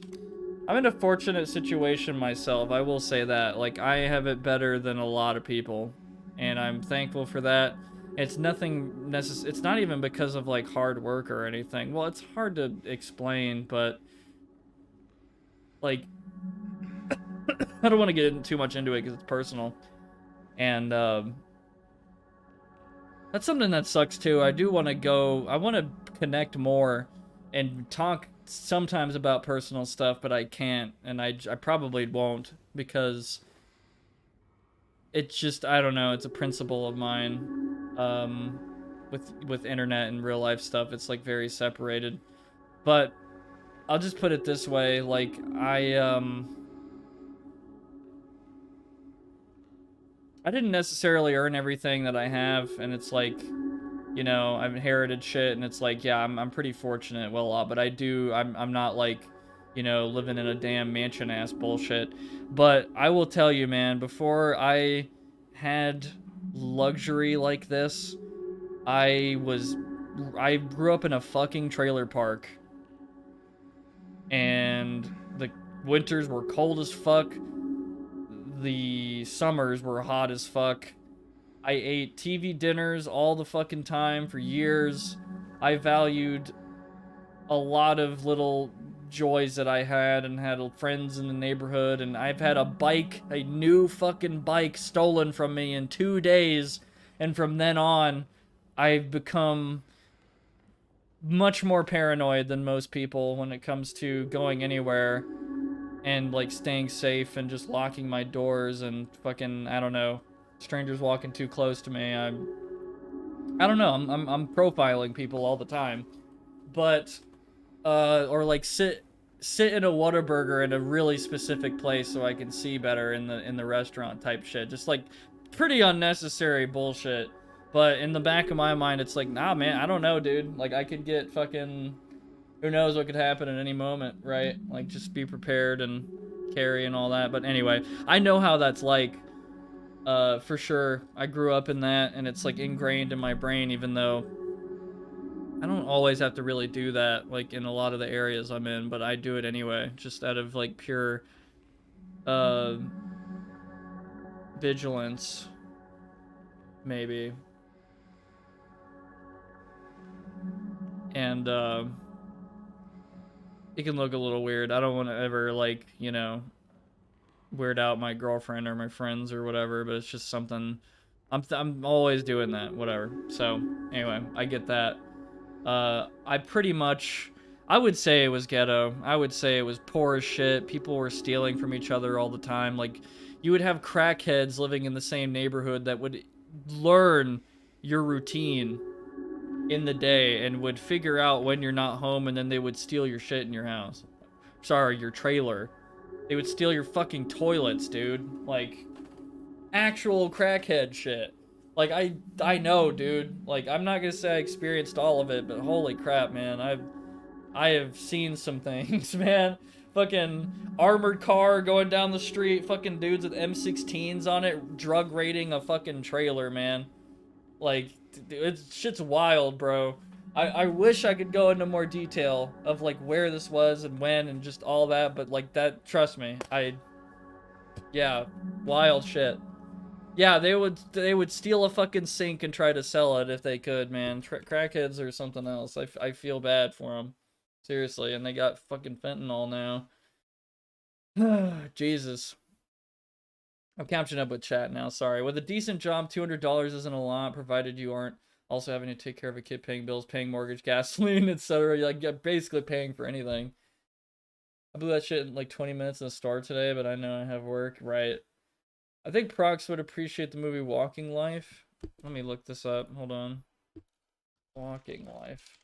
I'm in a fortunate situation myself. I will say that. Like, I have it better than a lot of people, and I'm thankful for that. It's nothing it's not even because of like hard work or anything. Well, it's hard to explain, but like I don't want to get too much into it because it's personal. And that's something that sucks too. I do want to I want to connect more and talk sometimes about personal stuff, but I can't, and I probably won't because it's just, I don't know, it's a principle of mine. With internet and real life stuff, it's like very separated. But I'll just put it this way, like I didn't necessarily earn everything that I have, and it's like, you know, I've inherited shit, and it's like, yeah, I'm pretty fortunate, well, but I'm not like, you know, living in a damn mansion ass bullshit. But I will tell you, man, before I had luxury like this, I grew up in a fucking trailer park, and the winters were cold as fuck. The summers were hot as fuck. I ate TV dinners all the fucking time for years. I valued a lot of little joys that I had and had friends in the neighborhood, and I've had a new fucking bike stolen from me in 2 days, and from then on, I've become much more paranoid than most people when it comes to going anywhere and like staying safe and just locking my doors and fucking, I don't know, strangers walking too close to me. I don't know. I'm profiling people all the time, but or like sit in a Whataburger in a really specific place so I can see better in the restaurant type shit. Just like pretty unnecessary bullshit. But in the back of my mind, it's like, nah, man, I don't know, dude. Like, I could get fucking, who knows what could happen at any moment, right? Like, just be prepared and carry and all that. But anyway, I know how that's like. For sure. I grew up in that, and it's like ingrained in my brain, even though I don't always have to really do that, like in a lot of the areas I'm in, but I do it anyway, just out of like pure vigilance, maybe. And it can look a little weird. I don't want to ever, like, you know, weird out my girlfriend or my friends or whatever, but it's just something I'm always doing that, whatever. So anyway, I get that. I pretty much, I would say it was ghetto. I would say it was poor as shit. People were stealing from each other all the time. Like, you would have crackheads living in the same neighborhood that would learn your routine in the day and would figure out when you're not home, and then they would steal your shit in your house. Sorry, your trailer. They would steal your fucking toilets, dude. Like, actual crackhead shit. Like, I know, dude. Like, I'm not gonna say I experienced all of it, but holy crap, man. I have seen some things, man. Fucking armored car going down the street, fucking dudes with M16s on it, drug raiding a fucking trailer, man. Like, shit's wild, bro. I wish I could go into more detail of like where this was and when and just all that, but like that, trust me, yeah, wild shit. Yeah, they would steal a fucking sink and try to sell it if they could, man. Crackheads or something else. I feel bad for them. Seriously, and they got fucking fentanyl now. Jesus. I'm catching up with chat now, sorry. With a decent job, $200 isn't a lot, provided you aren't also having to take care of a kid, paying bills, paying mortgage, gasoline, etc. Like, you're basically paying for anything. I blew that shit in like 20 minutes in the store today, but I know I have work, right? I think Prox would appreciate the movie Walking Life. Let me look this up. Hold on. Walking Life.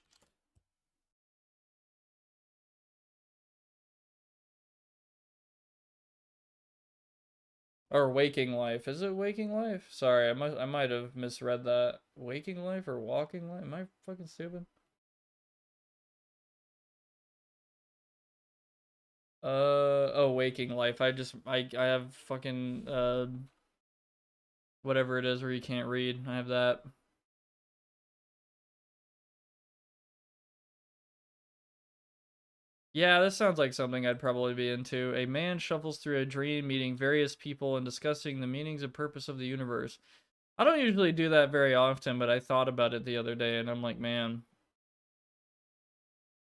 Or Waking Life. Is it Waking Life? Sorry, I might have misread that. Waking Life or Walking Life? Am I fucking stupid? Oh, Waking Life. I have fucking whatever it is where you can't read. I have that. Yeah, this sounds like something I'd probably be into. A man shuffles through a dream, meeting various people and discussing the meanings and purpose of the universe. I don't usually do that very often, but I thought about it the other day and I'm like, man,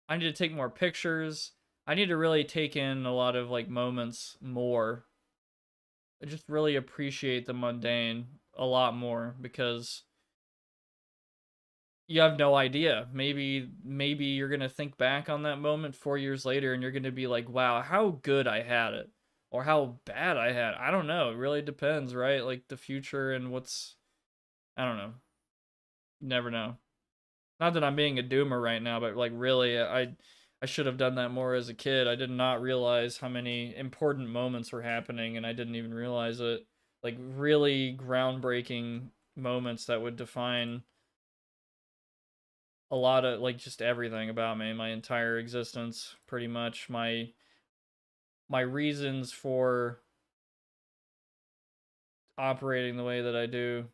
I need to take more pictures. I need to really take in a lot of like moments more. I just really appreciate the mundane a lot more because you have no idea. Maybe you're going to think back on that moment 4 years later and you're going to be like, "Wow, how good I had it." Or how bad I had. I don't know. It really depends, right? Like the future and what's I don't know. Never know. Not that I'm being a doomer right now, but like really I should have done that more as a kid. I did not realize how many important moments were happening and I didn't even realize it. Like really groundbreaking moments that would define a lot of like just everything about me, my entire existence, pretty much my reasons for operating the way that I do,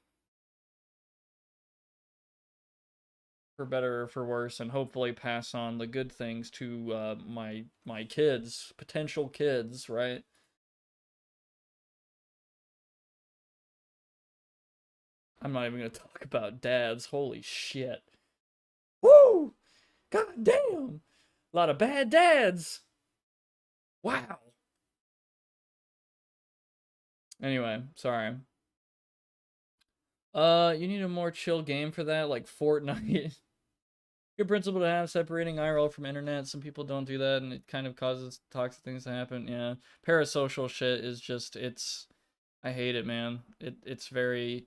for better or for worse, and hopefully pass on the good things to my kids, potential kids, right? I'm not even gonna talk about dads. Holy shit. Woo! God damn! A lot of bad dads. Wow. Anyway, sorry. You need a more chill game for that, like Fortnite. Good principle to have, separating IRL from internet. Some people don't do that, and it kind of causes toxic things to happen. Yeah, parasocial shit is just I hate it, man. It's very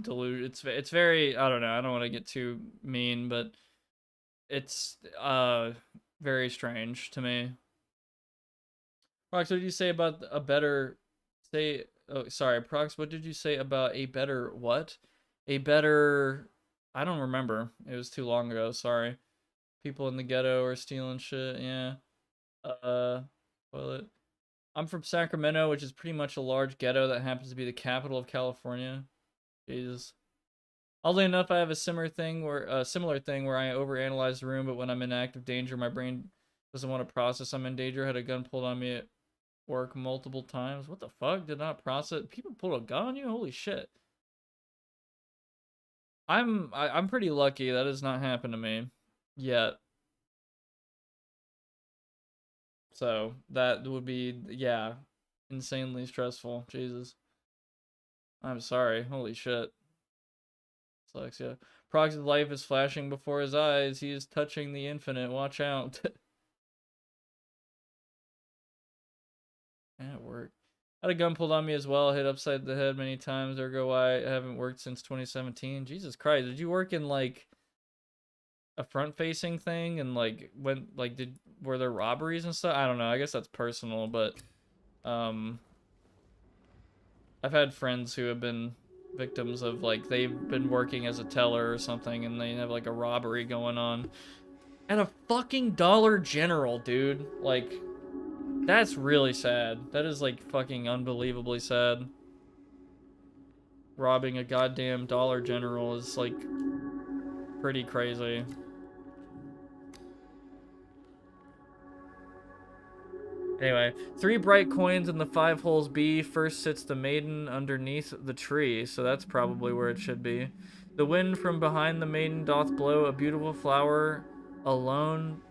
dilute. It's very I don't know. I don't want to get too mean, but it's very strange to me. Prox, what did you say about a better say? Oh, sorry, Prox. What did you say about a better what? A better. I don't remember. It was too long ago. Sorry. People in the ghetto are stealing shit. Yeah. Toilet. I'm from Sacramento, which is pretty much a large ghetto that happens to be the capital of California. Jesus. Oddly enough, I have a similar thing where I overanalyze the room, but when I'm in active danger, my brain doesn't want to process I'm in danger. I had a gun pulled on me at work multiple times. What the fuck? Did not process. People pulled a gun on you? Holy shit. I'm pretty lucky that has not happened to me yet. So that would be yeah, insanely stressful. Jesus. I'm sorry. Holy shit. Sucks, yeah. Prox's life is flashing before his eyes. He is touching the infinite. Watch out. At work. Had a gun pulled on me as well. Hit upside the head many times. There go why I haven't worked since 2017. Jesus Christ. Did you work in like a front facing thing and like when like were there robberies and stuff? I don't know. I guess that's personal, but I've had friends who have been victims of like they've been working as a teller or something and they have like a robbery going on at a fucking Dollar General, dude. Like that's really sad. That is like fucking unbelievably sad. Robbing a goddamn Dollar General is like pretty crazy. Anyway, 3 bright coins in the 5 holes B. First sits the maiden underneath the tree, so that's probably where it should be. The wind from behind the maiden doth blow, a beautiful flower alone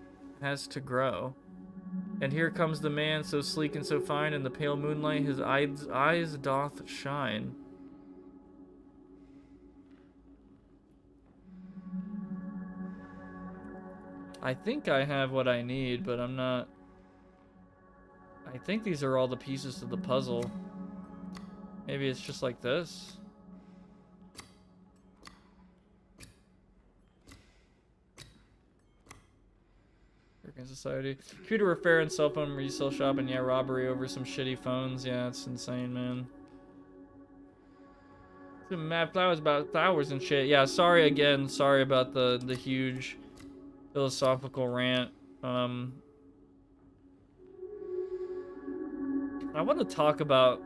has to grow. And here comes the man, so sleek and so fine, in the pale moonlight his eyes doth shine. I think I have what I need, but I'm not... I think these are all the pieces to the puzzle. Maybe it's just like this. American Society. Computer repair and cell phone resale shop, and yeah, robbery over some shitty phones. Yeah, it's insane, man. Some mad flowers about flowers and shit. Yeah, sorry again. Sorry about the huge philosophical rant. I want to talk about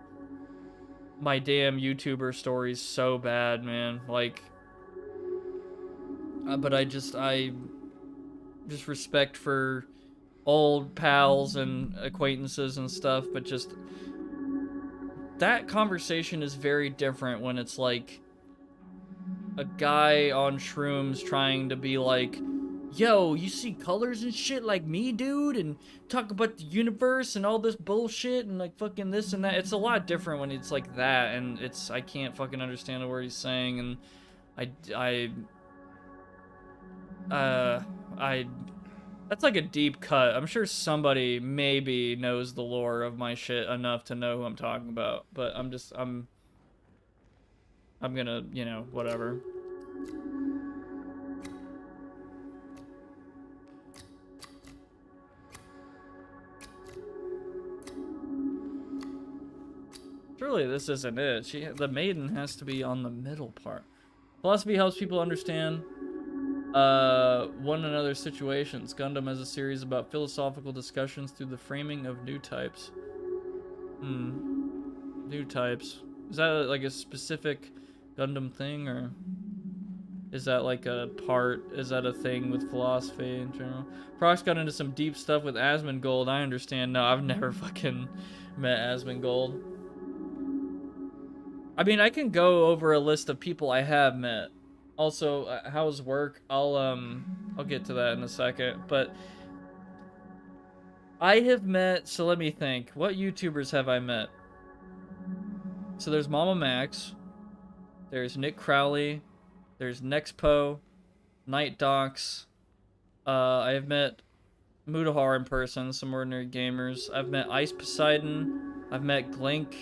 my damn YouTuber stories so bad, man. Like, but I just respect for old pals and acquaintances and stuff, but just that conversation is very different when it's like a guy on shrooms trying to be like, yo, you see colors and shit like me, dude, and talk about the universe and all this bullshit and like fucking this and that. It's a lot different when it's like that, and it's, I can't fucking understand a word he's saying, and that's like a deep cut. I'm sure somebody maybe knows the lore of my shit enough to know who I'm talking about, but I'm gonna, you know, whatever. Surely this isn't it. The maiden has to be on the middle part. Philosophy helps people understand one another's situations. Gundam has a series about philosophical discussions through the framing of new types. New types. Is that like a specific Gundam thing, or is that like a part? Is that a thing with philosophy in general? Prox got into some deep stuff with Asmongold. I understand. No, I've never fucking met Asmongold. I mean, I can go over a list of people I have met. Also, how's work? I'll get to that in a second. But I have met, so let me think. What YouTubers have I met? So there's Mama Max. There's Nick Crowley. There's Nexpo. Night Docs. I have met Mudahar in person, some ordinary gamers. I've met Ice Poseidon. I've met Glink.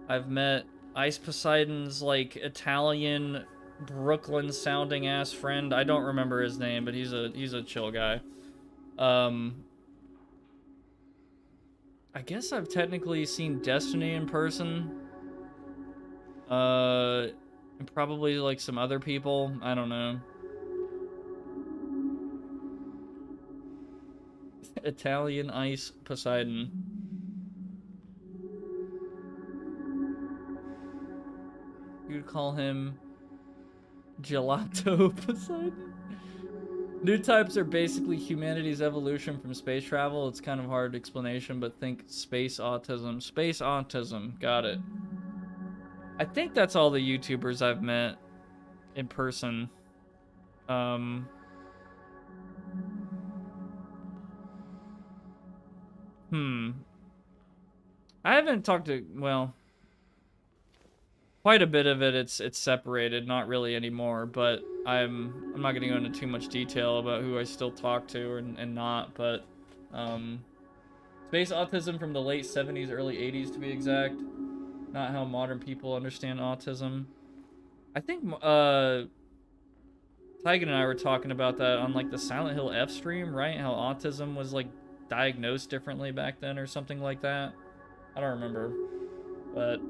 I've met Ice Poseidon's like Italian Brooklyn sounding ass friend. I don't remember his name, but he's a chill guy. I guess I've technically seen Destiny in person. And probably like some other people. I don't know. Italian Ice Poseidon. You'd call him Gelato Poseidon? New types are basically humanity's evolution from space travel. It's kind of hard explanation, but think space autism. Space autism. Got it. I think that's all the YouTubers I've met in person. I haven't talked to, well, quite a bit of it's separated, not really anymore, but I'm not going to go into too much detail about who I still talk to and not, but space autism from the late 70s, early 80s to be exact. Not how modern people understand autism. I think Tygan and I were talking about that on like the Silent Hill F stream, right? How autism was like diagnosed differently back then or something like that. I don't remember, but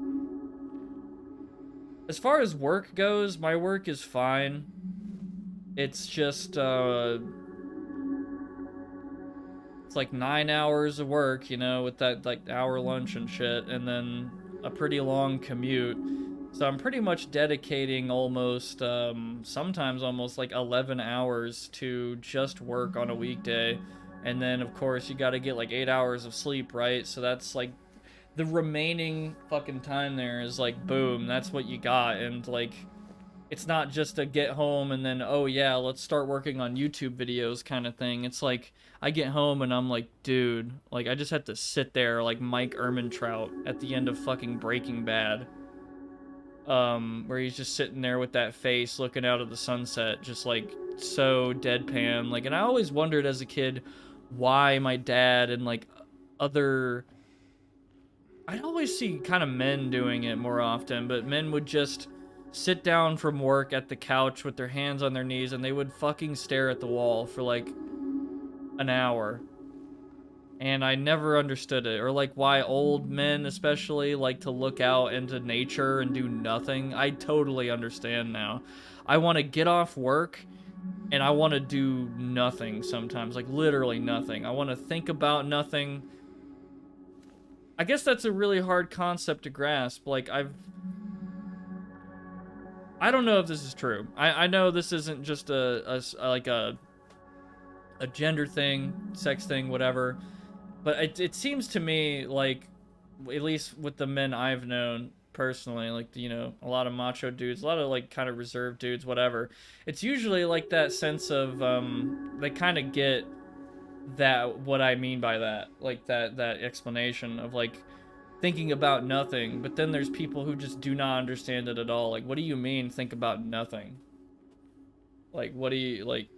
as far as work goes, my work is fine. It's just, it's like 9 hours of work, you know, with that like hour lunch and shit, and then a pretty long commute. So I'm pretty much dedicating almost, sometimes almost like 11 hours to just work on a weekday. And then, of course, you gotta get like 8 hours of sleep, right? So that's like the remaining fucking time there is like, boom, that's what you got. And like, it's not just a get home and then, oh yeah, let's start working on YouTube videos kind of thing. It's like, I get home and I'm like, dude, like, I just have to sit there like Mike Ehrmantraut at the end of fucking Breaking Bad. Where he's just sitting there with that face looking out at the sunset, just like so deadpan. Like, and I always wondered as a kid why my dad and like other, I'd always see kind of men doing it more often, but men would just sit down from work at the couch with their hands on their knees and they would fucking stare at the wall for like an hour. And I never understood it. Or like why old men especially like to look out into nature and do nothing. I totally understand now. I want to get off work and I want to do nothing sometimes, like literally nothing. I want to think about nothing. I guess that's a really hard concept to grasp. Like I don't know if this is true. I know this isn't just a gender thing, sex thing, whatever. But it seems to me like, at least with the men I've known personally, like, you know, a lot of macho dudes, a lot of like kind of reserved dudes, whatever. It's usually like that sense of they kind of get that, what I mean by that, like that explanation of like thinking about nothing. But then there's people who just do not understand it at all. Like, what do you mean think about nothing? Like, what do you like?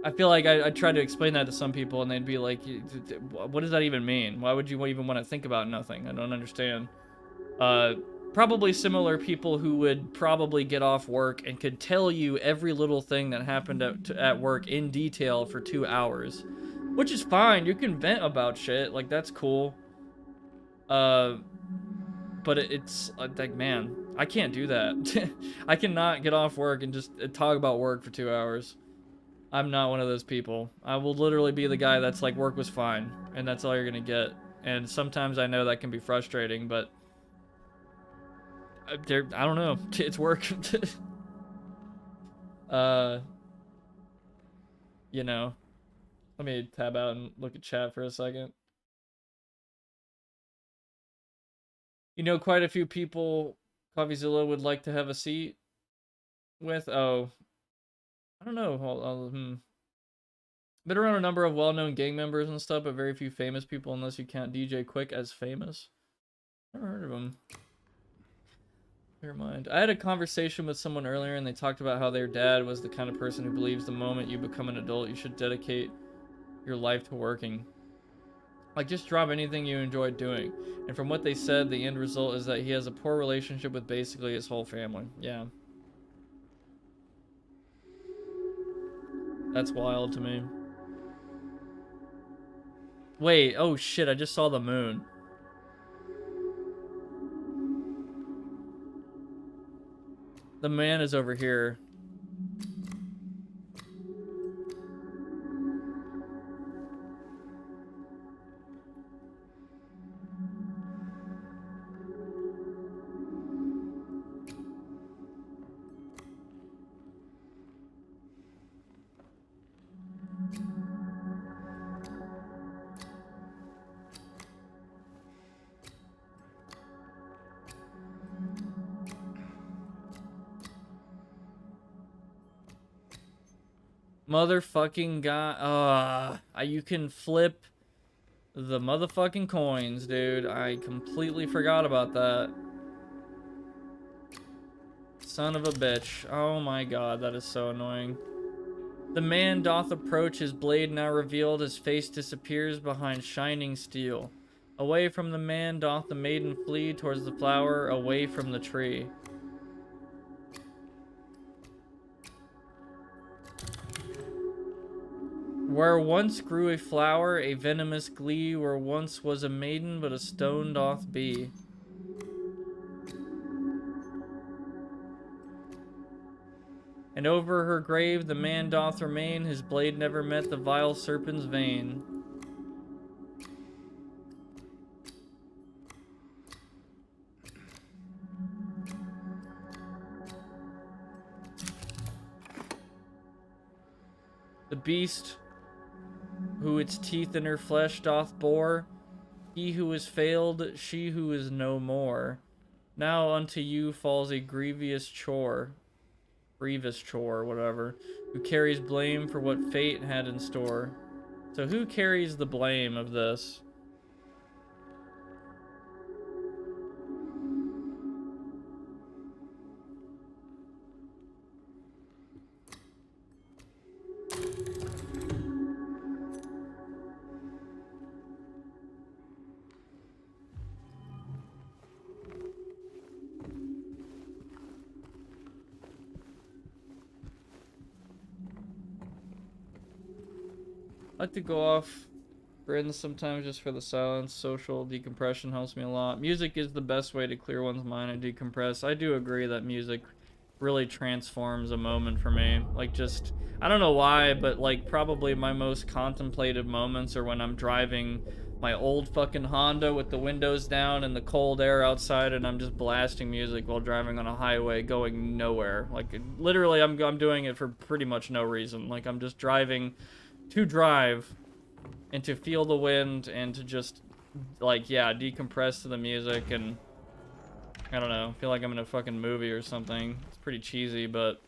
I feel like I tried to explain that to some people and they'd be like, what does that even mean? Why would you even want to think about nothing? I don't understand. Probably similar people who would probably get off work and could tell you every little thing that happened at work in detail for 2 hours. Which is fine, you can vent about shit, like that's cool. But it's like, man, I can't do that. I cannot get off work and just talk about work for 2 hours. I'm not one of those people. I will literally be the guy that's like, work was fine, and that's all you're gonna get. And sometimes I know that can be frustrating, but I don't know. It's work. uh, you know. Let me tab out and look at chat for a second. You know, quite a few people CoffeeZilla would like to have a seat with. Oh, I don't know. Been around a number of well-known gang members and stuff, but very few famous people, unless you count DJ Quick as famous. Never heard of him. Never mind. I had a conversation with someone earlier, and they talked about how their dad was the kind of person who believes the moment you become an adult, you should dedicate your life to working. Like, just drop anything you enjoyed doing. And from what they said, the end result is that he has a poor relationship with basically his whole family. Yeah. That's wild to me. Wait, oh shit, I just saw the moon. The man is over here. Motherfucking guy. You can flip the motherfucking coins, dude. I completely forgot about that. Son of a bitch. Oh my god, that is so annoying. The man doth approach, his blade now revealed, his face disappears behind shining steel. Away from the man doth the maiden flee towards the flower, away from the tree. Where once grew a flower, a venomous glee, where once was a maiden, but a stone doth be. And over her grave the man doth remain, his blade never met the vile serpent's vein. The beast who its teeth in her flesh doth bore. He who is failed, she who is no more. Now unto you falls a grievous chore, whatever, who carries blame for what fate had in store. So who carries the blame of this? I like to go off grins sometimes just for the silence. Social decompression helps me a lot. Music is the best way to clear one's mind and decompress. I do agree that music really transforms a moment for me. Like, just, I don't know why, but like probably my most contemplative moments are when I'm driving my old fucking Honda with the windows down and the cold air outside, and I'm just blasting music while driving on a highway going nowhere. Like, literally I'm doing it for pretty much no reason. Like, I'm just driving to drive and to feel the wind and to just, like, yeah, decompress to the music, and I don't know, feel like I'm in a fucking movie or something. It's pretty cheesy, but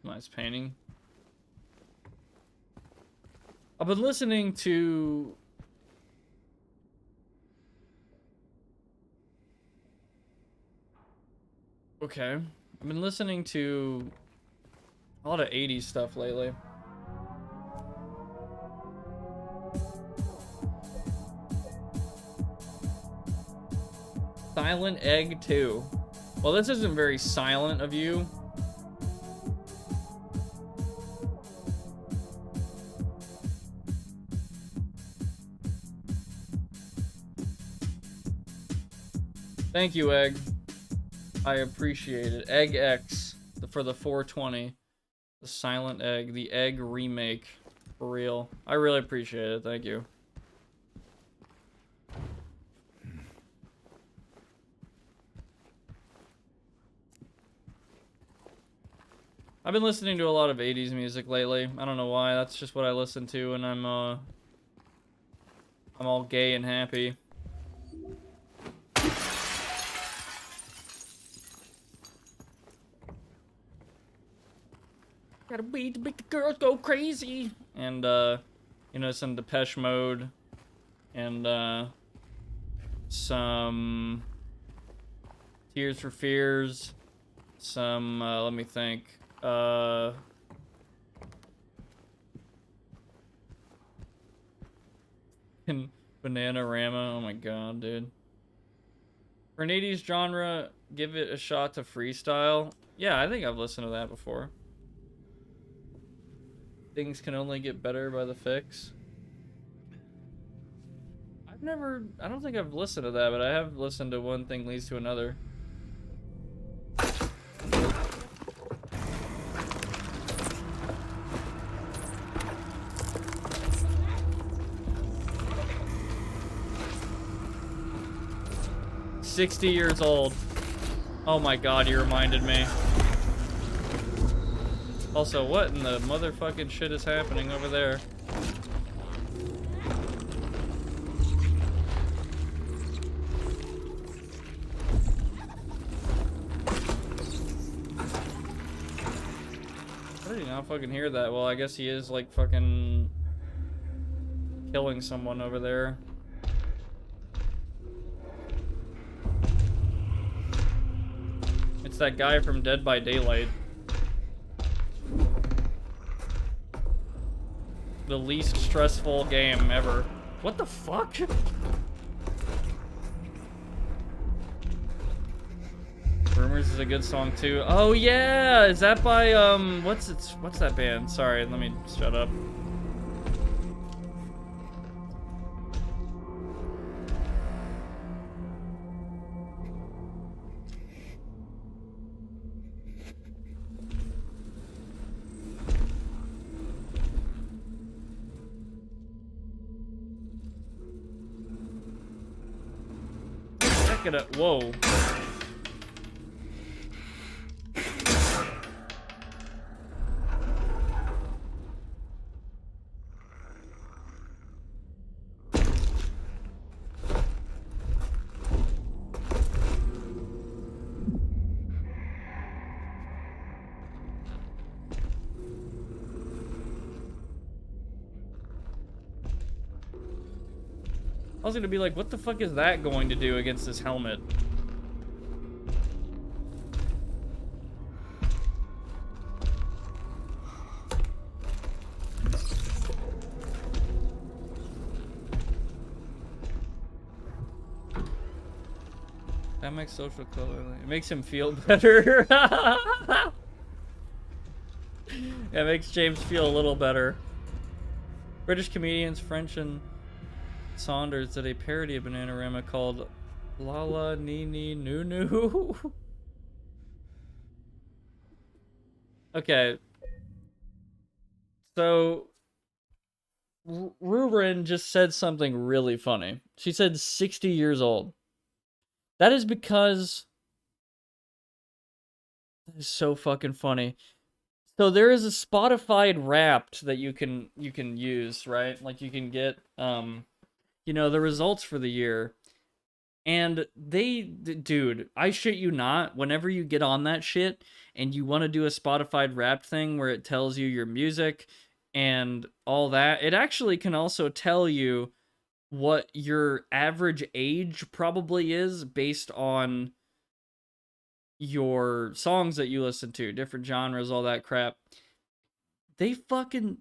nice painting. I've been listening to I've been listening to a lot of 80s stuff lately. Silent Egg 2. Well, this isn't very silent of you. Thank you, Egg. I appreciate it. Egg X for the 420. The Silent Egg. The Egg remake. For real. I really appreciate it. Thank you. I've been listening to a lot of 80s music lately. I don't know why. That's just what I listen to, and I'm all gay and happy. Gotta beat to make the girls go crazy. And, you know, some Depeche Mode. And, some Tears for Fears. Some, let me think. Bananarama. Oh my god, dude. For an 80s genre, give it a shot to freestyle. Yeah, I think I've listened to that before. Things can only get better by the fix. I don't think I've listened to that, but I have listened to One Thing Leads to Another. $60 old. Oh my god, you reminded me. Also, what in the motherfucking shit is happening over there? I did not fucking hear that. Well, I guess he is like fucking killing someone over there. It's that guy from Dead by Daylight. The least stressful game ever. What the fuck? This is a good song too. Oh yeah, is that by what's that band? Sorry, let me shut up. Check it out. Whoa. I was gonna be like, what the fuck is that going to do against this helmet? That makes social color. It makes him feel better. It makes James feel a little better. British comedians French and Saunders did a parody of Bananarama called La La Nini Nunu. Okay. So Rurin just said something really funny. She said 60 years old. That is because that is so fucking funny. So there is a Spotify Wrapped that you can use, right? Like you can get you know, the results for the year. And dude, I shit you not, whenever you get on that shit and you want to do a Spotify Wrapped thing where it tells you your music and all that, it actually can also tell you what your average age probably is based on your songs that you listen to, different genres, all that crap. They fucking,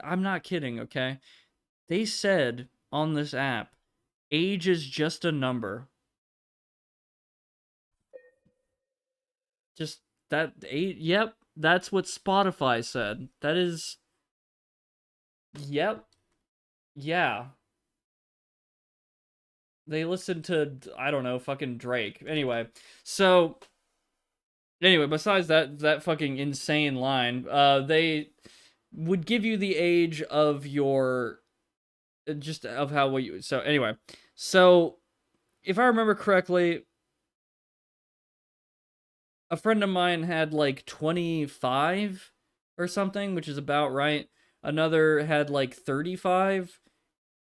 I'm not kidding, okay? They said on this app, age is just a number. Just that age, yep, that's what Spotify said. That is, yep, yeah. They listened to, I don't know, fucking Drake. Anyway, besides that fucking insane line, they would give you the age of your, just of how what you, so anyway, so if I remember correctly, a friend of mine had like 25 or something, which is about right. Another had like 35.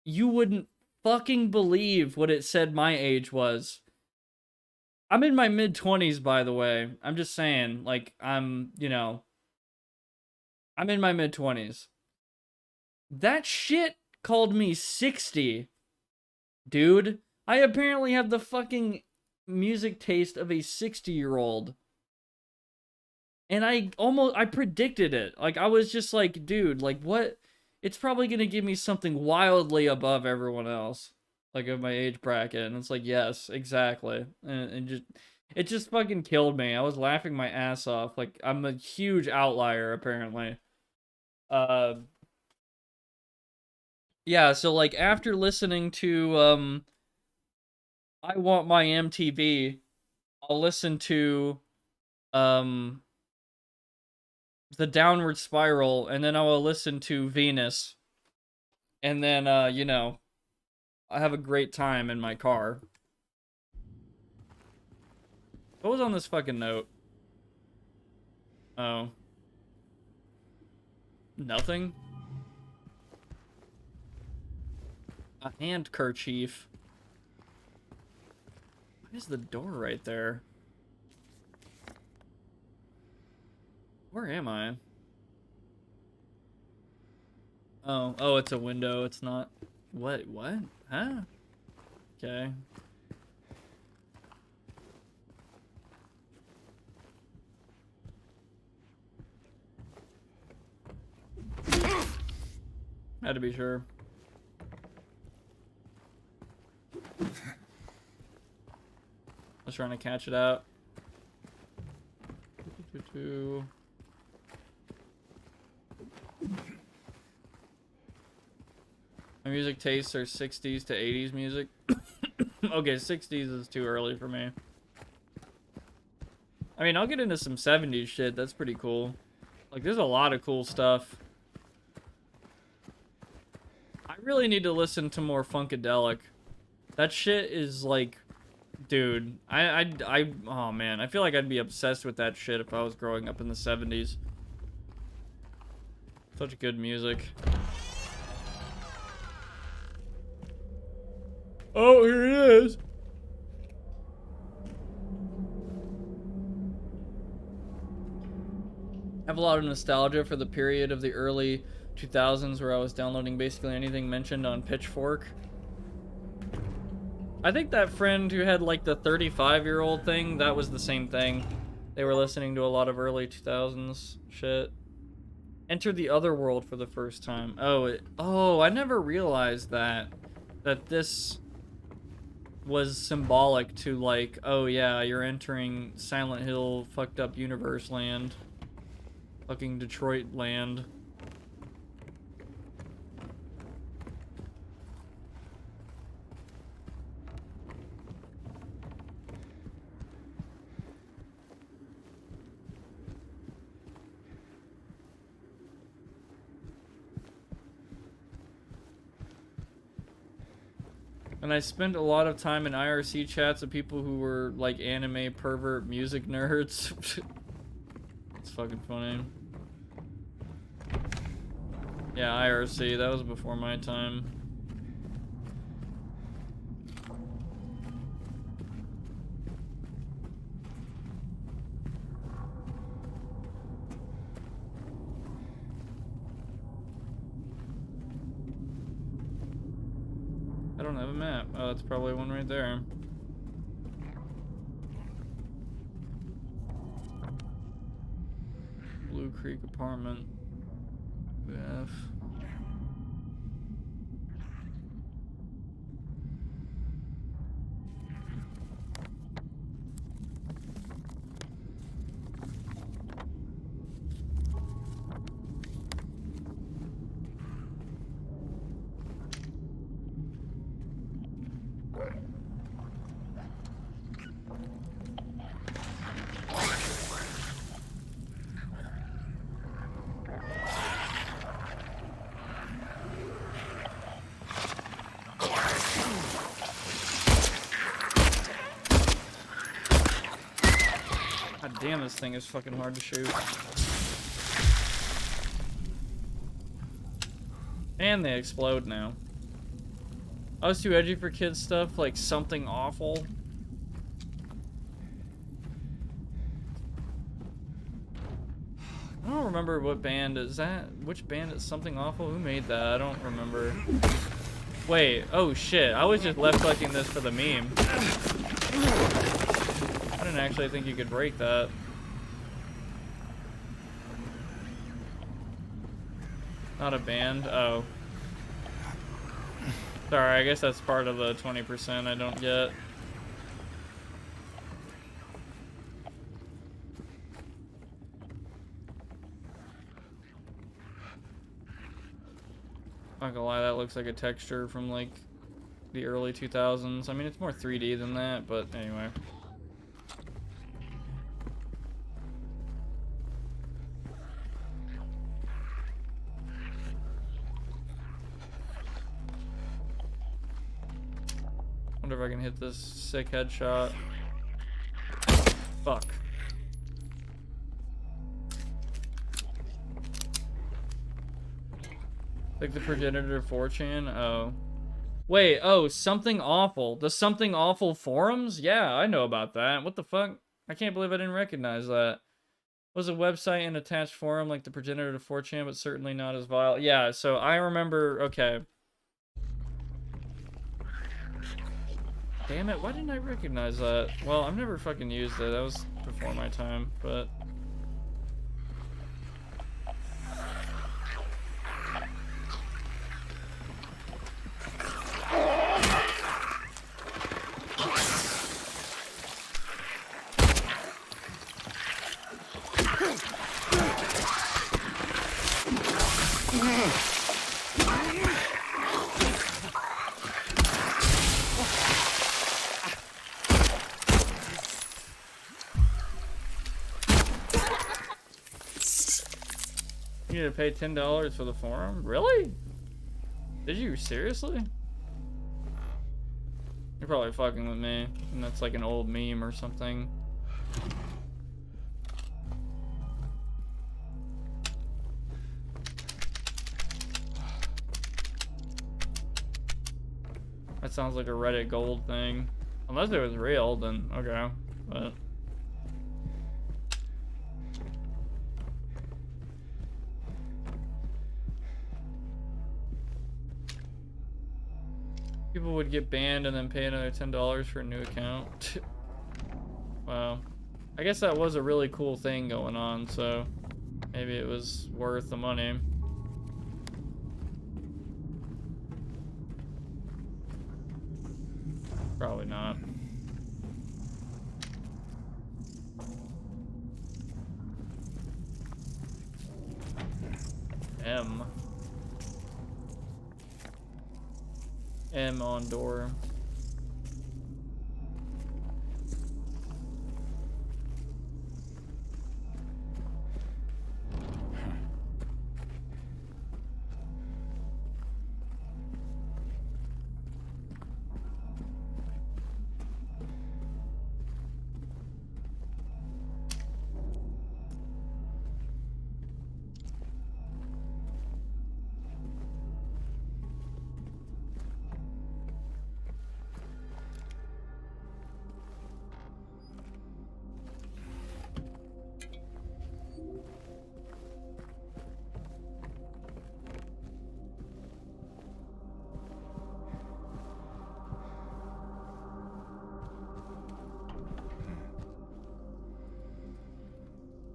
You wouldn't fucking believe what it said my age was. I'm in my mid-20s, by the way. I'm just saying, like, I'm in my mid-20s. That shit called me 60. Dude, I apparently have the fucking music taste of a 60-year-old. And I predicted it. Like, I was just like, dude, like, what? It's probably gonna give me something wildly above everyone else. Like, of my age bracket. And it's like, yes, exactly. And it just fucking killed me. I was laughing my ass off. Like, I'm a huge outlier, apparently. Yeah, so, like, after listening to, I Want My MTV, I'll listen to, The Downward Spiral, and then I will listen to Venus. And then, you know, I have a great time in my car. What was on this fucking note? Oh. Nothing? A handkerchief. Why is the door right there? Where am I? Oh, it's a window. It's not. What? Huh? Okay. Had to be sure. I was trying to catch it out. My music tastes are 60s to 80s music. Okay, 60s is too early for me. I mean, I'll get into some 70s shit. That's pretty cool. Like, there's a lot of cool stuff. I really need to listen to more Funkadelic. That shit is like, dude, oh man, I feel like I'd be obsessed with that shit if I was growing up in the 70s. Such good music. Oh, here it is. I have a lot of nostalgia for the period of the early 2000s where I was downloading basically anything mentioned on Pitchfork. I think that friend who had like the 35-year-old thing, that was the same thing. They were listening to a lot of early 2000s shit. Enter the Other World for the first time. Oh, I never realized that this was symbolic to like, oh yeah, you're entering Silent Hill fucked up universe land. Fucking Detroit land. And I spent a lot of time in IRC chats with people who were like anime pervert music nerds. It's fucking funny. Yeah, IRC, that was before my time. I don't have a map. Oh, that's probably one right there. Blue Creek apartment. F. Damn, this thing is fucking hard to shoot. And they explode now. I was too edgy for kids stuff, like Something Awful. I don't remember what band is that. Which band is Something Awful? Who made that? I don't remember. Wait, oh shit. I was just left clicking this for the meme. I didn't actually think you could break that. Not a band? Oh. Sorry, I guess that's part of the 20% I don't get. Not gonna lie, that looks like a texture from like the early 2000s. I mean, it's more 3D than that, but anyway. Wonder if I can hit this sick headshot. Fuck. Like the progenitor 4chan? Oh. Wait, oh, Something Awful. The Something Awful forums? Yeah, I know about that. What the fuck? I can't believe I didn't recognize that. Was a website and attached forum like the progenitor 4chan, but certainly not as vile. Yeah, so I remember, okay. Damn it, why didn't I recognize that? Well, I've never fucking used it. That was before my time, but... You need to pay $10 for the forum? Really? Did you seriously? You're probably fucking with me, and that's like an old meme or something. That sounds like a Reddit gold thing. Unless it was real, then okay. But people would get banned and then pay another $10 for a new account. Wow. I guess that was a really cool thing going on, so maybe it was worth the money. Probably not. M on door.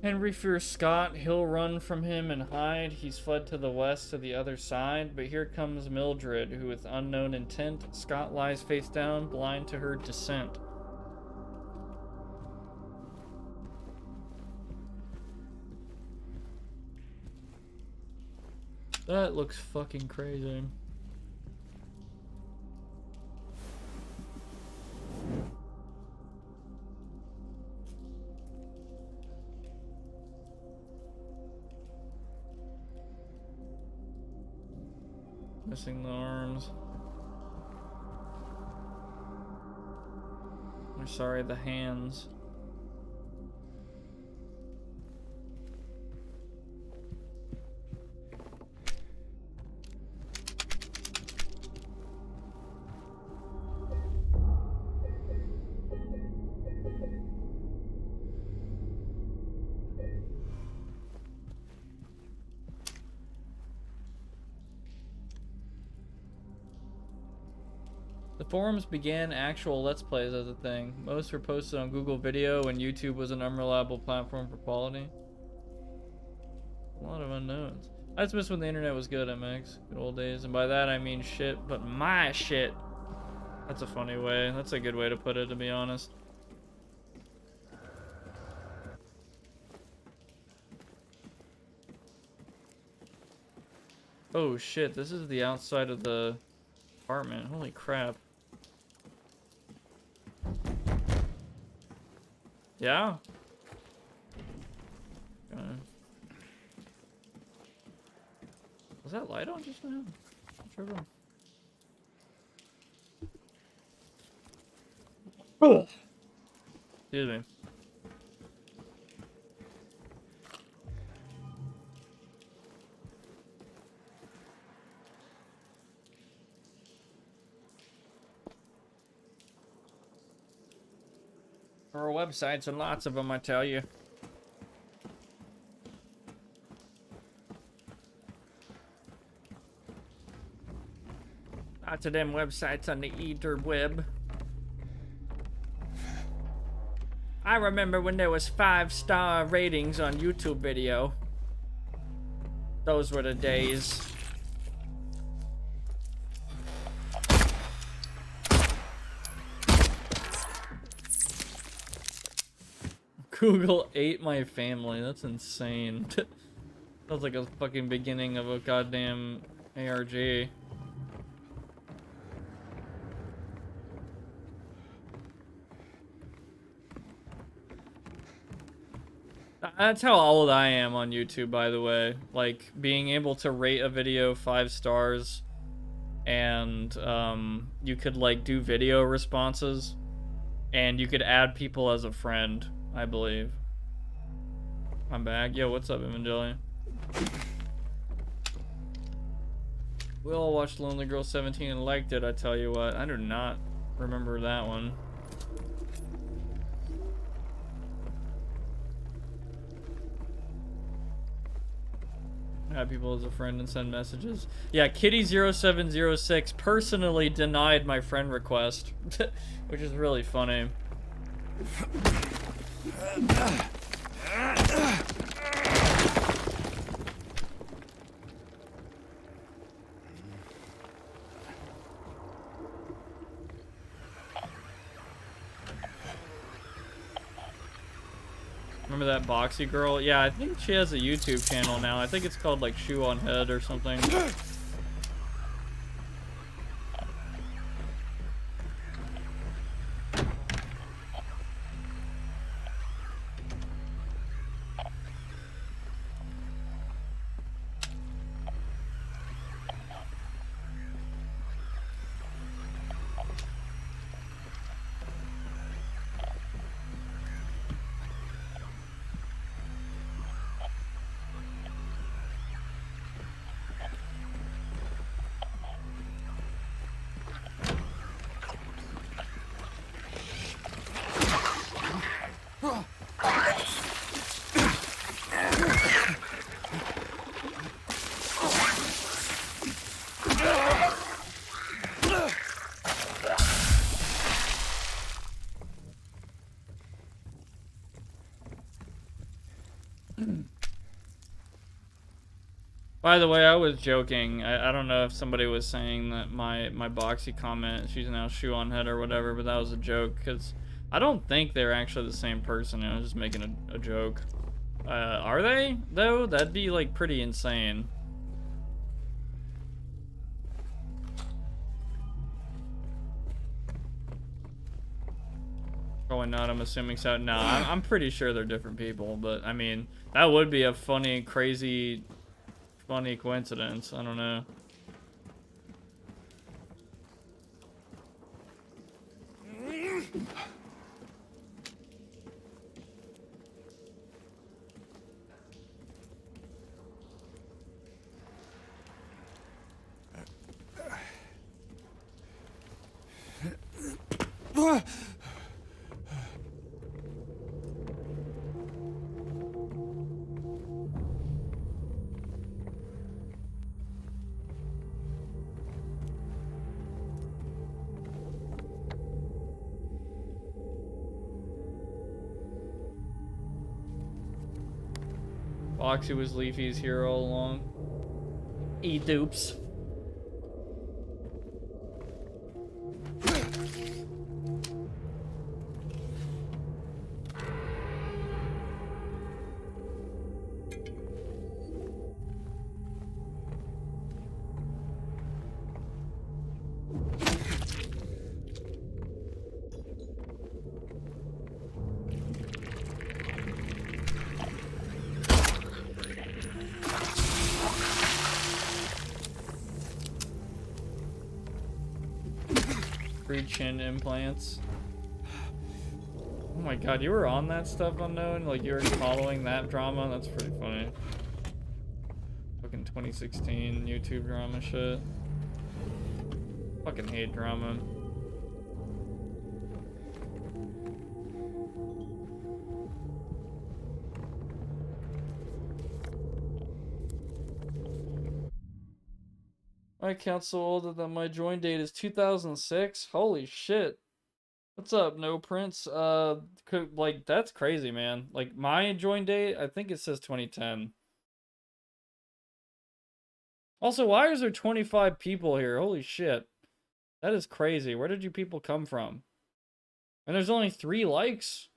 Henry fears Scott. He'll run from him and hide. He's fled to the west to the other side. But here comes Mildred, who with unknown intent. Scott lies face down, blind to her descent. That looks fucking crazy. Missing the arms. I'm sorry, the hands. The forums began actual Let's Plays as a thing. Most were posted on Google Video when YouTube was an unreliable platform for quality. A lot of unknowns. I just miss when the internet was good, MX. Good old days. And by that I mean shit, but my shit. That's a funny way. That's a good way to put it, to be honest. Oh shit, this is the outside of the apartment. Holy crap. Yeah? Was that light on just now? I'm tripping. Excuse me. There are websites and lots of them, I tell you. Lots of them websites on the interweb. I remember when there was 5-star ratings on YouTube video. Those were the days. Google ate my family. That's insane. Sounds like a fucking beginning of a goddamn ARG. That's how old I am on YouTube, by the way. Like, being able to rate a video 5 stars, and you could, like, do video responses, and you could add people as a friend, I believe. I'm back. Yo, what's up, Evangelion? We all watched Lonely Girl 17 and liked it, I tell you what. I do not remember that one. Add people as a friend and send messages. Yeah, Kitty0706 personally denied my friend request, which is really funny. Remember that boxy girl? Yeah, I think she has a YouTube channel now. I think it's called like Shoe on Head or something. By the way, I was joking. I don't know if somebody was saying that my boxy comment, she's now Shoe on Head or whatever, but that was a joke, because I don't think they're actually the same person. I was just making a joke. Are they, though? That'd be, like, pretty insane. Probably not, I'm assuming so. No, I'm pretty sure they're different people, but, I mean, that would be a funny, crazy... funny coincidence. I don't know. Foxy was Leafy's hero all along. E-dupes. Chin implants. Oh my god, you were on that stuff, Unknown? Like, you were following that drama? That's pretty funny. Fucking 2016 YouTube drama shit. Fucking hate drama. My account's so old that my join date is 2006. Holy shit. What's up, No Prince? Like, that's crazy, man. Like, my join date, I think it says 2010. Also, why is there 25 people here? Holy shit. That is crazy. Where did you people come from? And there's only 3 likes?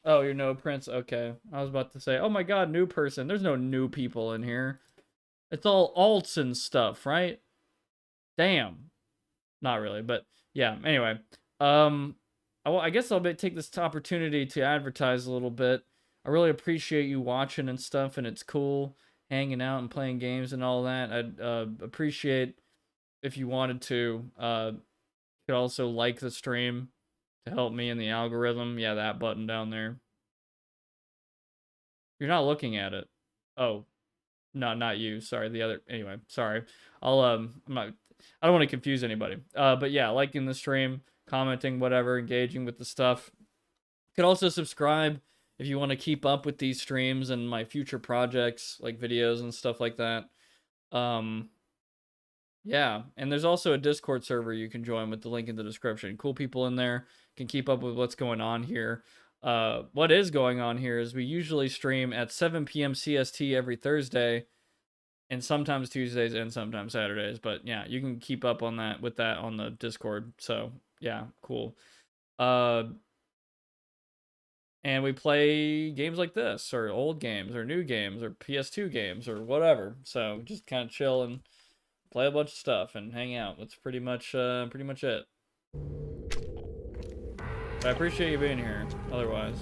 Oh, you're no Prince? Okay. I was about to say, oh my god, new person. There's no new people in here. It's all alts and stuff, right? Damn. Not really, but yeah. Anyway, I guess I'll take this opportunity to advertise a little bit. I really appreciate you watching and stuff, and it's cool hanging out and playing games and all that. I'd appreciate if you wanted to. You could also like the stream to help me in the algorithm. Yeah, that button down there. You're not looking at it. Oh, no, not you. Sorry, the other. Anyway, sorry. I'm not. I don't want to confuse anybody. But yeah, liking the stream, commenting, whatever, engaging with the stuff. You could also subscribe if you want to keep up with these streams and my future projects, like videos and stuff like that. Yeah, and there's also a Discord server you can join with the link in the description. Cool people in there can keep up with what's going on here. What is going on here is we usually stream at 7 p.m. CST every Thursday, and sometimes Tuesdays and sometimes Saturdays. But yeah, you can keep up on that with that on the Discord. So yeah, cool. And we play games like this, or old games, or new games, or PS2 games, or whatever. So just kind of chill and play a bunch of stuff and hang out. That's pretty much it. But I appreciate you being here. Otherwise.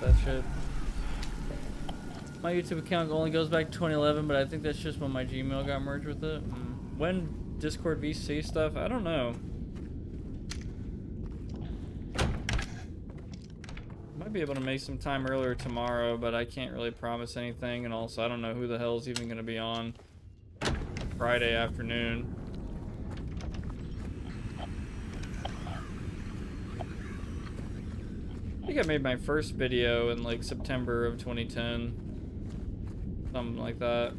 That shit. My YouTube account only goes back to 2011, but I think that's just when my Gmail got merged with it. When Discord VC stuff, I don't know. Might be able to make some time earlier tomorrow, but I can't really promise anything, and also I don't know who the hell is even going to be on Friday afternoon. I think I made my first video in like September of 2010. Something like that.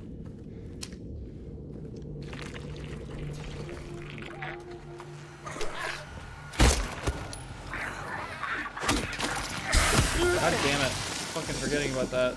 God damn it. Fucking forgetting about that.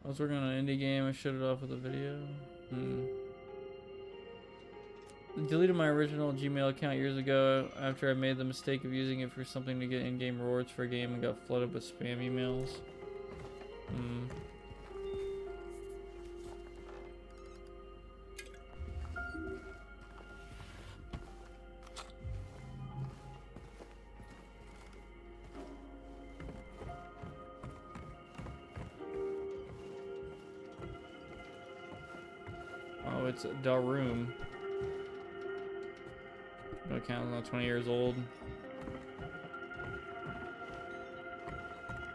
I was working on an indie game, I shut it off with a video. I deleted my original Gmail account years ago after I made the mistake of using it for something to get in-game rewards for a game and got flooded with spam emails. Oh, it's the room. No account, not 20 years old.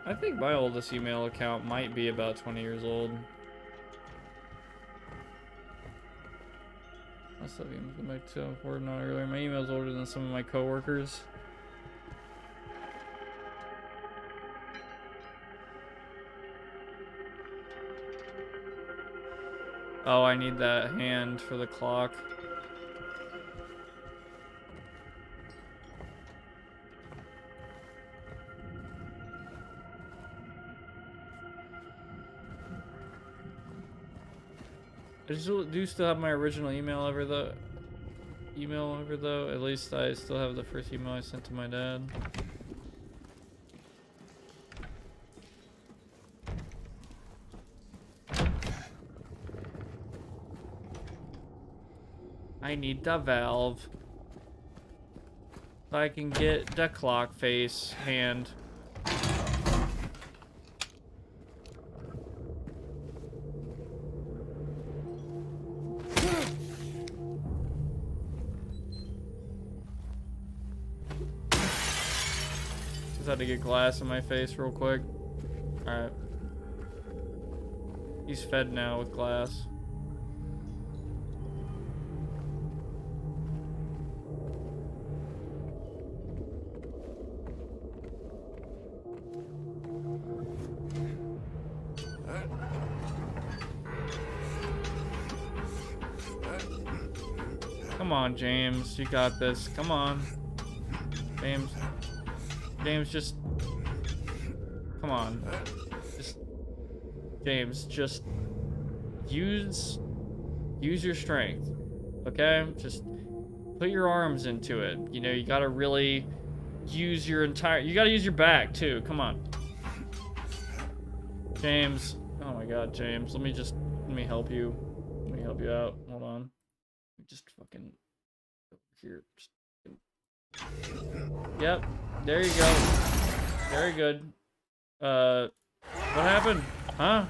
I think my oldest email account might be about 20 years old. I still go back to forward not earlier. My email's older than some of my coworkers. Oh, I need that hand for the clock. I do still have my original email over though. At least I still have the first email I sent to my dad. I need the valve. So I can get the clock face hand. Just had to get glass in my face real quick. Alright. He's fed now with glass. Come on, James. You got this. Come on. James, just... Come on. James, just... Use your strength. Okay? Just put your arms into it. You know, you gotta really use your entire... You gotta use your back, too. Come on. James. Oh my god, James. Let me help you. Let me help you out. Hold on. Just fucking over here. Yep. There you go. Very good. What happened? Huh?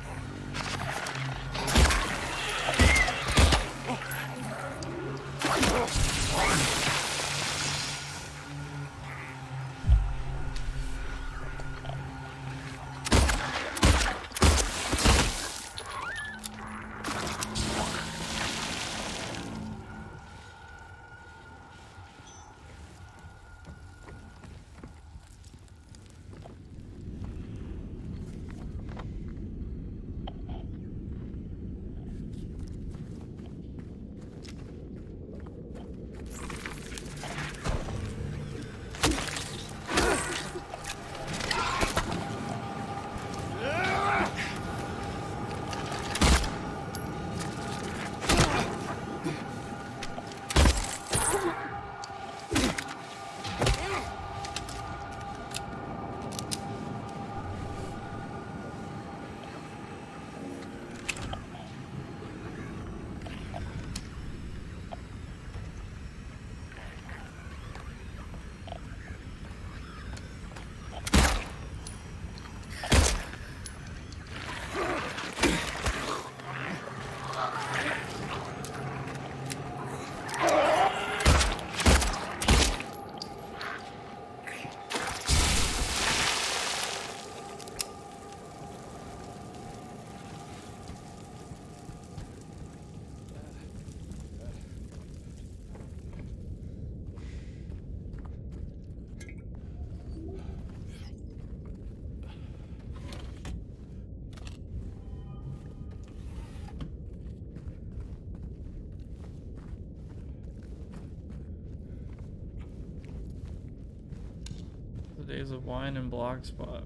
Days of Wine and Block Spot.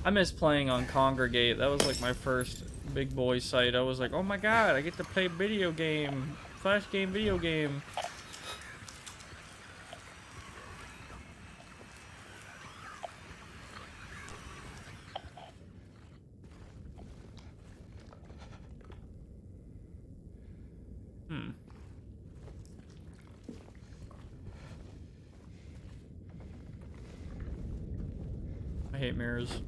I miss playing on Congregate. That was like my first big boy site. I was like, oh my god, I get to play video game. Flash game, video game. I hate mirrors.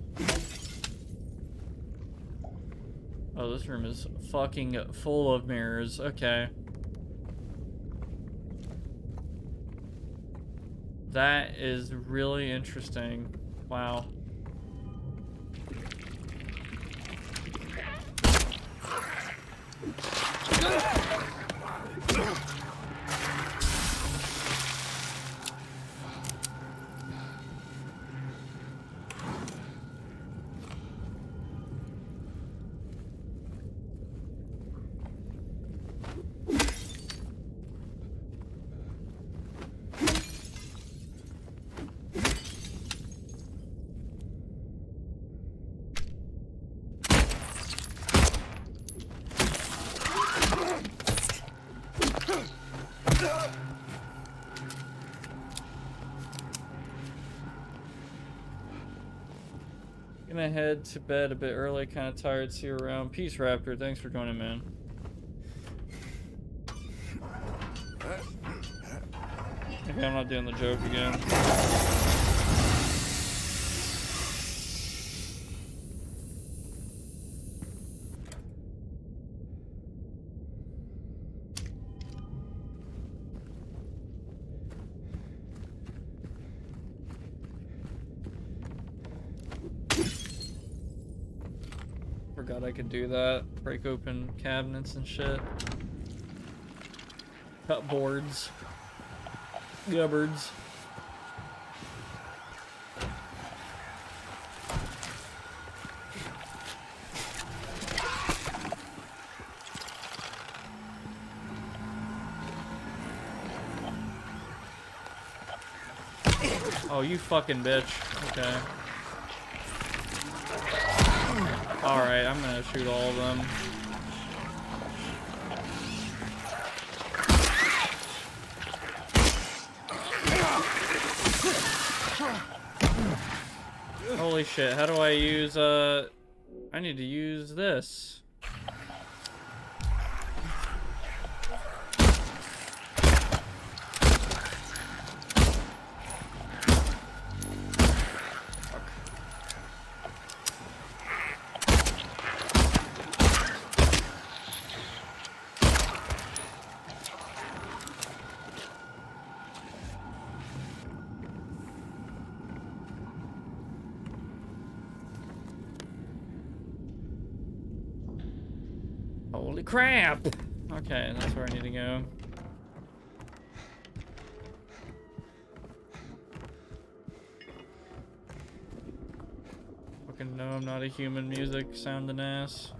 Oh, this room is fucking full of mirrors. Okay. That is really interesting. Wow. Gonna head to bed a bit early, kind of tired. See you around. Peace, Raptor. Thanks for joining, man. Okay, I'm not doing the joke again. Forgot I could do that. Break open cabinets and shit. Cut boards. Cupboards. Oh, you fucking bitch. Okay. Alright, I'm gonna shoot all of them. Holy shit, how do I use, I need to use this. Holy crap! Okay, that's where I need to go. Fucking no, I'm not a human. Music sounding ass.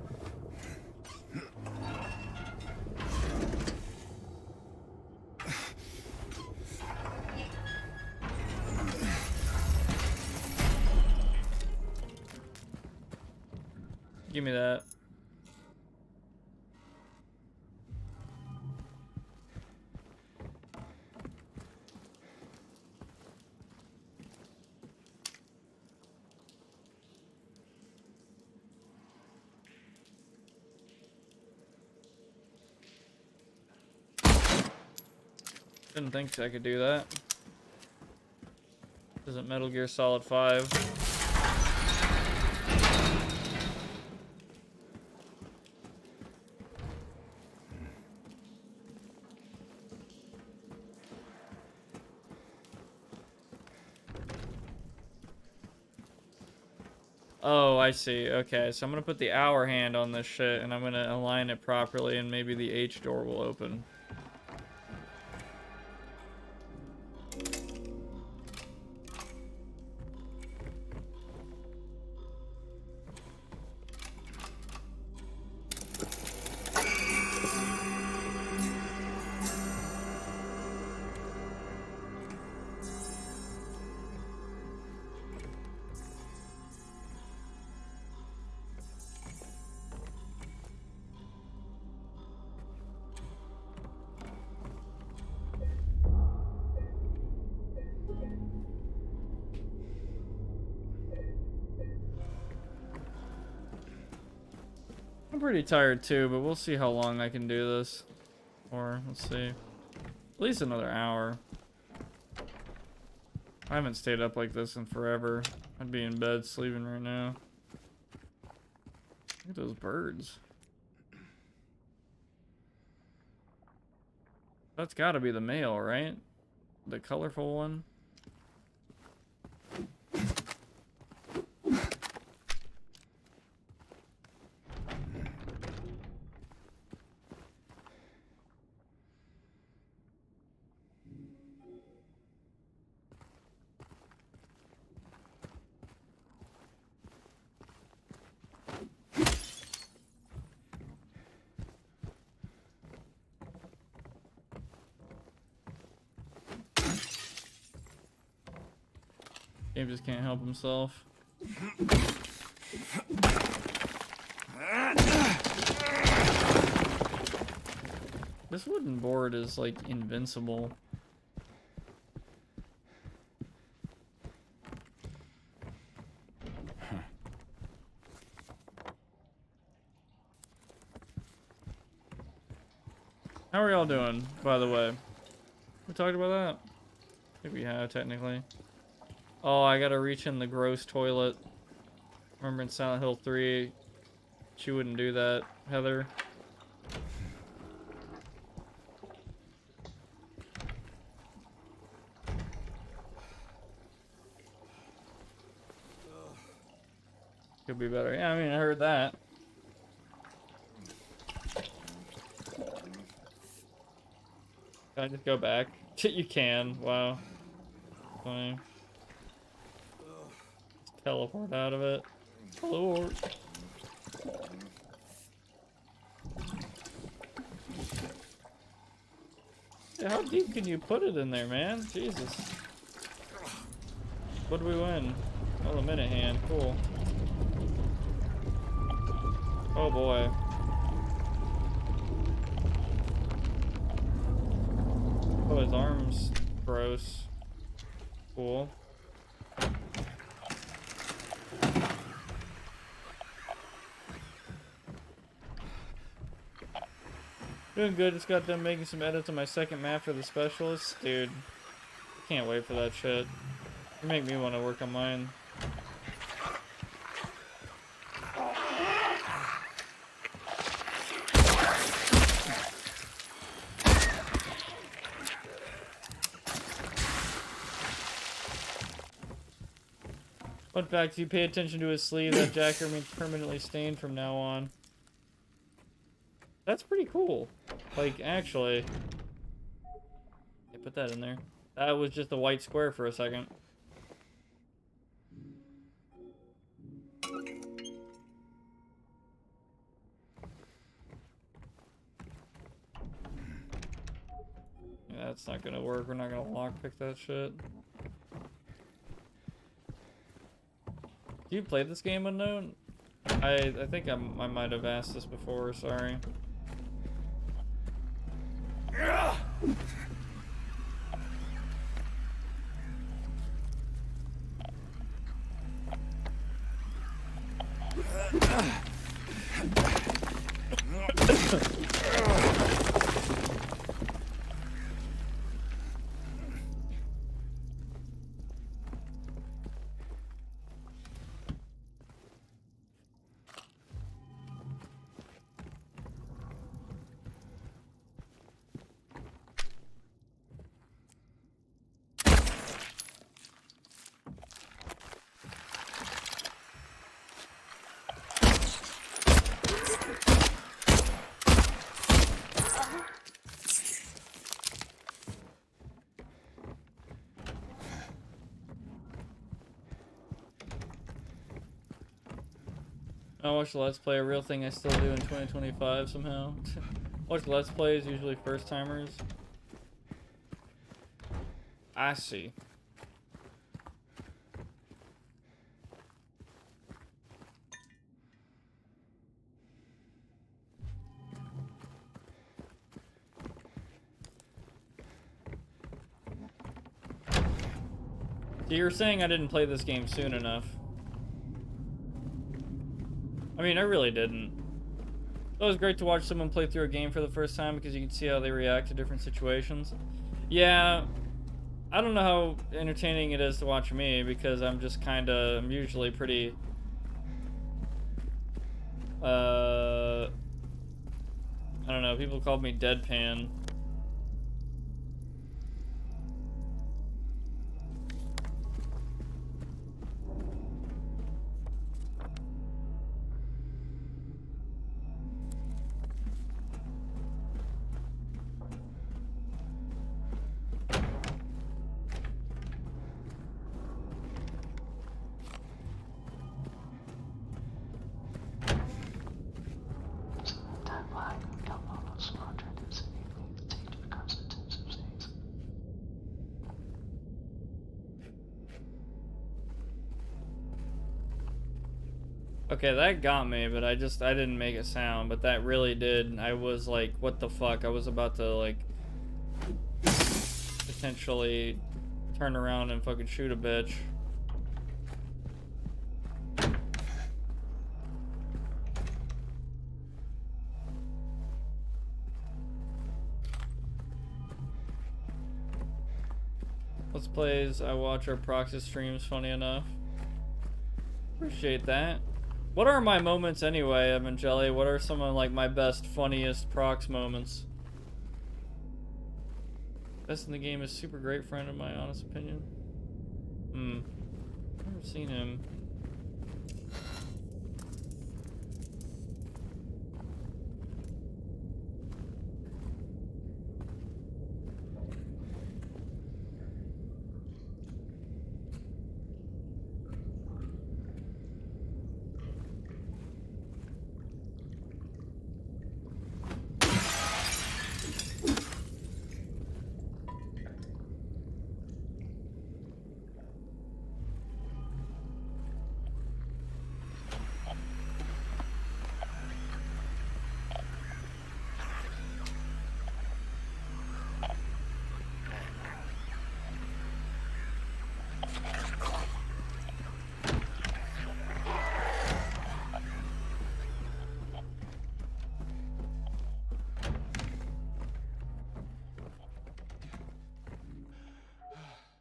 Give me that. Didn't think I could do that. Isn't Metal Gear Solid 5. Oh, I see. Okay, so I'm gonna put the hour hand on this shit and I'm gonna align it properly and maybe the H door will open. I'm pretty tired too, but we'll see how long I can do this. Or, let's see. At least another hour. I haven't stayed up like this in forever. I'd be in bed sleeping right now. Look at those birds. That's gotta be the male, right? The colorful one. Gabe just can't help himself. This wooden board is like invincible. How are y'all doing, by the way? We talked about that? I think we have, technically. Oh, I gotta reach in the gross toilet. Remember in Silent Hill 3, she wouldn't do that, Heather. Could be better. Yeah, I mean, I heard that. Can I just go back? You can. Wow. Funny. Just teleport out of it. Teleport. Yeah, how deep can you put it in there, man? Jesus. What do we win? Oh, a minute hand. Cool. Oh boy. Oh, his arm's gross. Cool. Doing good. Just got done making some edits on my second map for the specialist. Dude, I can't wait for that shit. You make me want to work on mine. Fun fact, if you pay attention to his sleeve, that jacket remains permanently stained from now on. That's pretty cool. Like, actually. Yeah, put that in there. That was just a white square for a second. Yeah, that's not gonna work. We're not gonna lockpick that shit. Do you play this game, Unknown? I think I might have asked this before, sorry. I watch Let's Play, a real thing I still do in 2025 somehow. Watch Let's Plays, usually first timers. I see. So you're saying I didn't play this game soon enough. I mean, I really didn't. It was great to watch someone play through a game for the first time because you can see how they react to different situations. Yeah, I don't know how entertaining it is to watch me because I'm just I'm usually pretty, I don't know, people called me deadpan. Okay, that got me, but I didn't make a sound, but that really did. I was like, what the fuck? I was about to, like, potentially turn around and fucking shoot a bitch. plays. I watch our Proxy streams, funny enough. Appreciate that. What are my moments anyway, Evangelli? What are some of like my best, funniest Prox moments? Best in the game is super great friend, in my honest opinion. Never seen him.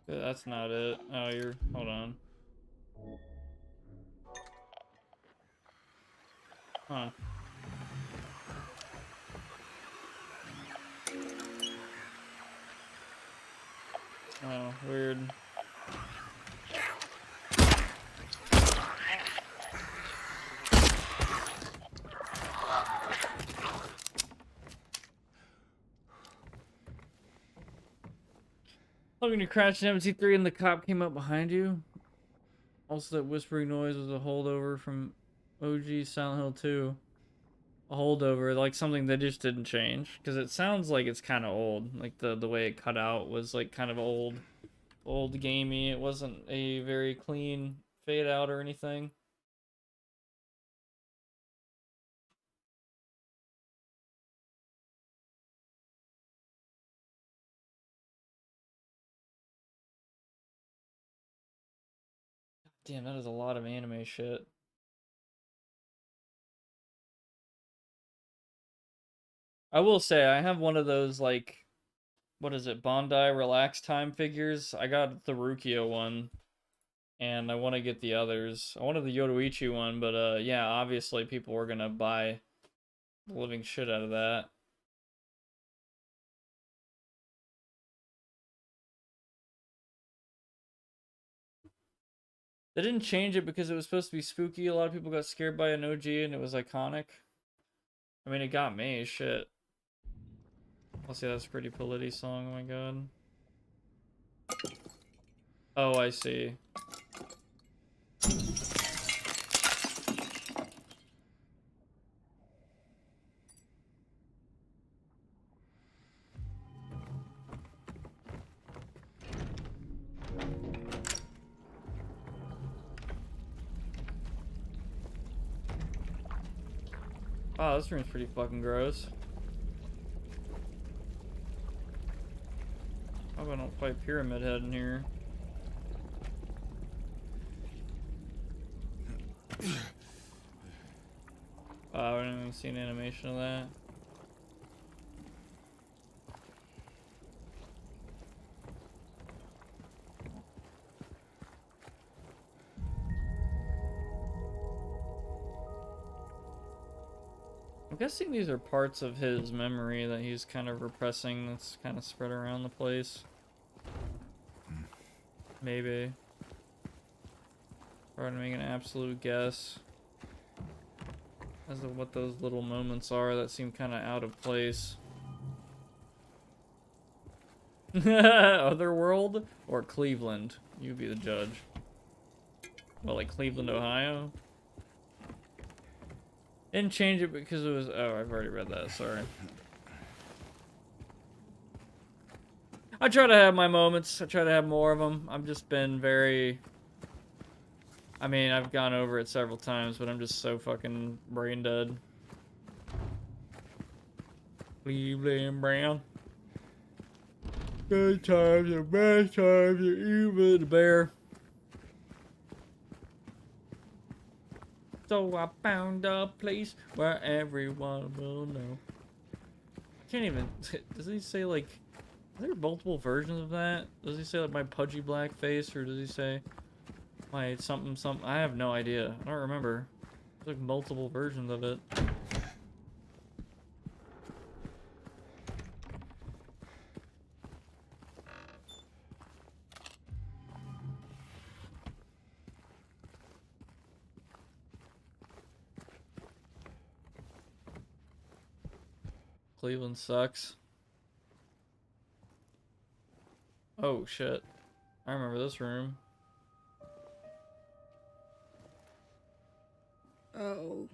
That's not it. Oh, you're... Hold on. Huh. Oh, weird. When you crashed in MT3 and the cop came up behind you. Also, that whispering noise was a holdover from OG Silent Hill 2. A holdover, like something that just didn't change. Because it sounds like it's kind of old. Like the way it cut out was like kind of old gamey. It wasn't a very clean fade out or anything. Damn, that is a lot of anime shit. I will say, I have one of those, like, what is it, Bondi Relax Time figures? I got the Rukia one, and I want to get the others. I wanted the Yoruichi one, but, yeah, obviously people were gonna buy the living shit out of that. They didn't change it because it was supposed to be spooky. A lot of people got scared by an OG, and it was iconic. I mean, it got me, shit. I'll see, that's a pretty Polity song, oh my god. Oh, I see. Wow, this room's pretty fucking gross. I hope I don't fight Pyramid Head in here. I haven't even seen animation of that. I'm guessing these are parts of his memory that he's kind of repressing that's kind of spread around the place. Maybe. Trying to make an absolute guess as to what those little moments are that seem kind of out of place. Otherworld or Cleveland? You be the judge. Well, like Cleveland, Ohio? Didn't change it because it was... Oh, I've already read that, sorry. I try to have my moments. I try to have more of them. I've just been very... I mean, I've gone over it several times, but I'm just so fucking brain dead. Cleveland Brown. Good times and bad times and even the bear. So I found a place where everyone will know. I can't even... Does he say, like, Are there multiple versions of that? Does he say like my pudgy black face, or does he say my something something? I have no idea. I don't remember. There's like multiple versions of it. Cleveland sucks. Oh shit. I remember this room. Oh.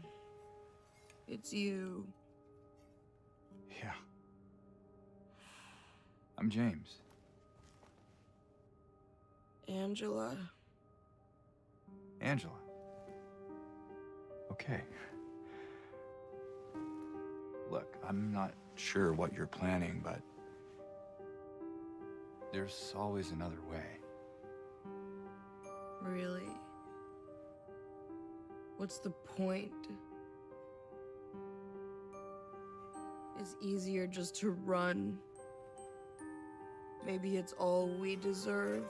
It's you. Yeah. I'm James. Angela. Angela. Okay. Look, I'm not sure what you're planning, but there's always another way. Really? What's the point? It's easier just to run. Maybe it's all we deserve.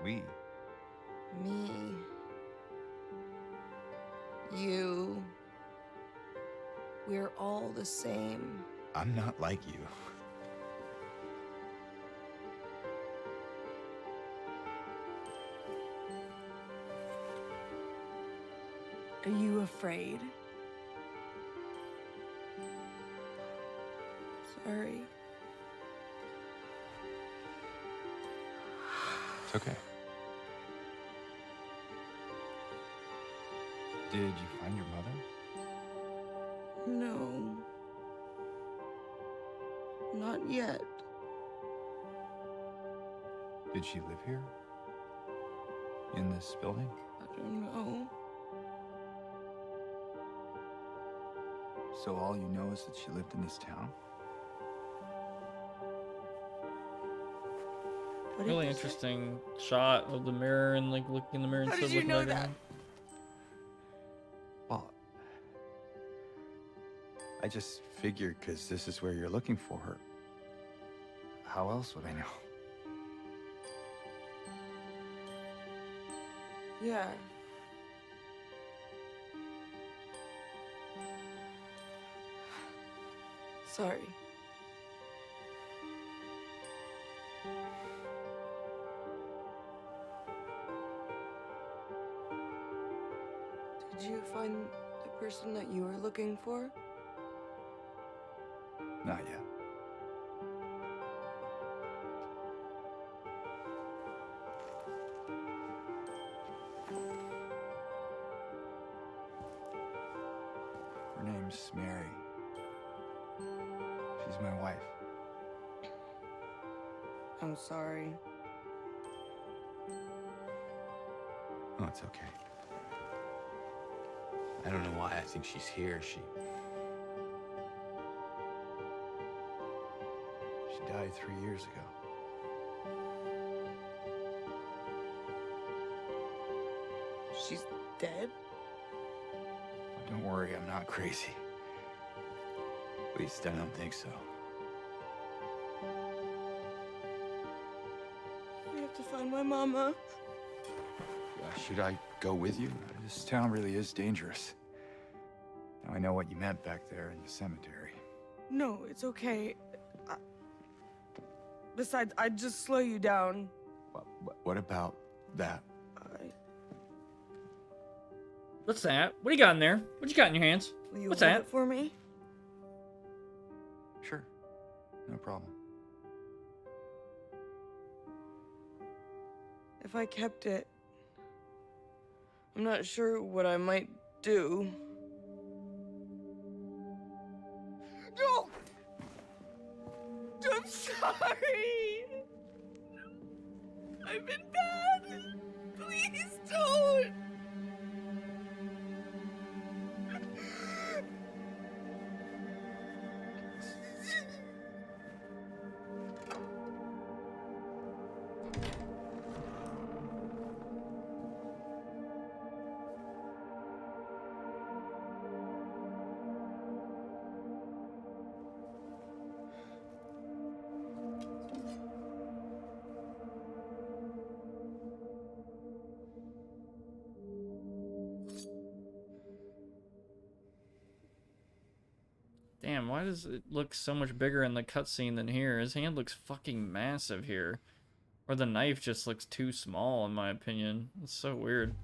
We? Me. You. We're all the same. I'm not like you. Are you afraid? Sorry. It's okay. Did you find your mother? No. Not yet. Did she live here? In this building? I don't know. So all you know is that she lived in this town? What did Really you say? interesting shot of the mirror and like looking in the mirror and How stuff. did you looking know back at that? him. Well, I just figured because this is where you're looking for her. How else would I know? Yeah. Sorry. Did you find the person that you were looking for? Not yet. Her name's Mary. She's my wife. I'm sorry. Oh, it's okay. I don't know why I think she's here. She died 3 years ago. She's dead? Oh, don't worry, I'm not crazy. At least I don't think so. I have to find my mama. Should I go with you? This town really is dangerous. Now I know what you meant back there in the cemetery. No, it's okay. Besides, I'd just slow you down. What about that? What's that? What do you got in there? What you got in your hands? Will you What's hold that? it for me? Sure. No problem. If I kept it, I'm not sure what I might do. No! I'm sorry! I've been bad! Please don't! why does it look so much bigger in the cutscene than here? His hand looks fucking massive here. Or the knife just looks too small, in my opinion. It's so weird.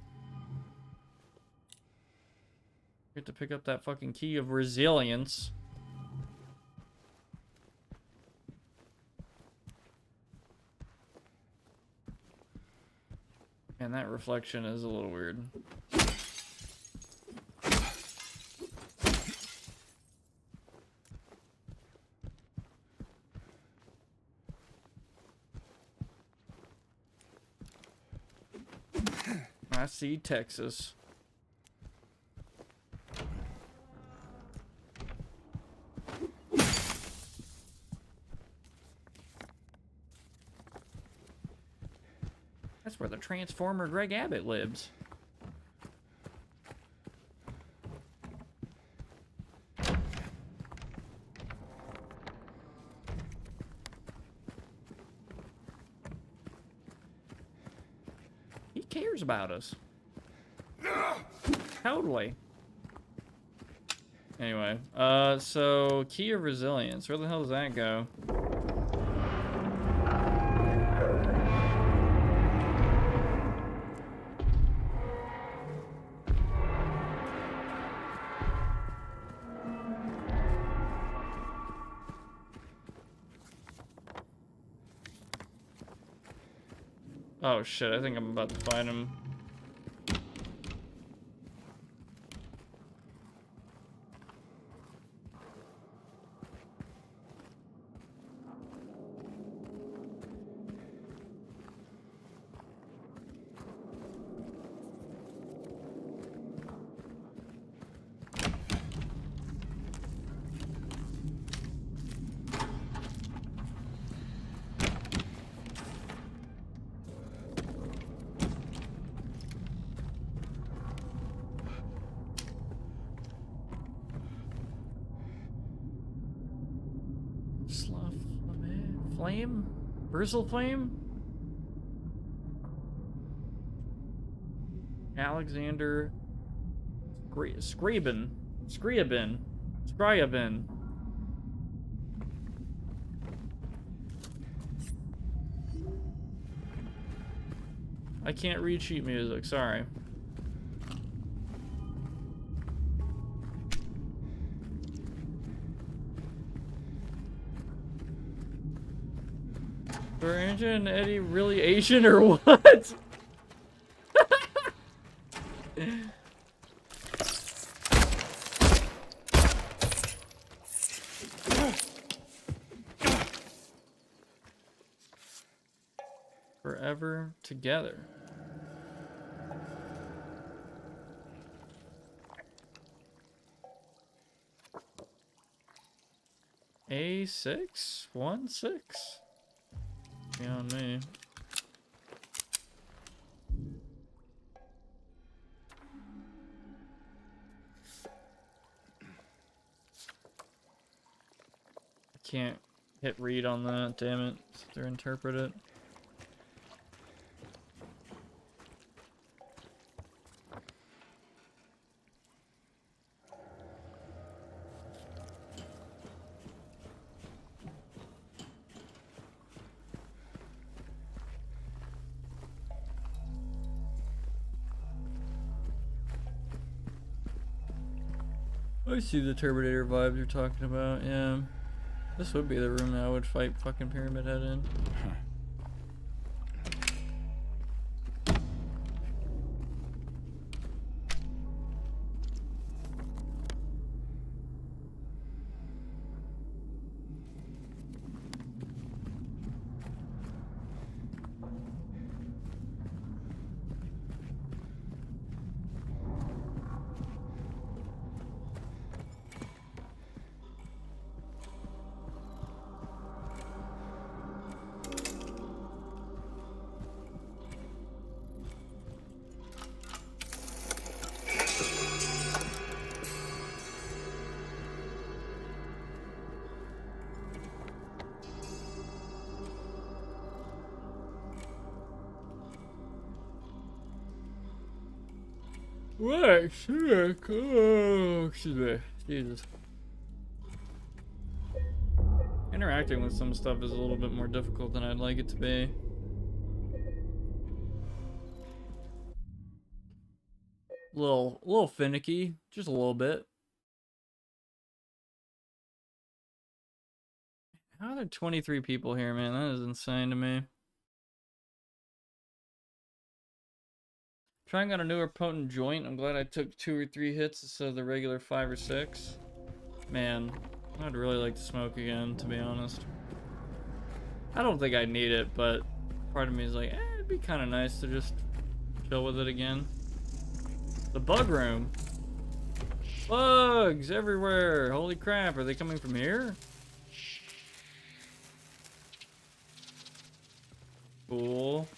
Get to pick up that fucking key of resilience. And that reflection is a little weird. I see Texas. That's where the Transformer Greg Abbott lives. He cares about us. Totally. Anyway, so key of resilience. Where the hell does that go? Oh shit, I think I'm about to find him. Flame? Bristle Flame? Alexander Scriabin. I can't read sheet music, sorry. Were Angela and Eddie really Asian or what? Forever together. A616. Beyond me. I can't hit read on that, damn it. Sit there, interpret it. I see the Terminator vibes you're talking about, yeah. This would be the room that I would fight fucking Pyramid Head in. What? Oh, excuse me. Jesus. Interacting with some stuff is a little bit more difficult than I'd like it to be. Little finicky, just a little bit. How are there 23 people here, man? That is insane to me. Trying out a newer potent joint. I'm glad I took 2 or 3 hits instead of the regular 5 or 6. Man, I'd really like to smoke again, to be honest. I don't think I need it, but part of me is like, it'd be kind of nice to just chill with it again. The bug room. Bugs everywhere. Holy crap, are they coming from here? Cool.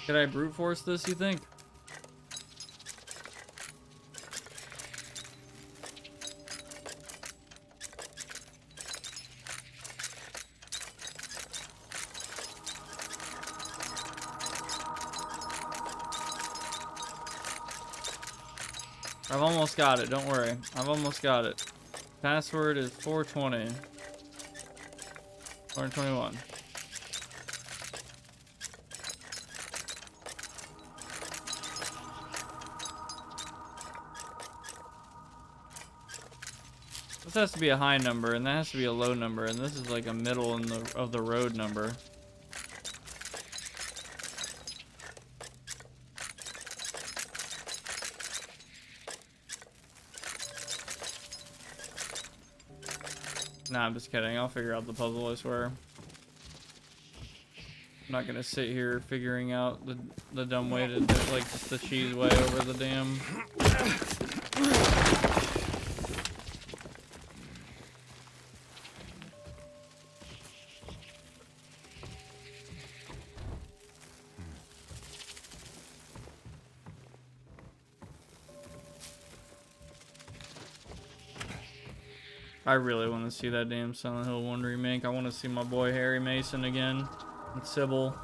Could I brute force this, you think? I've almost got it, don't worry. I've almost got it. Password is 420. 421. This has to be a high number, and that has to be a low number, and this is like a middle of the road number. Nah, I'm just kidding. I'll figure out the puzzle, I swear. I'm not gonna sit here figuring out the dumb way to do it, like just the cheese way over the damn. I really want to see that damn Silent Hill 1 remake. I want to see my boy Harry Mason again. And Sybil.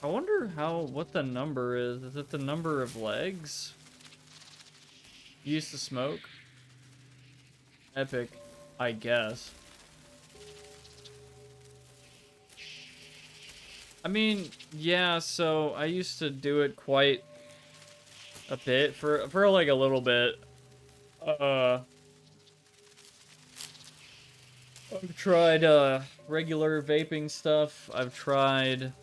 I wonder what the number is. Is it the number of legs you used to smoke? Epic, I guess. I mean, yeah, so I used to do it quite a bit for like a little bit. I've tried regular vaping stuff. I've tried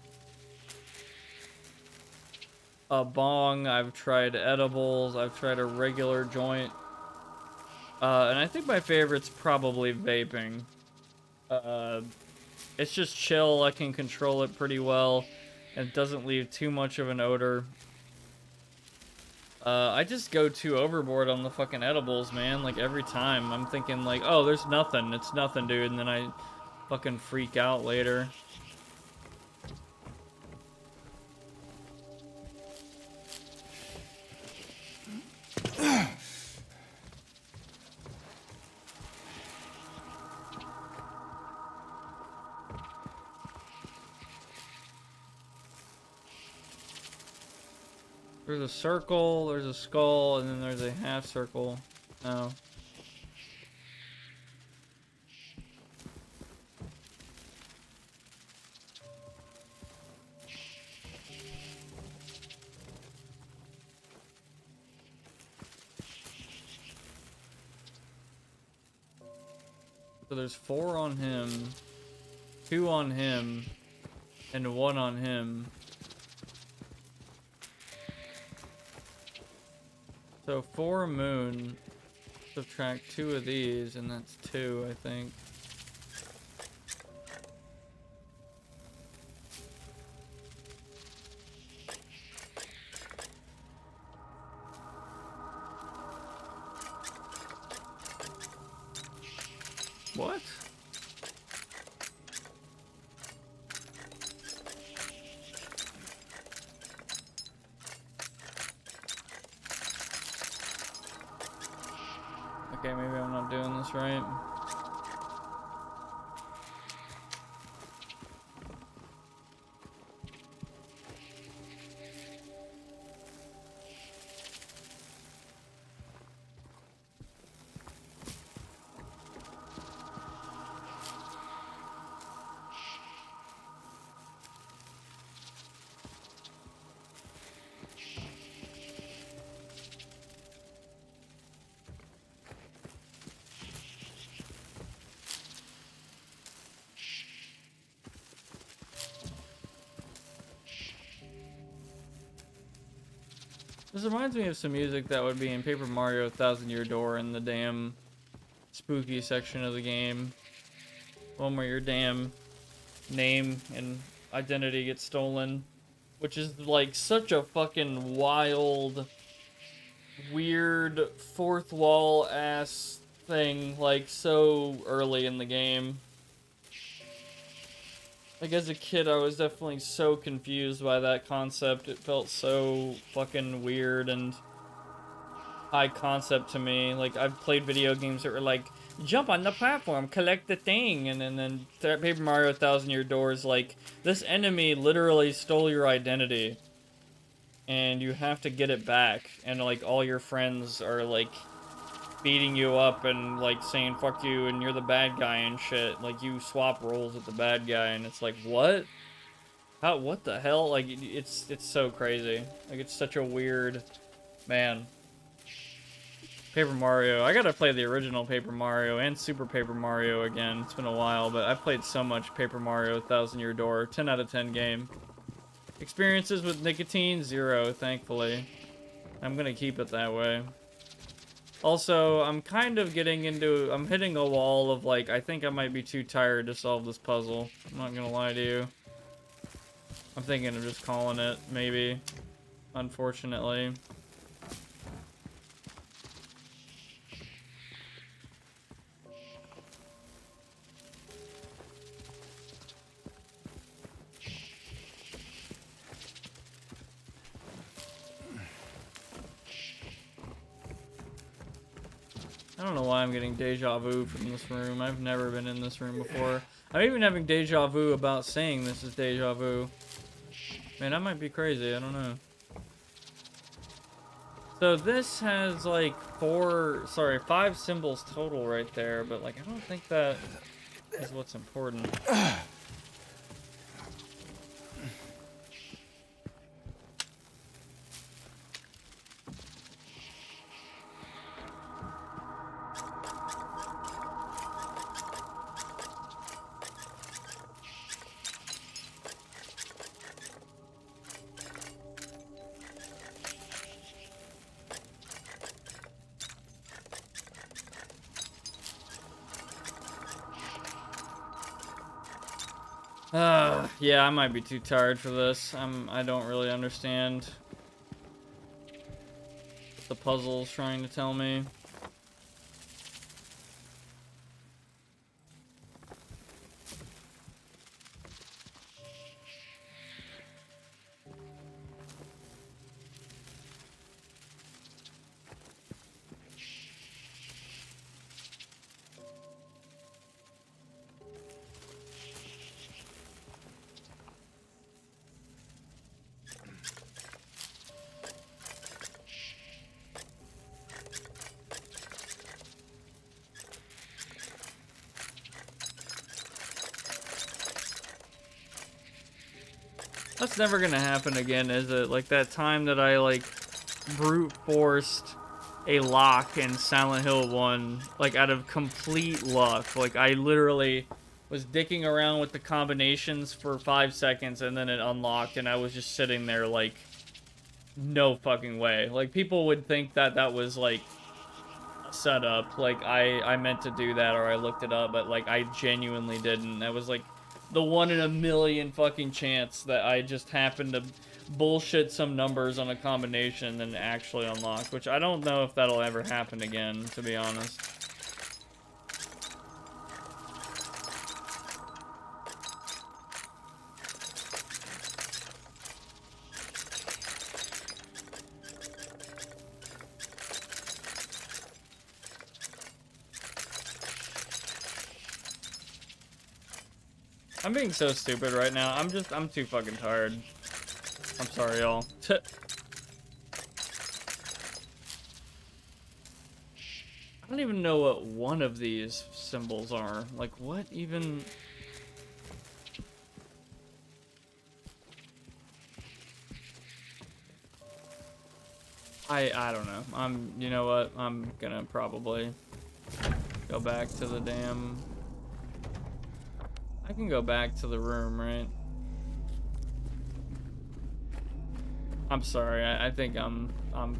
a bong, I've tried edibles, I've tried a regular joint, and I think my favorite's probably vaping. It's just chill, I can control it pretty well, and it doesn't leave too much of an odor. I just go too overboard on the fucking edibles, man, like every time. I'm thinking like, oh, there's nothing, it's nothing, dude, and then I fucking freak out later. There's a circle, there's a skull, and then there's a half circle. Oh. So there's 4 on him, 2 on him, and 1 on him. So 4 moon, subtract 2 of these, and that's 2, I think. What? Okay, maybe I'm not doing this right. This reminds me of some music that would be in Paper Mario Thousand Year Door in the damn spooky section of the game. One where your damn name and identity gets stolen. Which is like such a fucking wild, weird, fourth wall ass thing, like so early in the game. Like as a kid, I was definitely so confused by that concept. It felt so fucking weird and high concept to me. Like I've played video games that were like, jump on the platform, collect the thing, and then Paper Mario Thousand Year Door is like, this enemy literally stole your identity, and you have to get it back, and like all your friends are like beating you up and like saying fuck you and you're the bad guy and shit. Like you swap roles with the bad guy, and it's like, what? How? What the hell? Like it's so crazy. Like it's such a weird, man. Paper Mario. I gotta play the original Paper Mario and Super Paper Mario again. It's been a while, but I've played so much Paper Mario Thousand Year Door. 10 out of 10 game. Experiences with nicotine? 0, thankfully. I'm gonna keep it that way. Also, I'm kind of getting into... I'm hitting a wall of, like, I think I might be too tired to solve this puzzle. I'm not gonna lie to you. I'm thinking of just calling it, maybe. Unfortunately. I don't know why I'm getting deja vu from this room. I've never been in this room before. I'm even having deja vu about saying this is deja vu. Man, that might be crazy. I don't know. So this has like 5 symbols total right there, but like I don't think that is what's important. Yeah, I might be too tired for this. I don't really understand what the puzzle's trying to tell me. That's never gonna happen again, is it? Like that time that I like brute forced a lock in Silent Hill 1, like out of complete luck. Like I literally was dicking around with the combinations for 5 seconds and then it unlocked and I was just sitting there like, no fucking way. Like people would think that that was like a setup. Like I meant to do that or I looked it up, but like I genuinely didn't. That was like the 1 in a million fucking chance that I just happened to bullshit some numbers on a combination and actually unlock, which I don't know if that'll ever happen again, to be honest. I'm being so stupid right now. I'm too fucking tired. I'm sorry, y'all. I don't even know what one of these symbols are. Like, what even? I don't know. You know what? I'm gonna probably go back to the damn... I can go back to the room, right? I'm sorry. I think I'm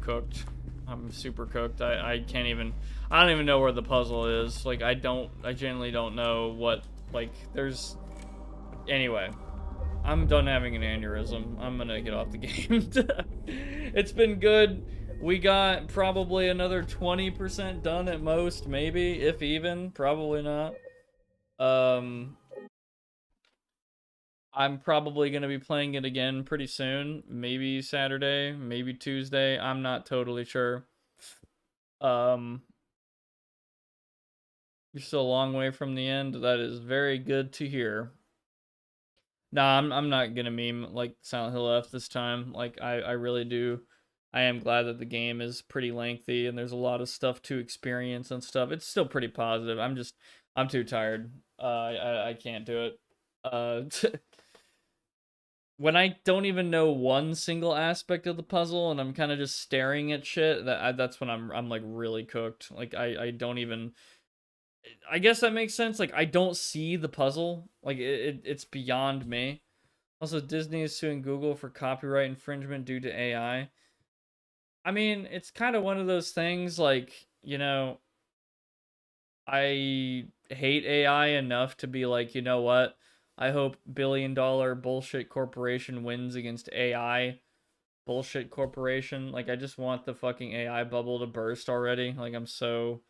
cooked. I'm super cooked. I can't even... I don't even know where the puzzle is. Like, I genuinely don't know what... Like, there's... Anyway. I'm done having an aneurysm. I'm gonna get off the game. It's been good. We got probably another 20% done at most, maybe, if even. Probably not. I'm probably going to be playing it again pretty soon. Maybe Saturday, maybe Tuesday. I'm not totally sure. You're still a long way from the end. That is very good to hear. Nah, I'm not going to meme like Silent Hill F this time. Like, I really do. I am glad that the game is pretty lengthy and there's a lot of stuff to experience and stuff. It's still pretty positive. I'm too tired. I can't do it. When I don't even know one single aspect of the puzzle and I'm kind of just staring at shit, that's when I'm like really cooked. Like I don't even... I guess that makes sense. Like I don't see the puzzle. Like it's beyond me. Also, Disney is suing Google for copyright infringement due to AI. I mean, it's kind of one of those things like, you know, I hate AI enough to be like, you know what? I hope billion-dollar bullshit corporation wins against AI bullshit corporation. Like, I just want the fucking AI bubble to burst already. Like, I'm so,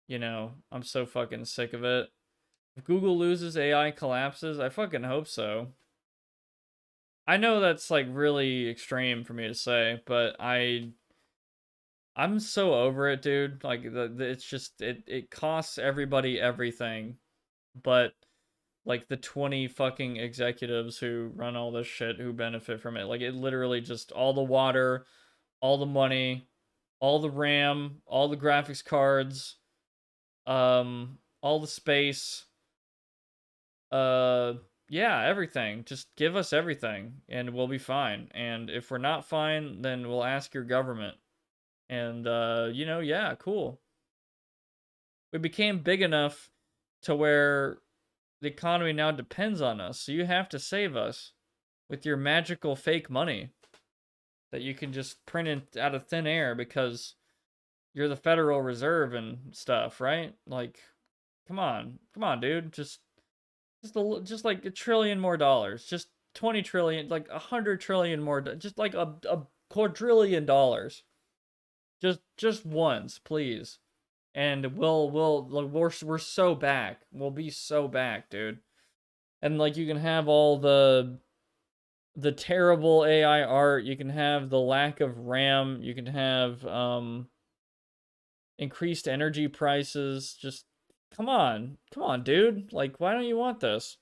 you know, I'm so fucking sick of it. If Google loses, AI collapses, I fucking hope so. I know that's, like, really extreme for me to say, but I'm so over it, dude. Like, it's just, it costs everybody everything, but... like the 20 fucking executives who run all this shit who benefit from it. Like it literally just all the water, all the money, all the RAM, all the graphics cards, all the space, yeah, everything. Just give us everything and we'll be fine. And if we're not fine, then we'll ask your government. And you know, yeah, cool. We became big enough to where the economy now depends on us, so you have to save us with your magical fake money that you can just print out of thin air because you're the Federal Reserve and stuff, right? Like, come on, dude, just like $1 trillion more dollars, just 20 trillion, like 100 trillion more, just like a quadrillion dollars, just once, please. And we're so back. We'll be so back, dude. And like you can have all the terrible AI art, you can have the lack of RAM, you can have increased energy prices. Just come on, dude. Like, why don't you want this?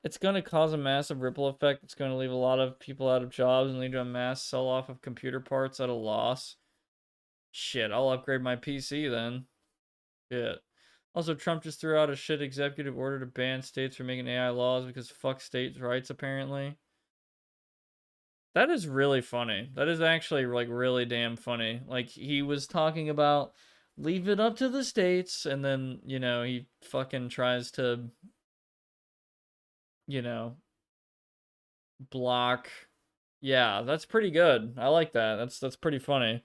It's going to cause a massive ripple effect. It's going to leave a lot of people out of jobs and lead to a mass sell-off of computer parts at a loss. Shit, I'll upgrade my PC then. Shit. Also, Trump just threw out a shit executive order to ban states from making AI laws because fuck states' rights, apparently. That is really funny. That is actually, like, really damn funny. Like, he was talking about leave it up to the states, and then, you know, he fucking tries to, you know, block. Yeah, that's pretty good. I like that. That's pretty funny.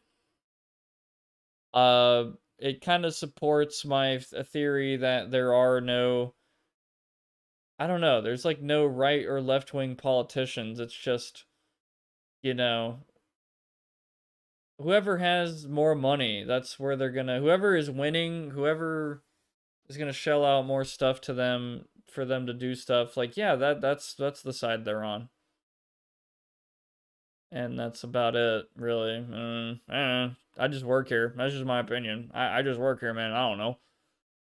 It kind of supports my theory that there are no, I don't know, there's like no right or left wing politicians. It's just, you know, whoever has more money, that's where they're gonna, whoever is winning, whoever is gonna shell out more stuff to them for them to do stuff. Like, yeah, that's the side they're on. And that's about it, really. I just work here. That's just my opinion. I just work here, man. I don't know.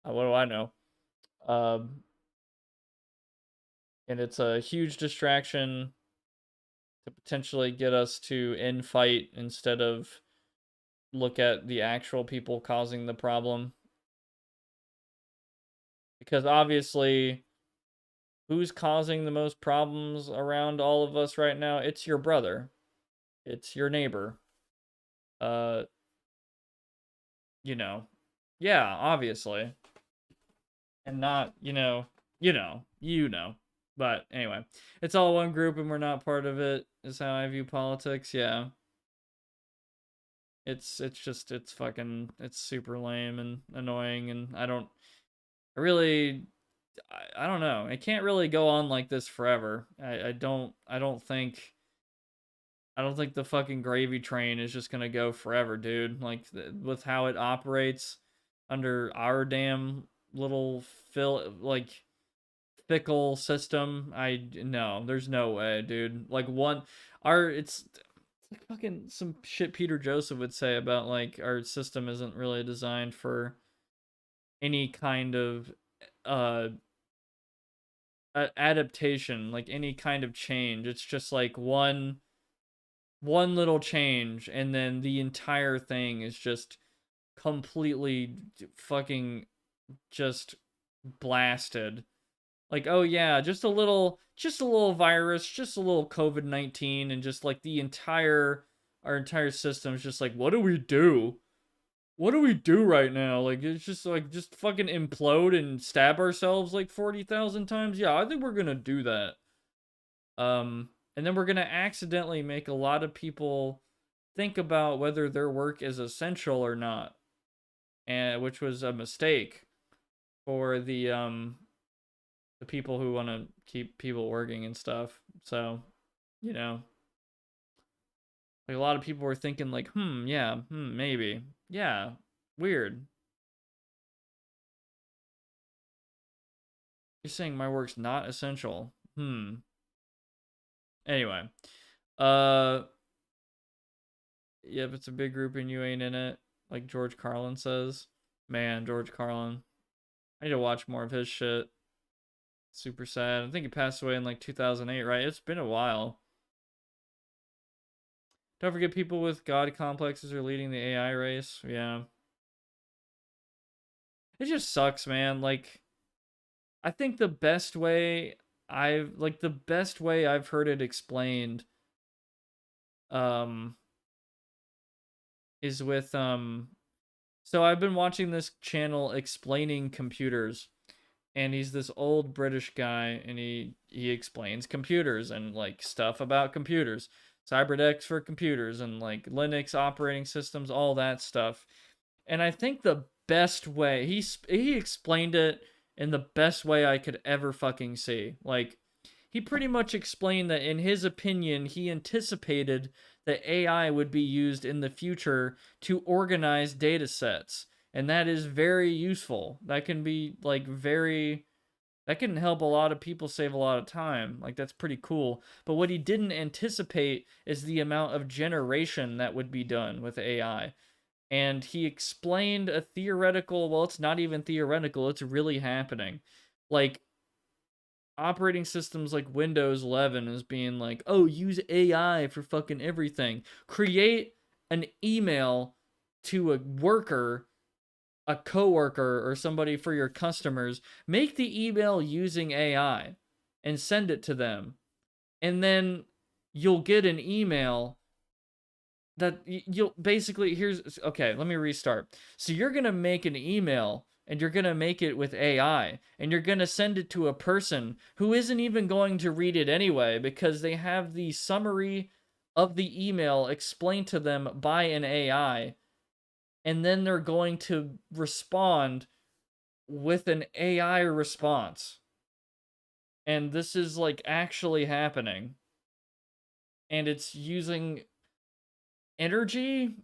What do I know? And it's a huge distraction to potentially get us to infight instead of look at the actual people causing the problem. Because obviously, who's causing the most problems around all of us right now? It's your brother. It's your neighbor. You know. Yeah, obviously. And not, you know. But anyway, it's all one group and we're not part of it, is how I view politics. Yeah. It's just, it's fucking, it's super lame and annoying, and I don't know. It can't really go on like this forever. I don't think the fucking gravy train is just gonna go forever, dude. Like, with how it operates under our damn little fickle system, no, there's no way, dude. Like, it's like fucking some shit Peter Joseph would say about, like, our system isn't really designed for any kind of adaptation, like any kind of change. It's just like one little change, and then the entire thing is just completely fucking just blasted. Like, oh yeah, just a little virus, just a little COVID-19, and just like our entire system is just like, what do we do? What do we do right now? Like, it's just like, just fucking implode and stab ourselves like 40,000 times? Yeah, I think we're gonna do that. And then we're gonna accidentally make a lot of people think about whether their work is essential or not. And which was a mistake for the people who want to keep people working and stuff. So, you know, like, a lot of people were thinking like, yeah, maybe. Yeah, weird. You're saying my work's not essential. Anyway. Yep, it's a big group and you ain't in it, like George Carlin says. Man, George Carlin. I need to watch more of his shit. Super sad. I think he passed away in like 2008, right? It's been a while. Don't forget, people with god complexes are leading the AI race. Yeah. It just sucks, man. Like, I think the best way I've heard it explained is with so I've been watching this channel explaining computers, and he's this old British guy, and he explains computers and like stuff about computers, cyberdecks for computers, and like Linux operating systems, all that stuff. And I think the best way he explained it in the best way I could ever fucking see. Like, he pretty much explained that in his opinion, he anticipated that AI would be used in the future to organize data sets. And that is very useful. That can be like that can help a lot of people save a lot of time. Like, that's pretty cool. But what he didn't anticipate is the amount of generation that would be done with AI. And he explained a theoretical, well, it's not even theoretical, it's really happening. Like, operating systems like Windows 11 is being like, oh, use AI for fucking everything. Create an email to a worker a coworker or somebody for your customers, make the email using AI and send it to them. And then you'll get an email that you'll basically, here's, okay, let me restart. So you're going to make an email and you're going to make it with AI and you're going to send it to a person who isn't even going to read it anyway because they have the summary of the email explained to them by an AI, and then they're going to respond with an AI response. And this is like actually happening. And it's using energy,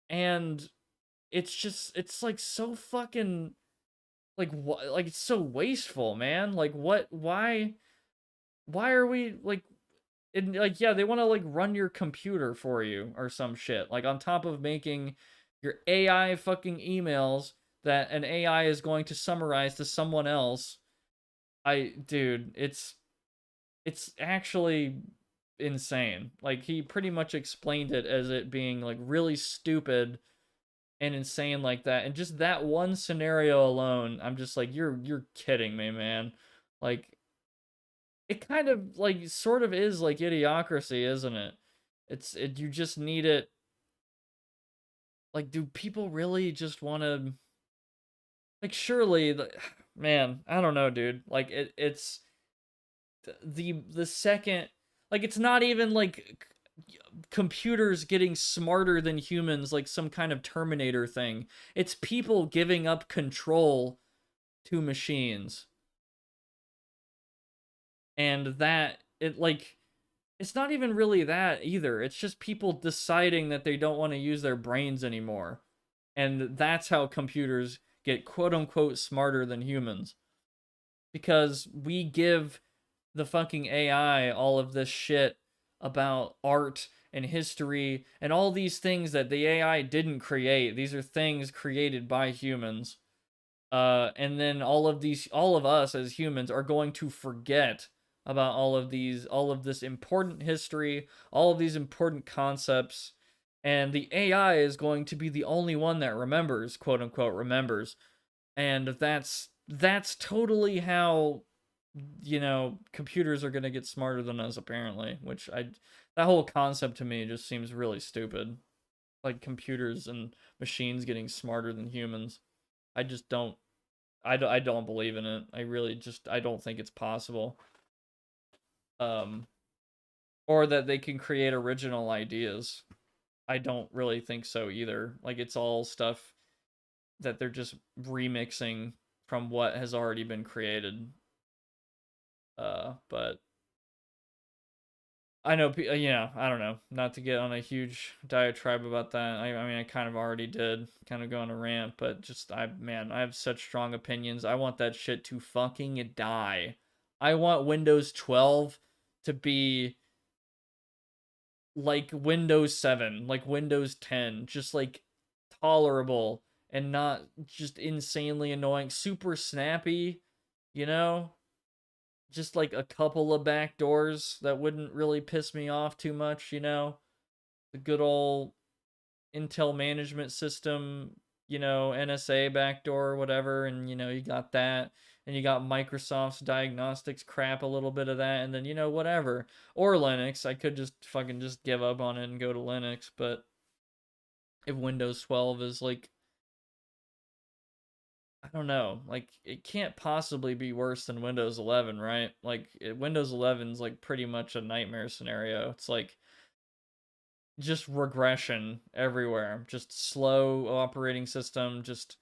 and it's like so fucking like what, like it's so wasteful, man. Like what, why are we like, and like, yeah, they want to like run your computer for you or some shit, like on top of making your AI fucking emails that an AI is going to summarize to someone else. Dude, it's actually insane. Like he pretty much explained it as it being like really stupid and insane like that. And just that one scenario alone, I'm just like, you're kidding me, man. Like it kind of like sort of is like idiocracy, isn't it? You just need it. Like, do people really just want to, like, surely man, I don't know, dude. Like it's the second, like it's not even like computers getting smarter than humans like some kind of Terminator thing. It's people giving up control to machines. And that it like it's not even really that either. It's just people deciding that they don't want to use their brains anymore. And that's how computers get quote unquote smarter than humans. Because we give the fucking AI all of this shit about art and history and all these things that the AI didn't create. These are things created by humans. And then all of us as humans are going to forget about all of this important history, all of these important concepts, and the AI is going to be the only one that remembers, quote unquote, remembers. And that's totally how, computers are going to get smarter than us, apparently, which that whole concept to me just seems really stupid. Like computers and machines getting smarter than humans. I just don't, I don't believe in it. I really just, I don't think it's possible. Or that they can create original ideas. I don't really think so either. Like it's all stuff that they're just remixing from what has already been created. But I know, I don't know, not to get on a huge diatribe about that. I mean, I kind of already did, kind of go on a rant, but just, I have such strong opinions. I want that shit to fucking die. I want Windows 12 to be like Windows 7, like Windows 10, just like tolerable and not just insanely annoying, super snappy, you know? Just like a couple of backdoors that wouldn't really piss me off too much, you know? The good old Intel management system, NSA backdoor or whatever, and you got that, and you got Microsoft's diagnostics crap, a little bit of that, and then whatever. Or Linux. I could just fucking just give up on it and go to Linux, but if Windows 12 is like, I don't know, like it can't possibly be worse than Windows 11, right? Like Windows 11's like pretty much a nightmare scenario. It's like just regression everywhere, just slow operating system, just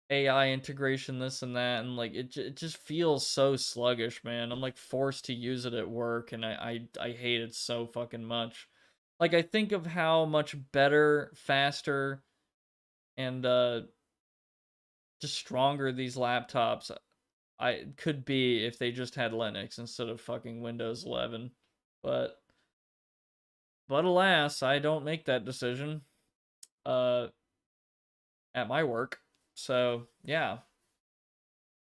AI integration, this and that, and like it just feels so sluggish, man. I'm like forced to use it at work, and I hate it so fucking much. Like I think of how much better, faster, and just stronger these laptops I could be if they just had Linux instead of fucking Windows 11. But alas, I don't make that decision uh at my work. So, yeah.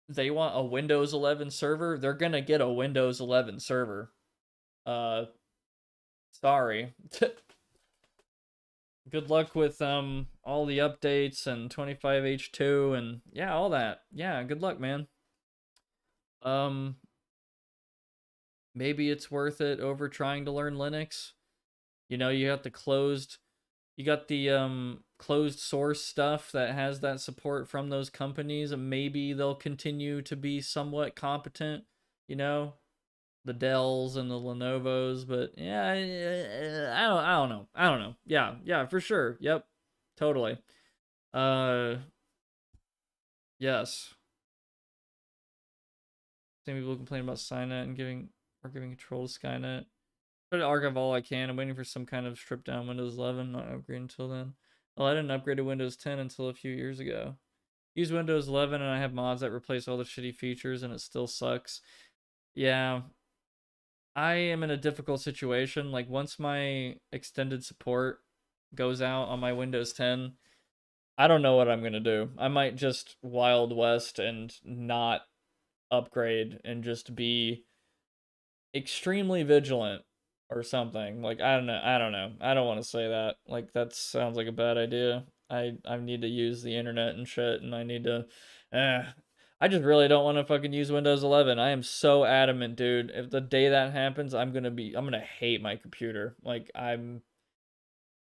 They want a Windows 11 server, they're going to get a Windows 11 server. Uh Sorry. good luck with all the updates and 25H2 and yeah, all that. Yeah, good luck, man. Maybe it's worth it over trying to learn Linux. You know, you got the closed source stuff that has that support from those companies, and maybe they'll continue to be somewhat competent, you know, the Dells and the Lenovos, but yeah, I don't know. Yeah, for sure. Yep. Totally. Yes. Same people complain about Skynet and giving control to Skynet. Try to archive all I can. I'm waiting for some kind of stripped down Windows 11, not upgrade until then. Well, I didn't upgrade to Windows 10 until a few years ago. Use Windows 11 and I have mods that replace all the shitty features and it still sucks. Yeah. I am in a difficult situation. Like, once my extended support goes out on my Windows 10, I don't know what I'm going to do. I might just Wild West and not upgrade and just be extremely vigilant or something. Like, I don't know. I don't want to say that. Like, that sounds like a bad idea. I need to use the internet and shit, and I need to I just really don't want to fucking use Windows 11. I am so adamant, dude. If the day that happens, I'm going to hate my computer. Like,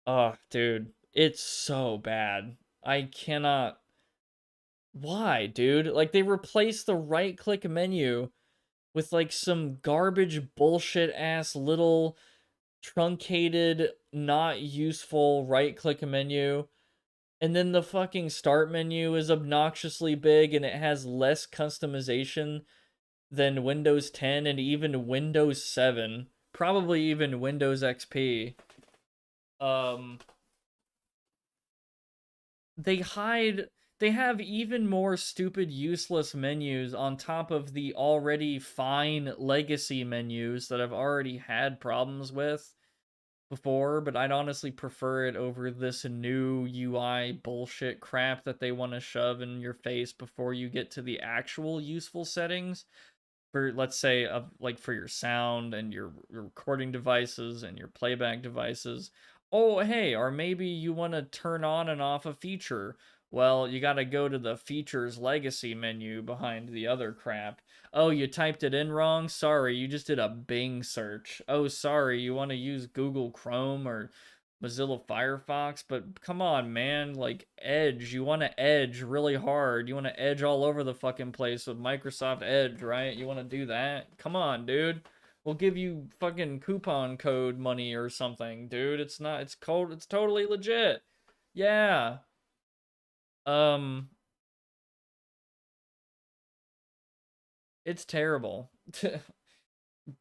oh, dude, it's so bad. I cannot. Why, dude? Like, they replaced the right click menu with like some garbage bullshit ass little truncated, not useful right click menu. And then the fucking start menu is obnoxiously big and it has less customization than Windows 10 and even Windows 7, probably even Windows XP. They have even more stupid, useless menus on top of the already fine legacy menus that I've already had problems with before, but I'd honestly prefer it over this new UI bullshit crap that they want to shove in your face before you get to the actual useful settings for, let's say, like for your sound and your recording devices and your playback devices. Oh, hey, or maybe you want to turn on and off a feature. Well, you got to go to the features legacy menu behind the other crap. Oh, you typed it in wrong? Sorry, you just did a Bing search. Oh, sorry, you want to use Google Chrome or Mozilla Firefox, but come on, man, like Edge, you want to edge really hard. You want to edge all over the fucking place with Microsoft Edge, right? You want to do that? Come on, dude. We'll give you fucking coupon code money or something, dude. It's not, it's cold, it's totally legit. Yeah. It's terrible.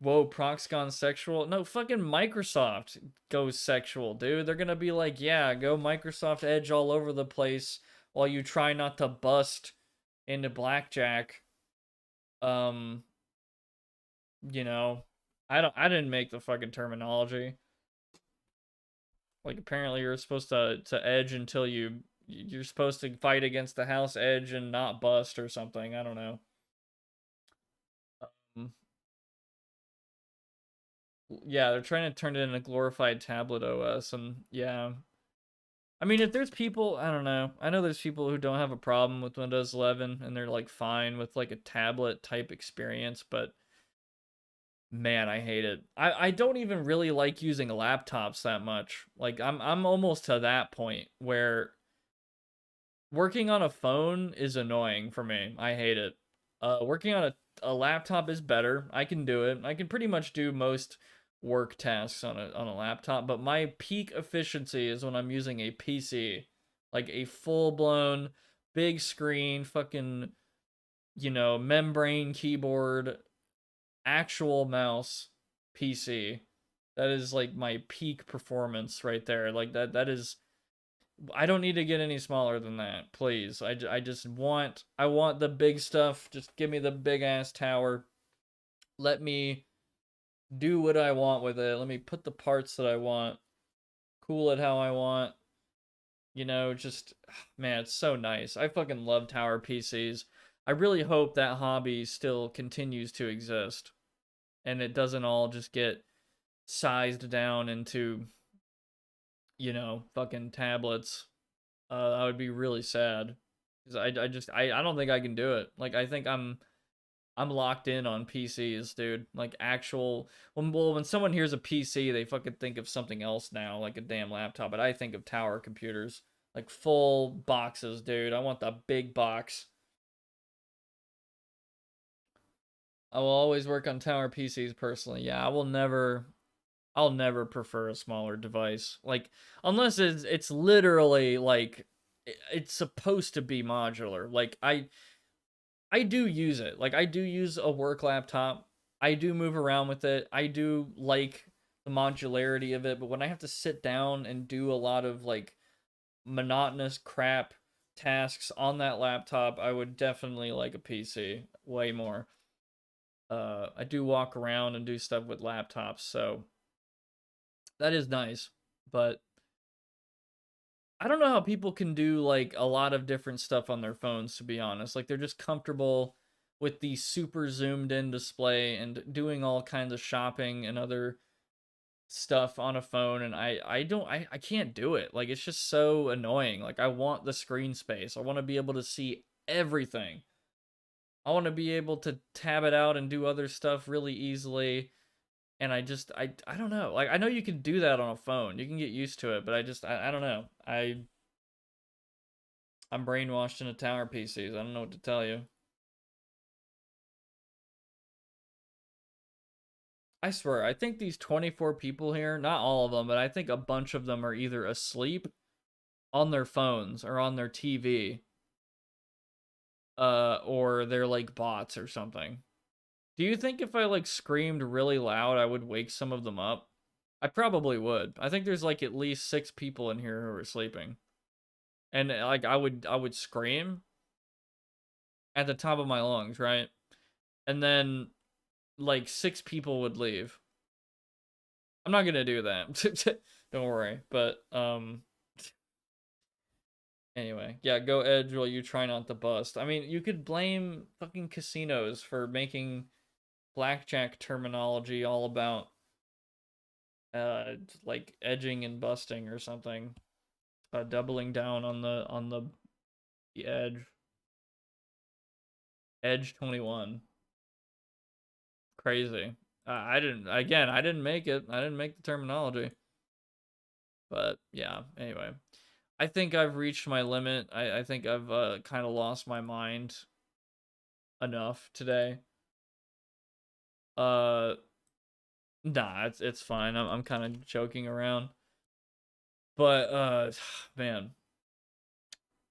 Whoa, Prox gone sexual? No, fucking Microsoft goes sexual, dude. They're gonna be like, yeah, go Microsoft Edge all over the place while you try not to bust into blackjack. You know, I didn't make the fucking terminology. Like, apparently you're supposed to edge until you're supposed to fight against the house edge and not bust or something. I don't know. Yeah, they're trying to turn it into glorified tablet OS, and yeah. I mean, if there's people, I don't know. I know there's people who don't have a problem with Windows 11, and they're like fine with like a tablet type experience, but man, I hate it. I don't even really like using laptops that much. Like, I'm almost to that point where working on a phone is annoying for me. I hate it. Working on a laptop is better. I can do it. I can pretty much do most work tasks on a laptop, but my peak efficiency is when I'm using a PC. Like a full-blown big screen fucking, you know, membrane keyboard, actual mouse PC. That is like my peak performance right there. Like that is, I don't need to get any smaller than that, please. I just want, I want the big stuff. Just give me the big ass tower. Let me do what I want with it. Let me put the parts that I want. Cool it how I want. You know, just, man, it's so nice. I fucking love tower PCs. I really hope that hobby still continues to exist. And it doesn't all just get sized down into you know, fucking tablets. I would be really sad. Cause I don't think I can do it. Like I think I'm locked in on PCs, dude. Like actual when someone hears a PC, they fucking think of something else now, like a damn laptop. But I think of tower computers, like full boxes, dude. I want the big box. I will always work on tower PCs personally. Yeah, I'll never prefer a smaller device. Like unless it's literally like it's supposed to be modular. Like I do use it. Like I do use a work laptop. I do move around with it. I do like the modularity of it, but when I have to sit down and do a lot of like monotonous crap tasks on that laptop, I would definitely like a PC way more. I do walk around and do stuff with laptops, so that is nice. But I don't know how people can do like a lot of different stuff on their phones, to be honest. Like they're just comfortable with the super zoomed in display and doing all kinds of shopping and other stuff on a phone, and I can't do it. Like it's just so annoying. Like I want the screen space. I want to be able to see everything. I want to be able to tab it out and do other stuff really easily. And I don't know. Like I know you can do that on a phone. You can get used to it, but I don't know. I'm brainwashed into tower PCs. I don't know what to tell you. I swear, I think these 24 people here, not all of them, but I think a bunch of them are either asleep on their phones or on their TV. Or they're like bots or something. Do you think if I like screamed really loud, I would wake some of them up? I probably would. I think there's like at least 6 people in here who are sleeping. And like I would scream at the top of my lungs, right? And then like 6 people would leave. I'm not gonna do that. Don't worry. But anyway, yeah, go Edge while you try not to bust. I mean, you could blame fucking casinos for making blackjack terminology all about like edging and busting or something. Doubling down on the edge. Edge 21. Crazy. I didn't make it. I didn't make the terminology. But yeah, anyway. I think I've reached my limit. I think I've kind of lost my mind enough today. Nah, it's fine. I'm kind of joking around. But man,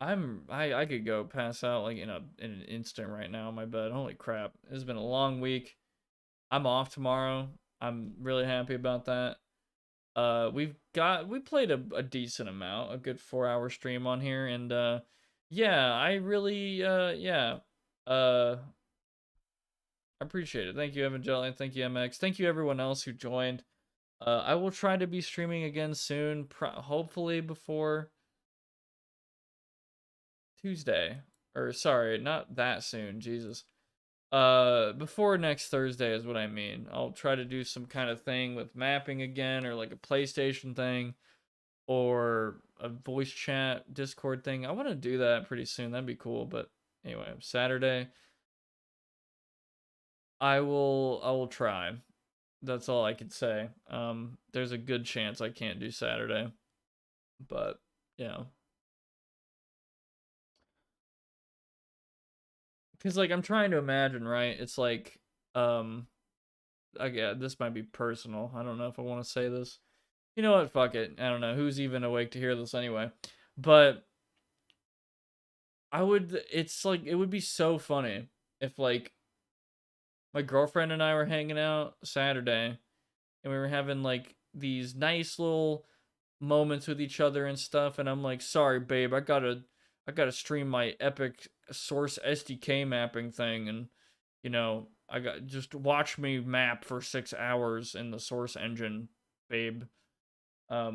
I could go pass out like in an instant right now in my bed. Holy crap. It's been a long week. I'm off tomorrow. I'm really happy about that. We played a decent amount, a good 4-hour stream on here, and yeah, I really yeah. I appreciate it. Thank you, Evangelion. Thank you, MX. Thank you, everyone else who joined. I will try to be streaming again soon, hopefully before Tuesday. Or sorry, not that soon. Jesus. Before next Thursday is what I mean. I'll try to do some kind of thing with mapping again, or like a PlayStation thing, or a voice chat Discord thing. I want to do that pretty soon. That'd be cool. But anyway, Saturday, I will try. That's all I could say. There's a good chance I can't do Saturday, but yeah. Because like I'm trying to imagine, right? It's like yeah, this might be personal. I don't know if I want to say this. You know what? Fuck it. I don't know who's even awake to hear this anyway. But it's like it would be so funny if like my girlfriend and I were hanging out Saturday and we were having like these nice little moments with each other and stuff, and I'm like, sorry babe, I gotta stream my epic source SDK mapping thing, and you know, just watch me map for 6 hours in the source engine, babe. I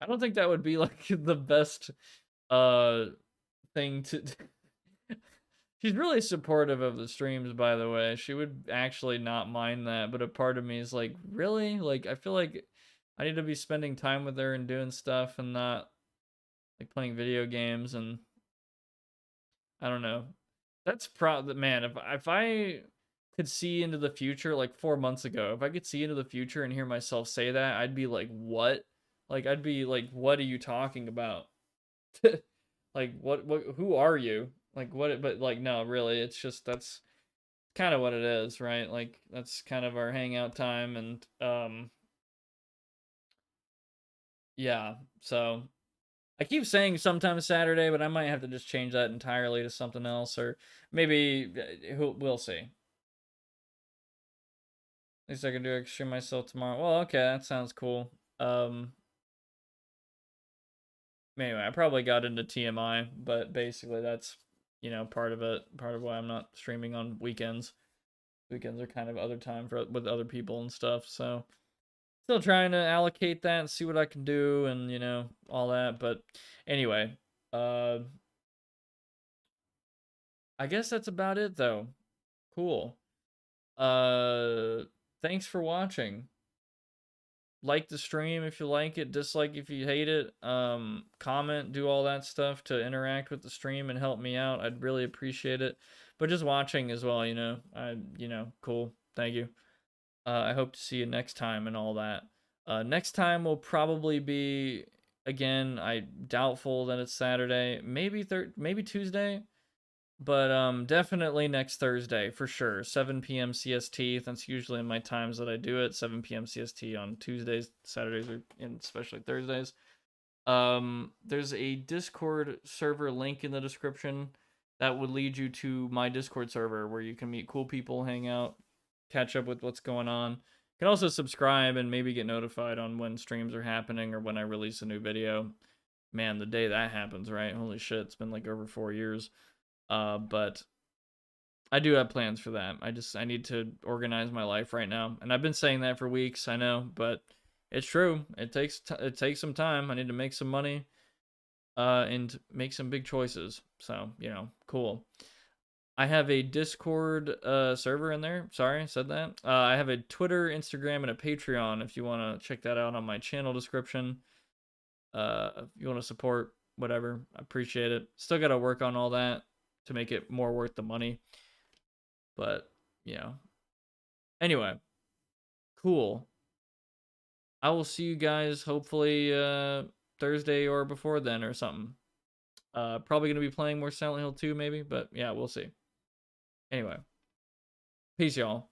don't think that would be like the best thing to She's really supportive of the streams, by the way. She would actually not mind that, but a part of me is like, really? Like I feel like I need to be spending time with her and doing stuff and not like playing video games, and I don't know. That's probably, man, if I could see into the future like 4 months ago, if I could see into the future and hear myself say that, I'd be like, "What?" Like I'd be like, "What are you talking about?" Like what who are you? Like what, but like no, really, it's just that's kind of what it is, right? Like that's kind of our hangout time, and yeah. So I keep saying sometime Saturday, but I might have to just change that entirely to something else, or maybe we'll see. At least I can do extreme myself tomorrow. Well, okay, that sounds cool. Anyway, I probably got into TMI, but basically that's, part of it, part of why I'm not streaming on weekends. Weekends are kind of other time for with other people and stuff, so still trying to allocate that and see what I can do, and all that. But anyway, I guess that's about it though. Cool. Thanks for watching. Like the stream if you like it, dislike if you hate it. Comment, do all that stuff to interact with the stream and help me out. I'd really appreciate it. But just watching as well, cool. Thank you. I hope to see you next time and all that. Next time will probably be, again, I doubtful that it's Saturday, maybe maybe Tuesday, but definitely next Thursday for sure. 7 p.m. CST. That's usually in my times that I do it. 7 p.m. CST on Tuesdays, Saturdays, and especially Thursdays. There's a Discord server link in the description that would lead you to my Discord server where you can meet cool people, hang out, catch up with what's going on. You can also subscribe and maybe get notified on when streams are happening or when I release a new video. Man, the day that happens, right? Holy shit, it's been like over 4 years. But I do have plans for that. I need to organize my life right now, and I've been saying that for weeks. I know, but it's true. It takes some time. I need to make some money, and make some big choices. So cool. I have a Discord server in there. Sorry, I said that. I have a Twitter, Instagram, and a Patreon. If you want to check that out on my channel description. If you want to support, whatever, I appreciate it. Still got to work on all that to make it more worth the money. But, anyway, cool. I will see you guys hopefully Thursday or before then or something. Probably going to be playing more Silent Hill 2 maybe, but yeah, we'll see. Anyway, peace, y'all.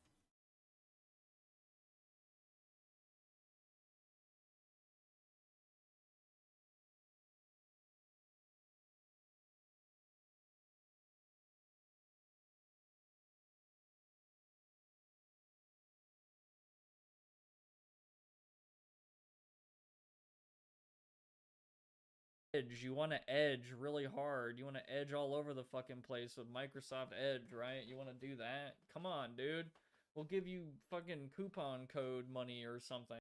Edge, you want to edge really hard. You want to edge all over the fucking place with Microsoft Edge, right? You want to do that? Come on, dude. We'll give you fucking coupon code money or something.